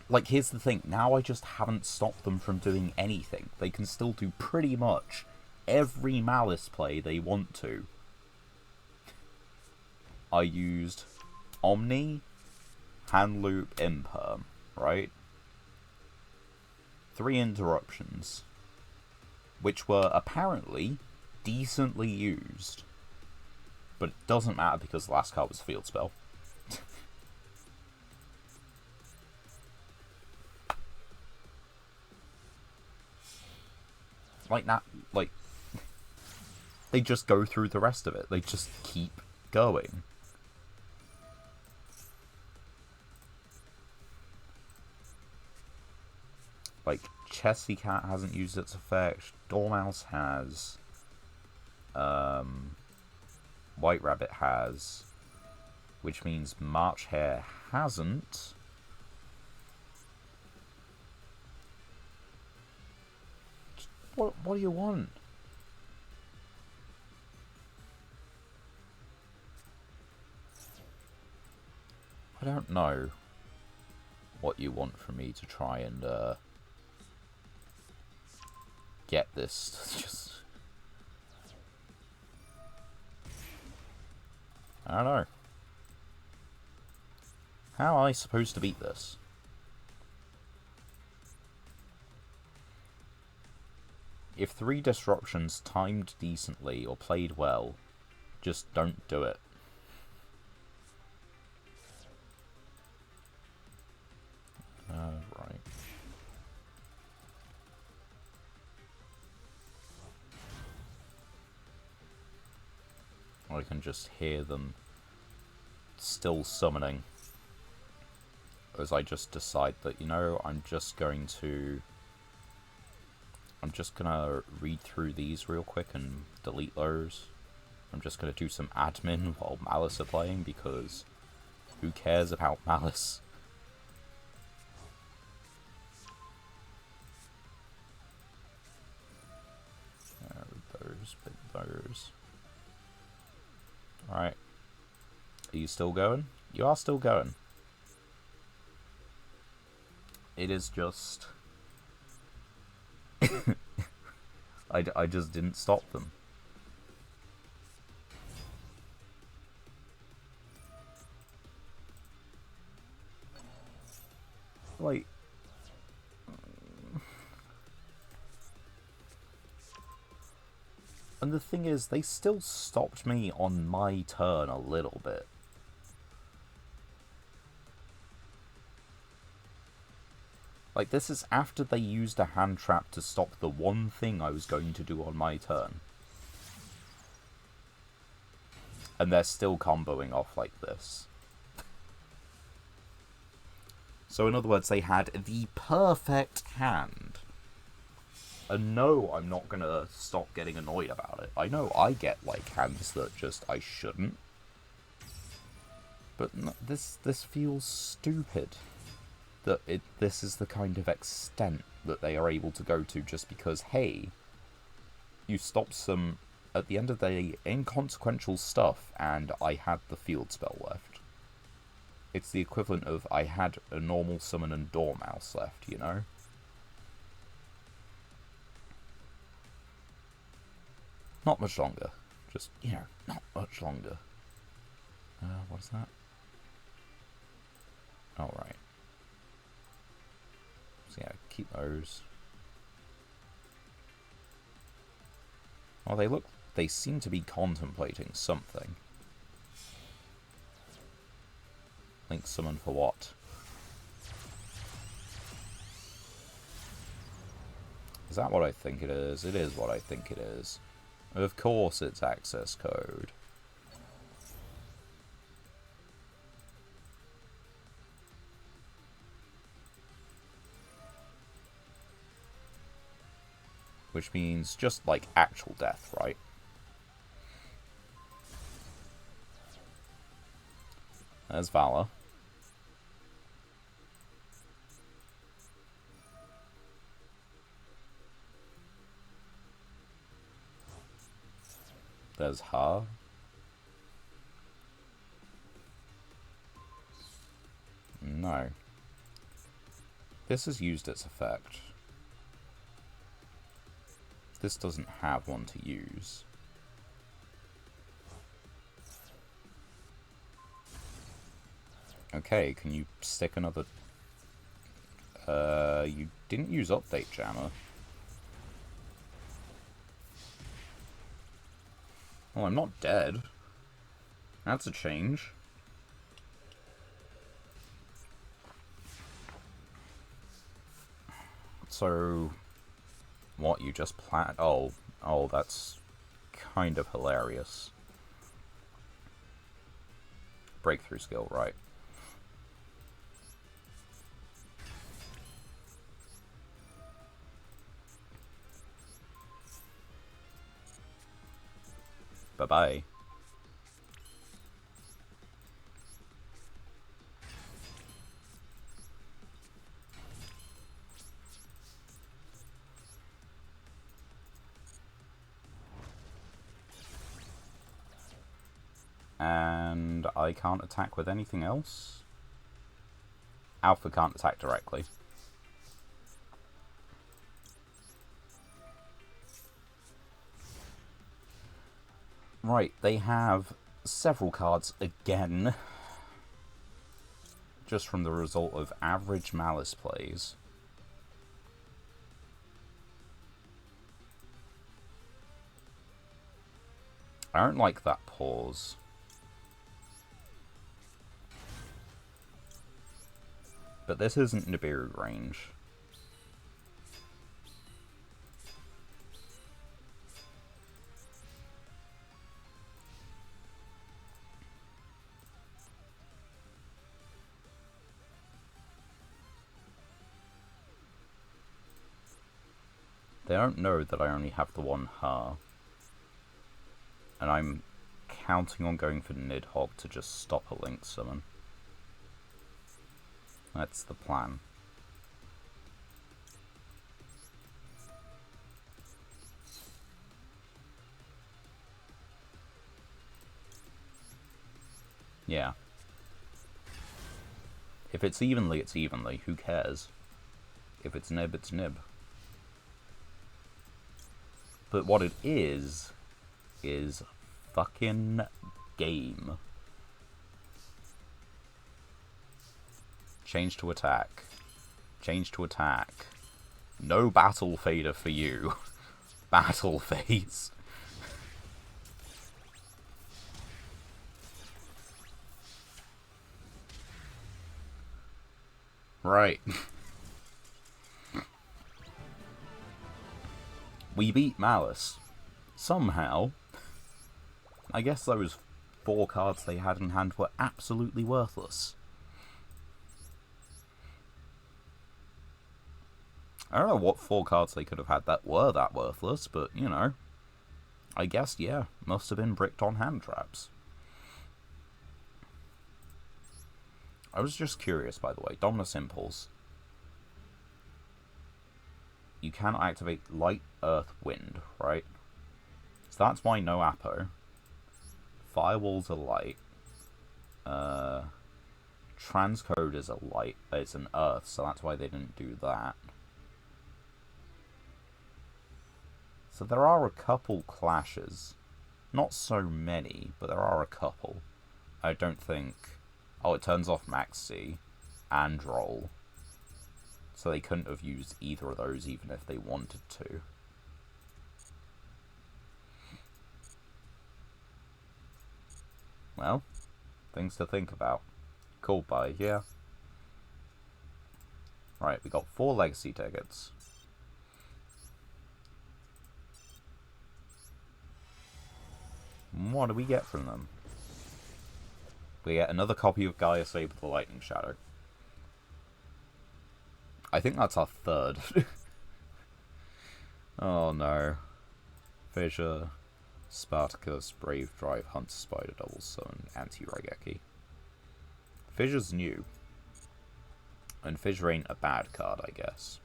Like, here's the thing. Now I just haven't stopped them from doing anything. They can still do pretty much every Malice play they want to. I used Omni, Hand Loop, Imperm, right? 3 interruptions, which were apparently decently used. But it doesn't matter because the last card was a field spell. Like, they just go through the rest of it. They just keep going. Like, Chessy Cat hasn't used its effect. Dormouse has. White Rabbit has. Which means March Hare hasn't. What do you want? I don't know what you want from me to try and get this. Just, I don't know. How am I supposed to beat this? If 3 disruptions timed decently or played well, just don't do it. Right. I can just hear them still summoning. As I just decide that, you know, I'm just gonna read through these real quick and delete those. I'm just gonna do some admin while Malice are playing, because who cares about Malice? Those. Alright. Are you still going? You are still going. It is just... I just didn't stop them. Like... And the thing is, they still stopped me on my turn a little bit. Like, this is after they used a hand trap to stop the one thing I was going to do on my turn. And they're still comboing off like this. So in other words, they had the perfect hand. And no, I'm not gonna stop getting annoyed about it. I know I get, like, hands that just I shouldn't. But no, this feels stupid. That this is the kind of extent that they are able to go to just because, hey, you stopped some, at the end of the day, inconsequential stuff, and I had the field spell left. It's the equivalent of I had a normal summon and Dormouse left, you know? Not much longer. Just, you know, not much longer. What is that? Oh, right. So yeah, keep those. Well, they seem to be contemplating something. Link summon for what? Is that what I think it is? It is what I think it is. Of course it's access code. Which means just like actual death, right? There's Valor. There's her. No. This has used its effect. This doesn't have one to use. Okay, can you stick another... you didn't use Update Jammer. Oh, I'm not dead. That's a change. So... What, you just oh, that's kind of hilarious. Breakthrough skill, right. Bye-bye. And I can't attack with anything else? Alpha can't attack directly. Right, they have several cards again. Just from the result of average Malice plays. I don't like that pause. But this isn't Nibiru range. They don't know that I only have the one her. And I'm counting on going for Nidhogg to just stop a Link summon. That's the plan. Yeah. If it's evenly, it's evenly. Who cares? If it's nib, it's nib. But what it is fucking game. Change to attack. Change to attack. No battle fader for you. Battle phase. Right. We beat Malice. Somehow. I guess those 4 cards they had in hand were absolutely worthless. I don't know what 4 cards they could have had that were that worthless, but, you know. I guess, yeah, must have been bricked on hand traps. I was just curious, by the way. Dominus Impulse. You cannot activate Light, Earth, Wind, right? So that's why no Apo. Firewall's a light. Transcode is a light. It's an Earth, so that's why they didn't do that. So there are a couple clashes. Not so many, but there are a couple. I don't think... Oh, it turns off Maxi and Roll. So they couldn't have used either of those even if they wanted to. Well, things to think about. Cool, bye, yeah. Right, we got 4 legacy tickets. What do we get from them? We get another copy of Gaia Saber the Lightning Shadow. I think that's our third. Oh no. Fissure, Spartacus, Brave Drive, Hunter Spider, Double Summon, Anti-Raigeki. Fissure's new. And Fissure ain't a bad card, I guess.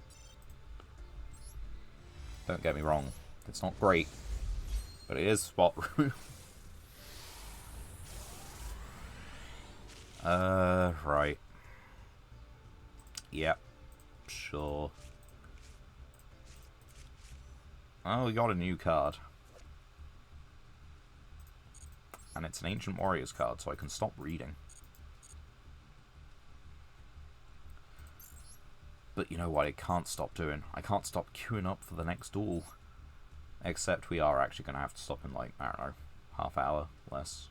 Don't get me wrong, it's not great. But it is spot room. Right. Yep. Sure. Oh, we got a new card. And it's an Ancient Warriors card, so I can stop reading. But you know what I can't stop doing? I can't stop queuing up for the next duel. Except we are actually going to have to stop in, like, I don't know, half hour, less.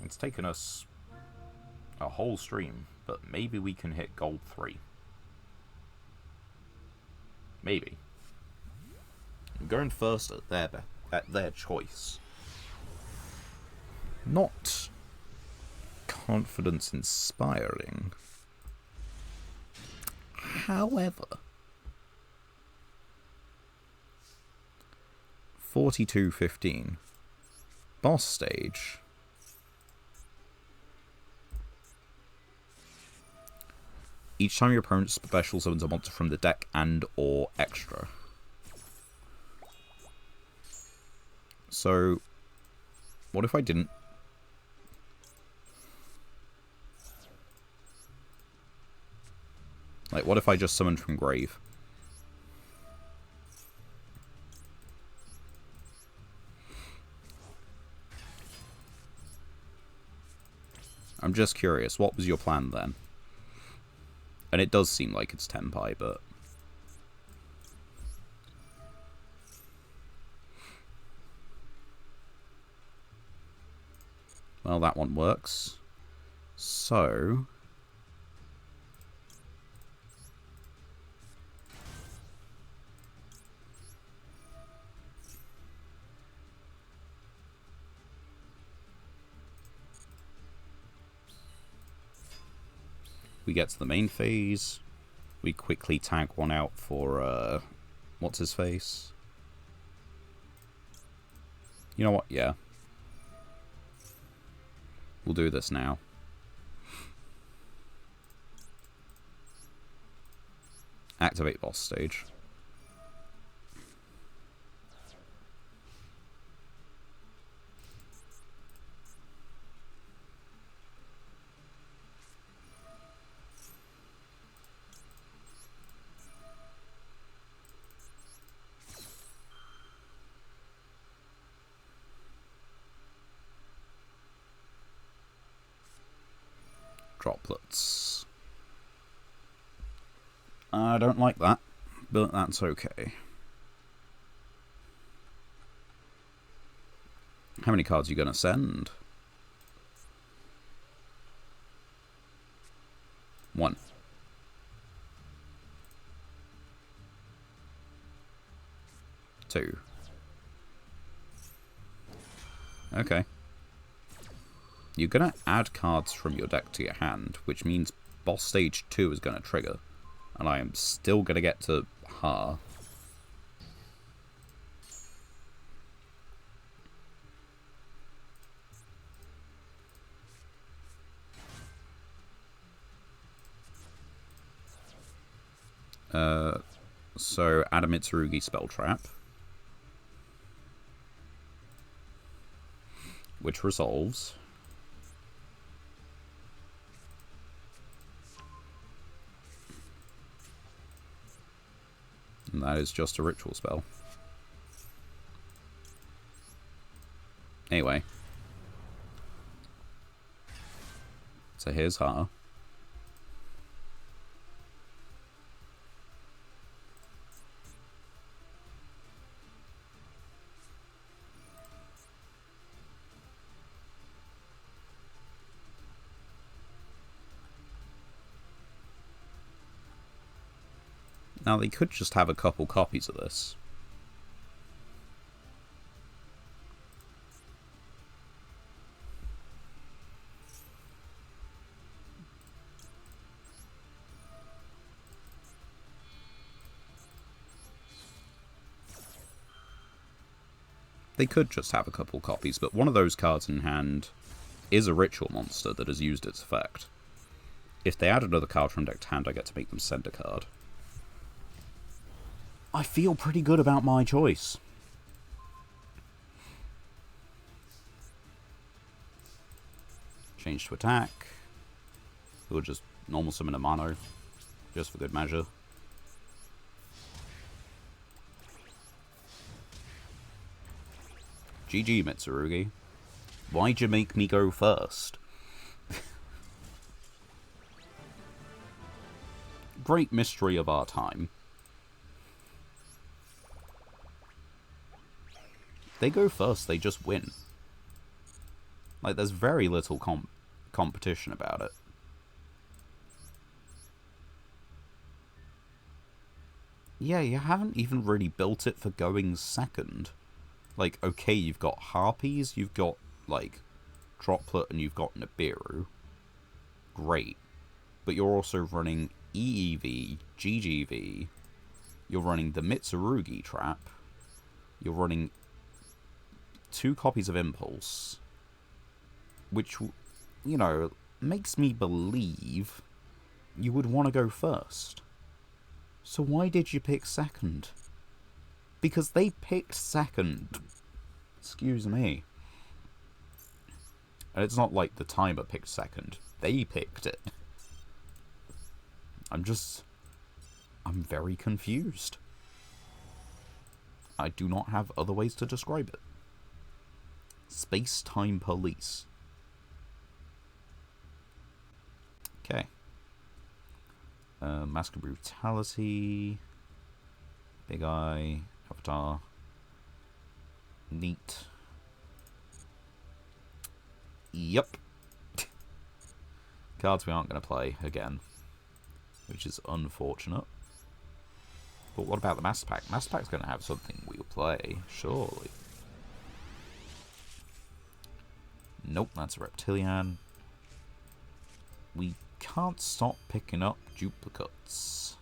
It's taken us a whole stream, but maybe we can hit gold 3. Maybe. I'm going first at their choice. Not confidence inspiring. However, 42-15. Boss stage. Each time your opponent special summons a monster from the deck and or extra. So, what if I didn't? Like, what if I just summoned from grave? I'm just curious, what was your plan then? And it does seem like it's Tenpai, but... Well, that one works. So... we get to the main phase. We quickly tag one out for, what's his face? You know what? Yeah. We'll do this now. Activate boss stage. Droplets. I don't like that, but that's okay. How many cards are you going to send? 1. Two. Okay. You're going to add cards from your deck to your hand, which means boss stage 2 is going to trigger. And I am still going to get to Ha. So add a Mitsurugi spell trap. Which resolves. And that is just a ritual spell. Anyway. So here's Ha. Now, they could just have a couple copies of this. they could just have a couple copies, but one of those cards in hand is a ritual monster that has used its effect. If they add another card from deck to hand, I get to make them send a card. I feel pretty good about my choice. Change to attack. We'll just normal summon a mono, just for good measure. GG, Mitsurugi. Why'd you make me go first? Great mystery of our time. They go first, they just win. Like, there's very little competition about it. Yeah, you haven't even really built it for going second. Like, okay, you've got Harpies, you've got, like, Droplet, and you've got Nibiru. Great. But you're also running EEV, GGV, you're running the Mitsurugi trap, you're running 2 copies of Impulse, which, you know, makes me believe you would want to go first. So why did you pick second? Because they picked second. Excuse me. And it's not like the timer picked second. They picked it. I'm very confused. I do not have other ways to describe it. Space-time police. Okay. Mask of Brutality. Big Eye. Avatar. Neat. Yep. Cards we aren't going to play again, which is unfortunate. But what about the Master Pack? Master Pack's going to have something we'll play, surely. Nope, that's a Reptilian. We can't stop picking up duplicates.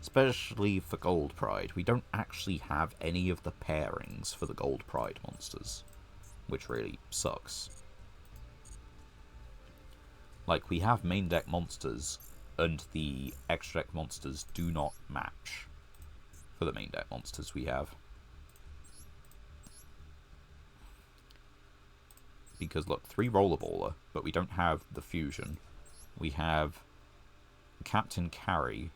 Especially for Gold Pride. We don't actually have any of the pairings for the Gold Pride monsters, which really sucks. Like, we have main deck monsters, and the extra deck monsters do not match for the main deck monsters we have. Because, look, 3 Rollerballer, but we don't have the Fusion. We have Captain Carry,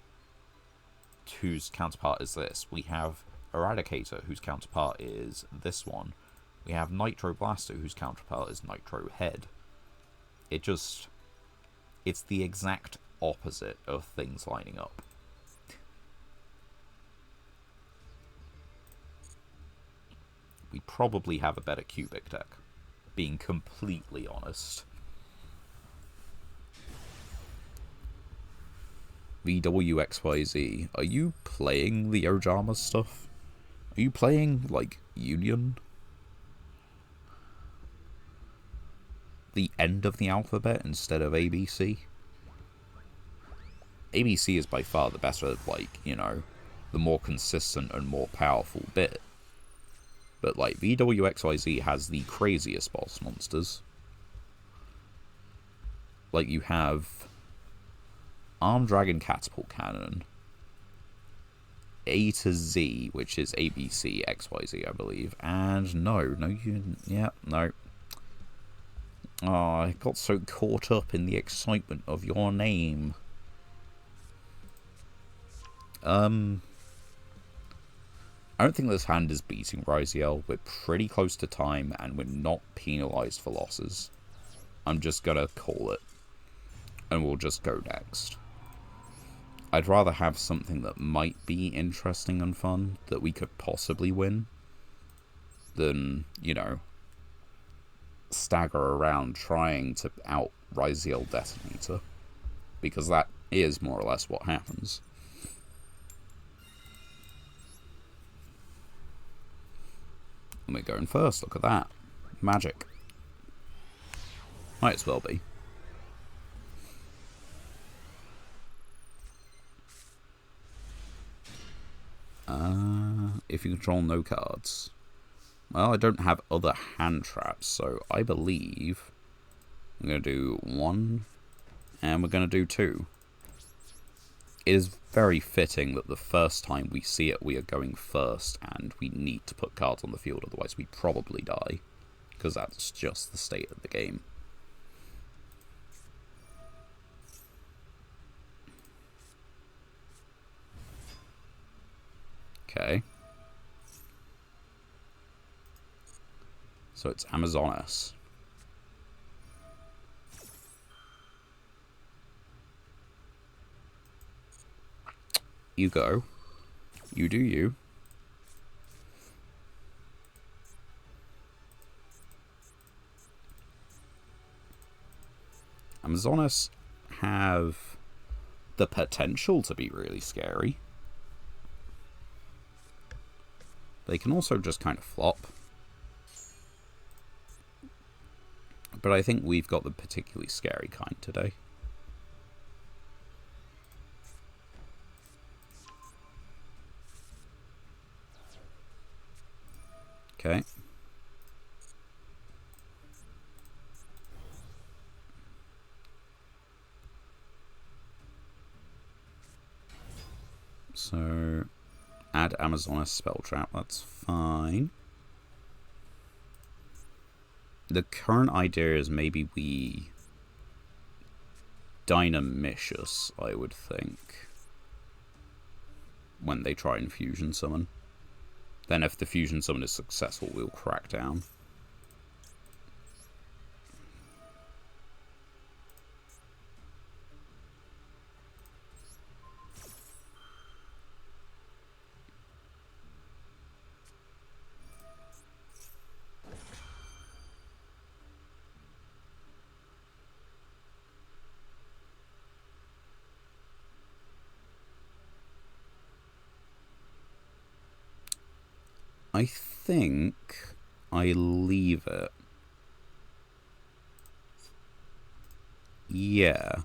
whose counterpart is this. We have Eradicator, whose counterpart is this one. We have Nitro Blaster, whose counterpart is Nitro Head. It's the exact opposite of things lining up. We probably have a better Cubic deck, being completely honest. VWXYZ, are you playing the Ojama stuff? Are you playing, like, Union? The end of the alphabet instead of ABC? ABC is by far the better, like, you know, the more consistent and more powerful bit. But, like, VWXYZ has the craziest boss monsters. Like, you have Armed Dragon Catapult Cannon, A to Z, which is ABC, XYZ, I believe, and no, no. Oh, I got so caught up in the excitement of your name. I don't think this hand is beating Ryziel. We're pretty close to time, and we're not penalised for losses. I'm just gonna call it, and we'll just go next. I'd rather have something that might be interesting and fun, that we could possibly win, than, you know, stagger around trying to out Ryziel Detonator, because that is more or less what happens. And we're going first, look at that. Magic. Might as well be. If you control no cards. Well, I don't have other hand traps, so I believe I'm going to do 1, and we're going to do 2. It is very fitting that the first time we see it, we are going first, and we need to put cards on the field, otherwise we probably die, because that's just the state of the game. Okay. So it's Amazonas. You go. You do you. Amazonas have the potential to be really scary. They can also just kind of flop. But I think we've got the particularly scary kind today. Okay. So, add Amazonas spell trap, that's fine. The current idea is maybe we Dynamicious, I would think, when they try and fusion summon. Then if the fusion summon is successful, we'll crack down. I think I leave it. Yeah.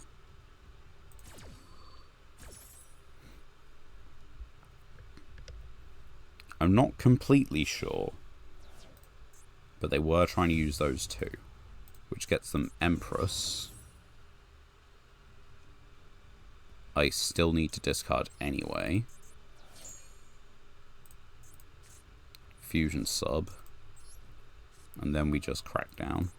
I'm not completely sure. But they were trying to use those two. Which gets them Empress. I still need to discard anyway. Fusion sub. And then we just crack down.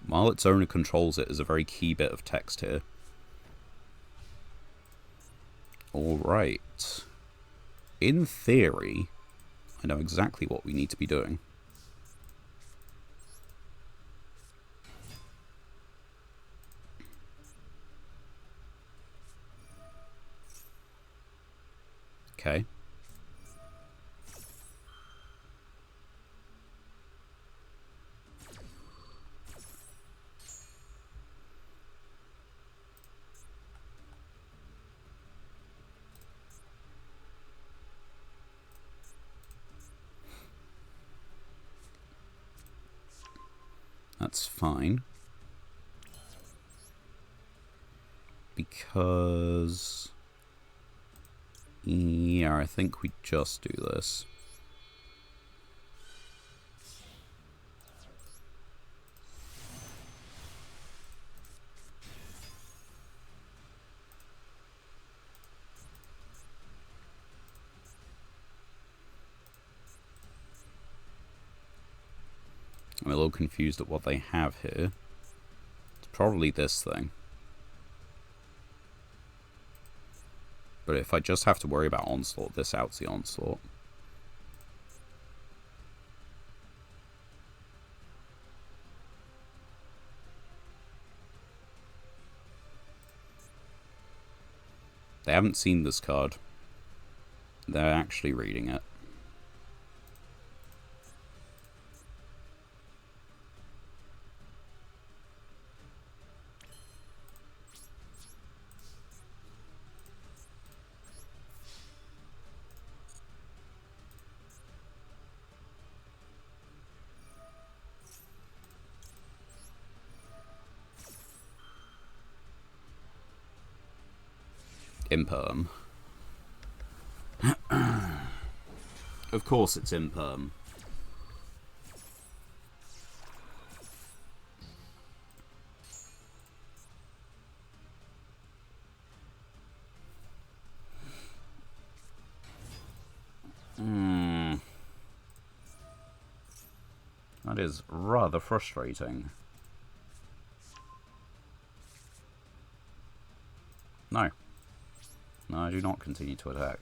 While its owner controls it is a very key bit of text here. Alright. In theory, I know exactly what we need to be doing. Okay. That's fine. Because... yeah, I think we just do this. I'm a little confused at what they have here. It's probably this thing. But if I just have to worry about Onslaught, this outs the Onslaught. They haven't seen this card. They're actually reading it. Imperm. Of course it's Imperm. That is rather frustrating. No. No, I do not continue to attack.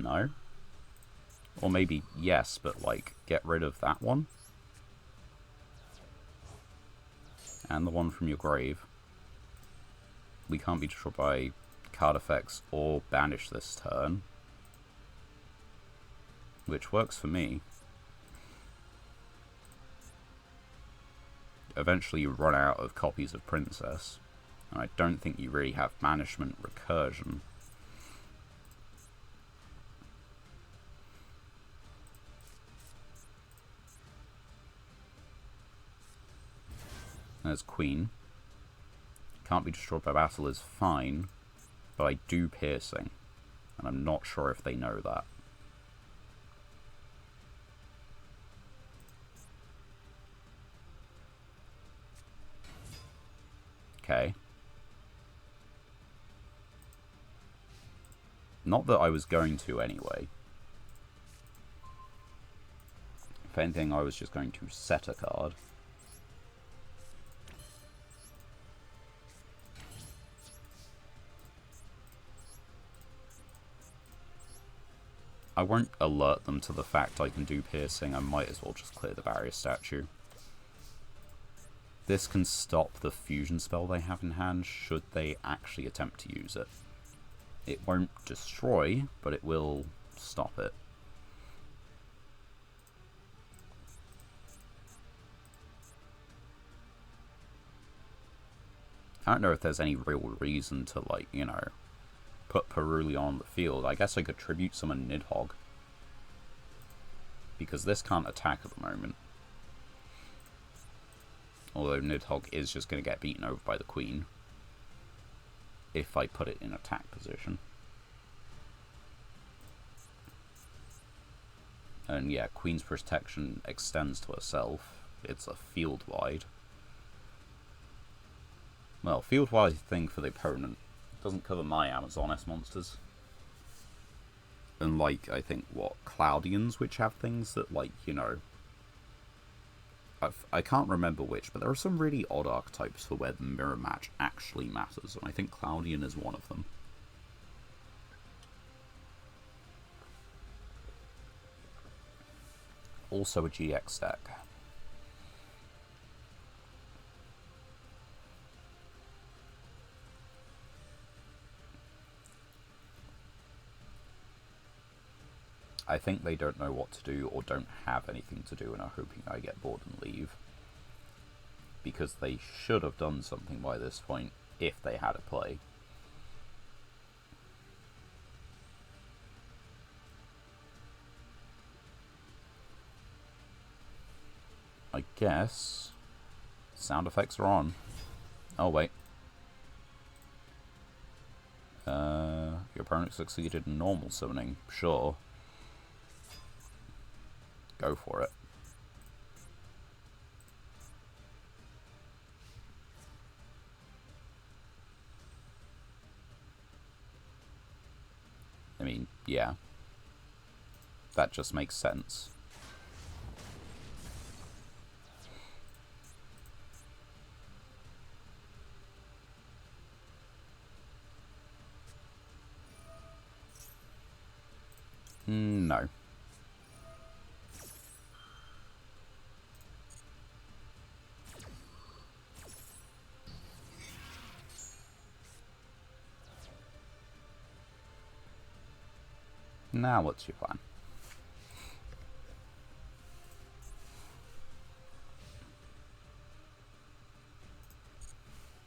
No. Or maybe yes, but like, get rid of that one. And the one from your grave. We can't be destroyed by card effects or banish this turn. Which works for me. Eventually you run out of copies of Princess. And I don't think you really have banishment recursion. There's Queen. Can't be destroyed by battle is fine, but I do piercing, and I'm not sure if they know that. Okay. Not that I was going to anyway. If anything, I was just going to set a card. I won't alert them to the fact I can do piercing. I might as well just clear the barrier statue. This can stop the fusion spell they have in hand should they actually attempt to use it. It won't destroy, but it will stop it. I don't know if there's any real reason to, like, you know, put Perulian on the field. I guess I could tribute summon Nidhogg. Because this can't attack at the moment. Although Nidhogg is just going to get beaten over by the Queen. If I put it in attack position. And yeah, Queen's protection extends to herself. It's a field wide. Well, field wide thing for the opponent. Doesn't cover my Amazoness monsters. Unlike, I think, what, Cloudians, which have things that, like, you know... I can't remember which, but there are some really odd archetypes for where the mirror match actually matters, and I think Cloudian is one of them. Also a GX deck. I think they don't know what to do or don't have anything to do and are hoping I get bored and leave. Because they should have done something by this point if they had a play. I guess sound effects are on. Oh wait. Your opponent succeeded in normal summoning. Sure. Go for it. I mean, yeah. That just makes sense. No. Now what's your plan?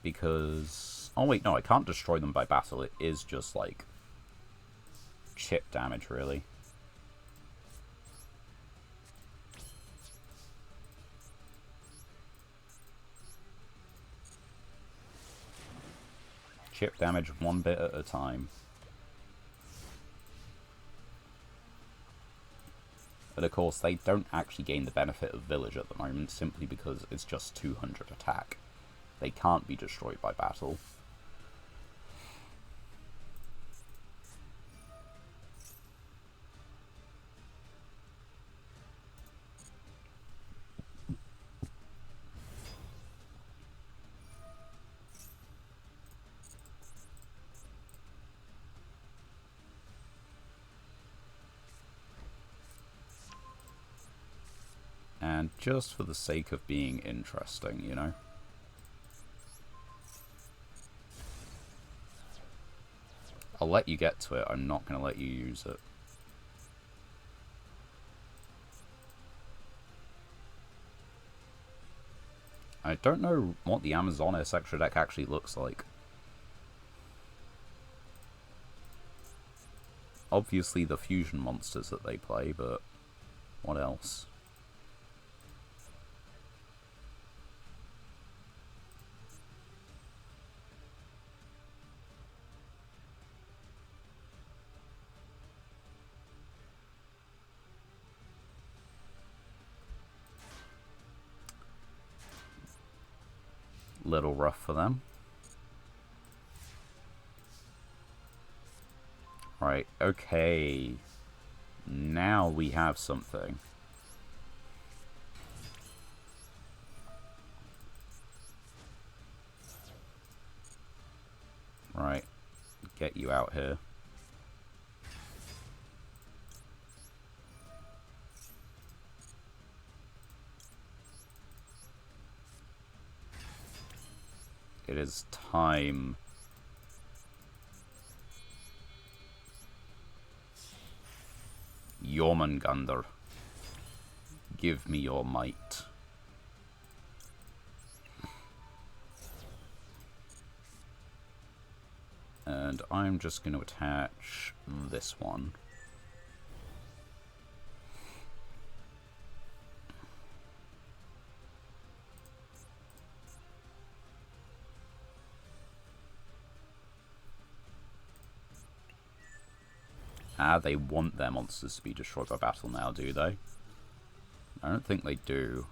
Because... oh wait, no, I can't destroy them by battle. It is just, like, chip damage, really. Chip damage one bit at a time. But of course, they don't actually gain the benefit of Village at the moment, simply because it's just 200 attack. They can't be destroyed by battle. And just for the sake of being interesting, you know? I'll let you get to it, I'm not going to let you use it. I don't know what the Amazonis extra deck actually looks like. Obviously the fusion monsters that they play, but what else? Little rough for them. Right, okay. Now we have something. Right, get you out here. It is time. Jormungandr, give me your might. And I'm just going to attach this one. Ah, they want their monsters to be destroyed by battle now, do they? I don't think they do.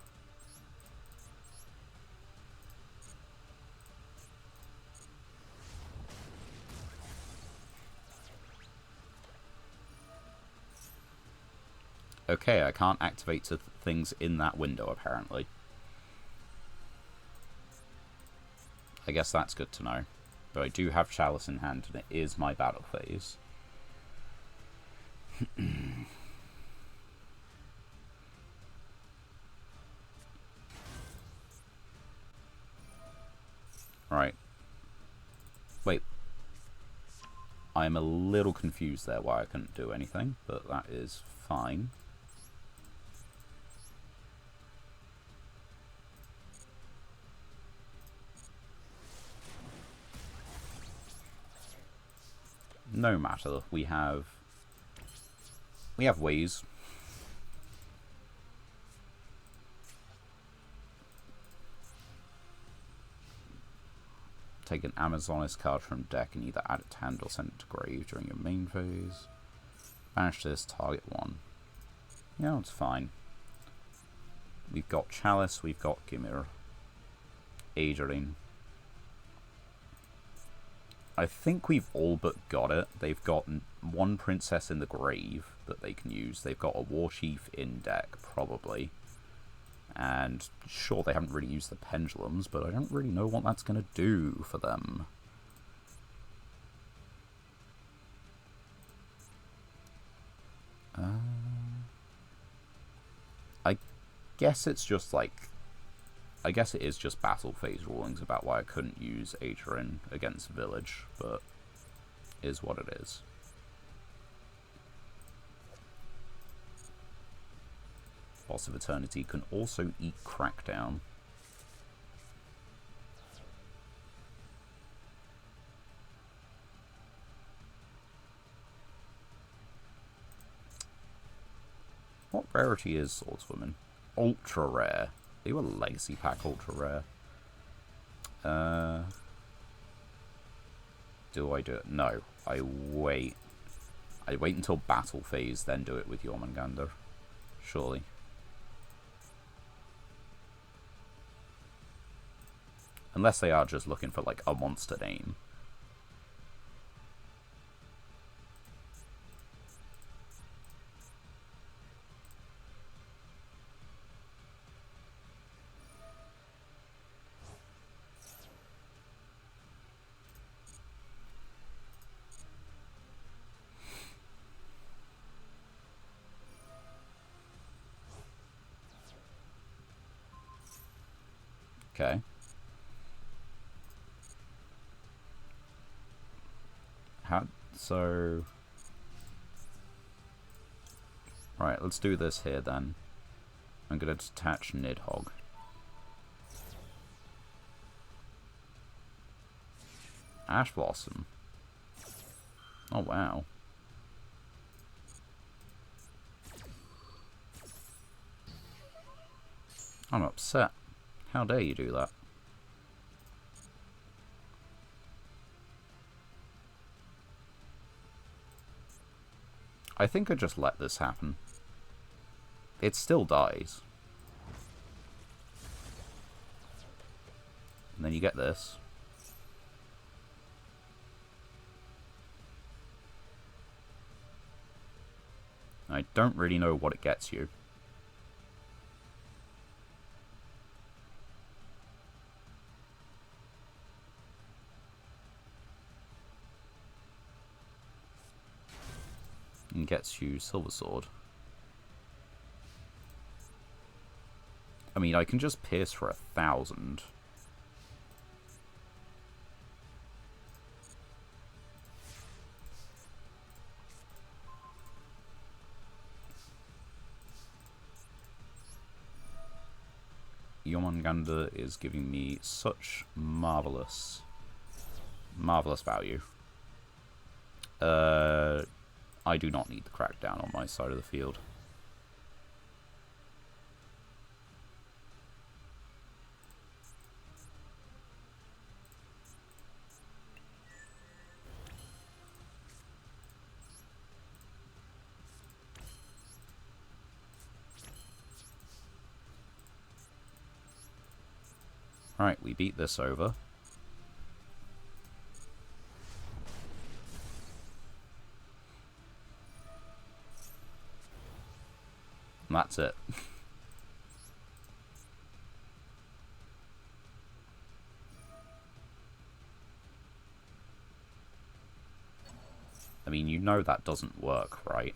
Okay, I can't activate things in that window, apparently. I guess that's good to know. But I do have Chalice in hand, and it is my battle phase. Right. Wait. I'm a little confused there why I couldn't do anything, but that is fine. No matter, we have ways. Take an Amazonis card from deck and either add it to hand or send it to grave during your main phase. Banish this, target one. Yeah, it's fine. We've got Chalice, we've got Gimir. Adrian. I think we've all but got it. They've got one princess in the grave that they can use. They've got a war chief in deck, probably. And sure, they haven't really used the pendulums, but I don't really know what that's going to do for them. I guess it's just like... I guess it is just battle phase rulings about why I couldn't use Adrian against Village, but is what it is. Boss of Eternity can also eat Crackdown. What rarity is Swordswoman? Ultra rare. They were Legacy Pack ultra rare. Do I do it? No. I wait. I wait until battle phase, then do it with Jormungandr. Surely. Unless they are just looking for, like, a monster name. Okay. So... Right, let's do this here then. I'm going to detach Nidhogg. Ash Blossom. Oh, wow. I'm upset. How dare you do that? I think I just let this happen. It still dies. And then you get this. I don't really know what it gets you. And gets you Silver Sword. I mean, I can just pierce for 1,000. Jormungandr is giving me such marvelous value. I do not need the Crackdown on my side of the field. Alright, we beat this over. And that's it. I mean, you know that doesn't work, right?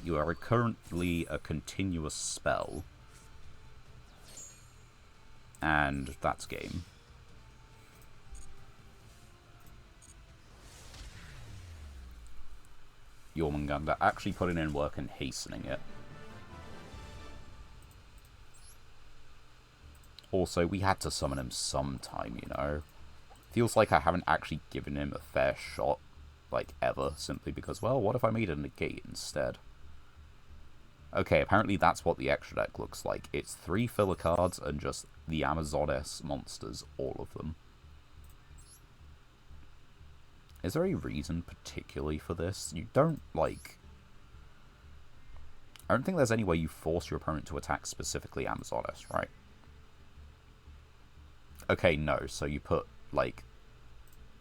You are currently a continuous spell. And that's game. Jormungandr actually putting in work and hastening it. Also, we had to summon him sometime, you know. Feels like I haven't actually given him a fair shot, like, ever, simply because, well, what if I made a negate instead? Okay, apparently that's what the extra deck looks like. It's 3 filler cards and just the Amazoness monsters, all of them. Is there a reason particularly for this? You don't, like... I don't think there's any way you force your opponent to attack specifically Amazoness, right? Okay, no, so you put, like...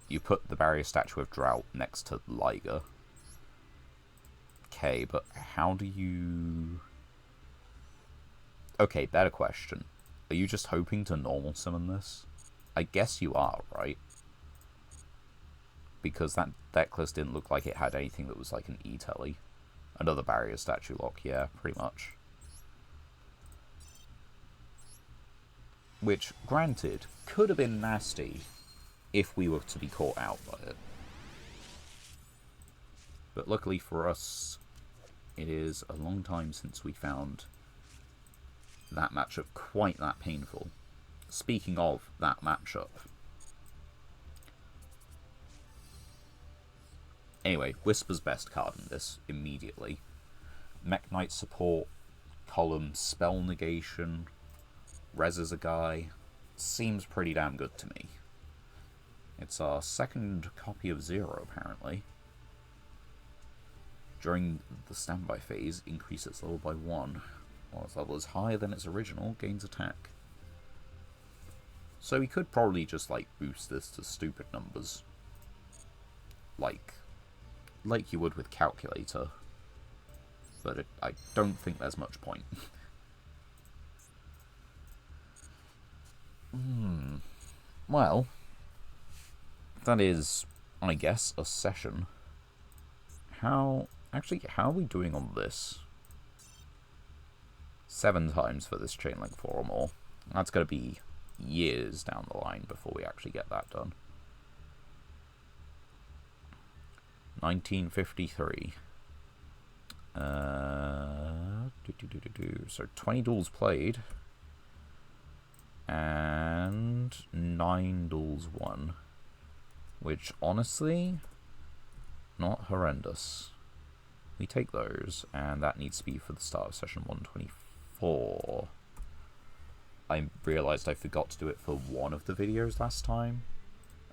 You put the Barrier Statue of Drought next to Liger. Okay, but how do you... Okay, better question. Are you just hoping to normal summon this? I guess you are, right? Because that deck list didn't look like it had anything that was like an E-Telly. Another Barrier Statue lock, yeah, pretty much. Which, granted, could have been nasty if we were to be caught out by it. But luckily for us, it is a long time since we found that matchup quite that painful. Speaking of that matchup. Anyway, Whisper's best card in this, immediately. Mech Knight support, column, spell negation, reses a guy. Seems pretty damn good to me. It's our second copy of Zero, apparently. During the standby phase, increase its level by 1. While its level is higher than its original, gains attack. So we could probably just, like, boost this to stupid numbers. Like you would with Calculator. But I don't think there's much point. Well, that is, I guess, a session. How are we doing on this? 7 times for this Chain Link 4 or more. That's going to be years down the line before we actually get that done. 1953. So 20 duels played. And 9 duels won. Which, honestly, not horrendous. We take those, and that needs to be for the start of session 124. I realised I forgot to do it for one of the videos last time.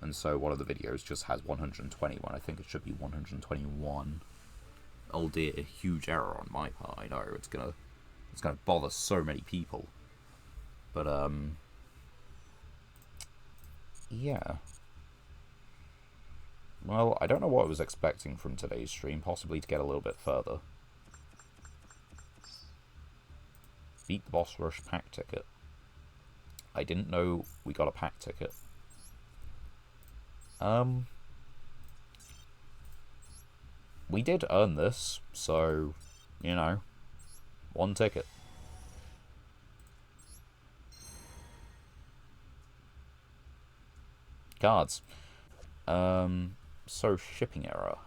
And so one of the videos just has 120 when I think it should be 121. Oh dear, huge error on my part. I know it's gonna bother so many people. But yeah. Well, I don't know what I was expecting from today's stream, possibly to get a little bit further. Beat the Boss Rush pack ticket. I didn't know we got a pack ticket. We did earn this, so, you know, 1 ticket. Cards. So shipping error.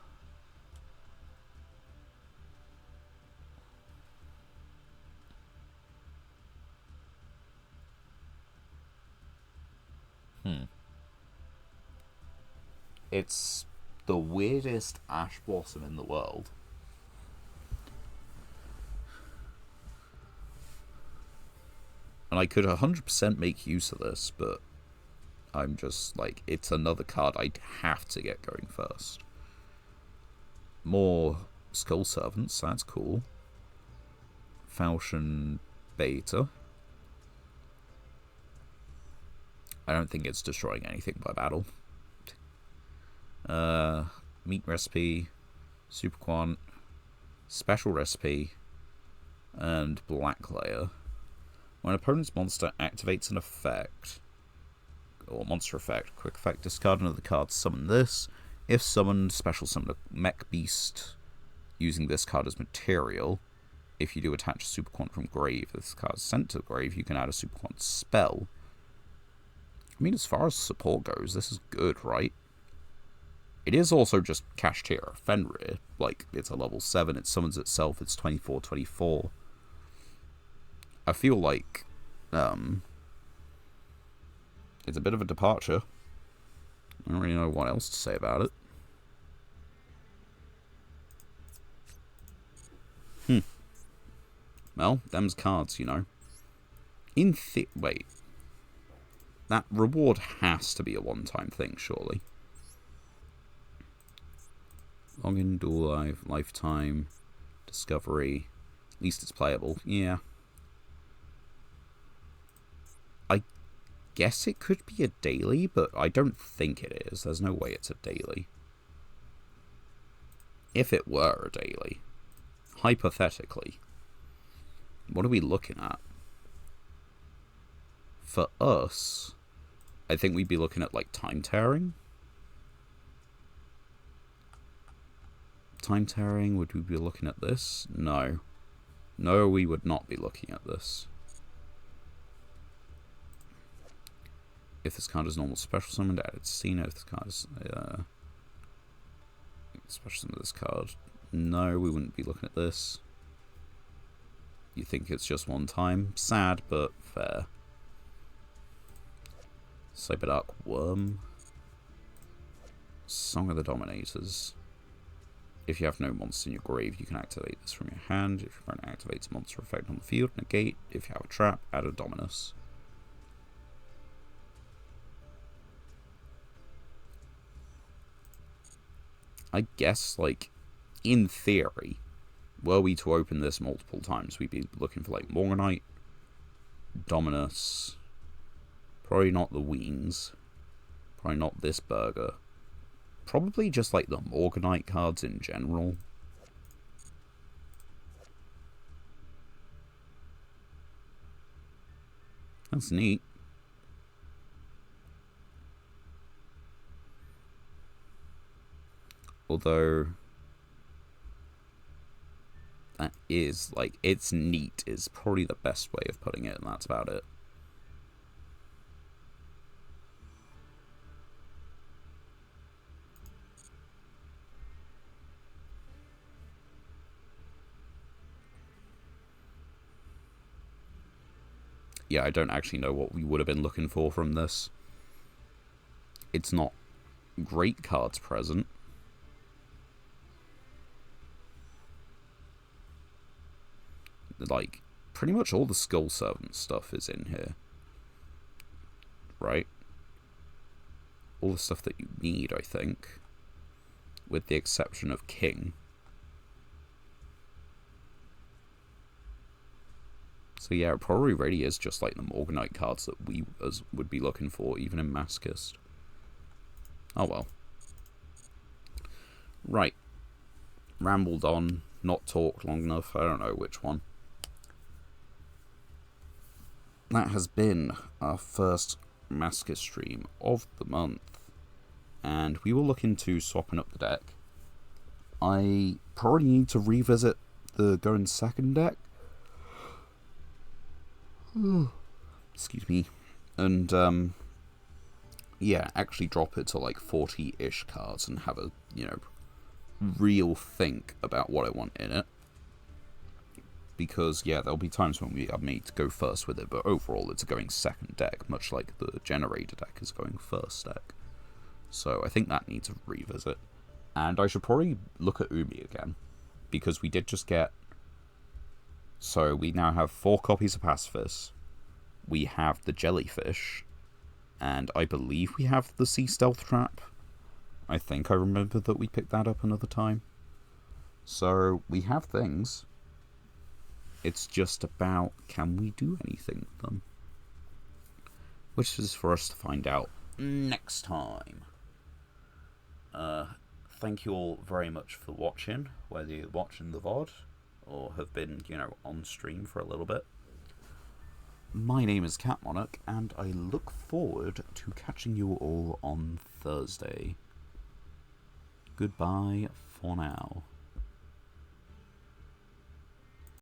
It's the weirdest ash blossom in the world. And I could 100% make use of this, but I'm just like, it's another card I'd have to get going first. More Skull Servants, that's cool. Falchion Beta. I don't think it's destroying anything by battle. Meat Recipe, Super Quant, Special Recipe, and Black Layer. When an opponent's monster activates an effect, or monster effect, quick effect, discard another card, summon this. If summoned, special summon a Mech Beast using this card as material. If you do attach a Super Quant from grave, if this card is sent to the grave, you can add a Super Quant spell. I mean, as far as support goes, this is good, right? It is also just Cash Tier, Fenrir. Like, it's a level 7, it summons itself, it's 24/24. I feel like, it's a bit of a departure. I don't really know what else to say about it. Well, them's cards, you know. Wait. That reward has to be a one-time thing, surely. Login, dual life, lifetime, discovery. At least it's playable. Yeah. I guess it could be a daily, but I don't think it is. There's no way it's a daily. If it were a daily, hypothetically, what are we looking at? For us, I think we'd be looking at, like, time tearing. Time tearing, would we be looking at this? No. No, we would not be looking at this. If this card is normal special summoned, added Cena. If this card is special summon this card, No, we wouldn't be looking at this. You think it's just one time? Sad, but fair. Cyberdark Worm. Song of the Dominators. If you have no monster in your grave, you can activate this from your hand. If your opponent activates a monster effect on the field, negate. If you have a trap, add a Dominus. I guess, like, in theory, were we to open this multiple times, we'd be looking for, like, Morganite, Dominus, probably not the Weens, probably not this burger, probably just, like, the Morganite cards in general. That's neat. Although, that is, like, it's neat is probably the best way of putting it, and that's about it. Yeah, I don't actually know what we would have been looking for from this. It's not great cards present. Like, pretty much all the Skull Servant stuff is in here. Right? All the stuff that you need, I think. With the exception of King. So yeah, it probably really is just like the Morganite cards that we would be looking for, even in Masochist. Oh well. Right. Rambled on, not talked long enough, I don't know which one. That has been our first Masochist stream of the month, and we will look into swapping up the deck. I probably need to revisit the going second deck. Excuse me. And, yeah, actually drop it to like 40-ish cards and have a, you know, real think about what I want in it. Because, yeah, there'll be times when I need to go first with it, but overall it's a going second deck, much like the Generator deck is going first deck. So I think that needs a revisit. And I should probably look at Umi again, because we did just get... So we now have 4 copies of Pacifist, we have the Jellyfish, and I believe we have the Sea Stealth Trap. I think I remember that we picked that up another time. So we have things. It's just about, can we do anything with them? Which is for us to find out next time. Thank you all very much for watching, whether you're watching the VOD or have been, you know, on stream for a little bit. My name is Cat Monarch, and I look forward to catching you all on Thursday. Goodbye for now.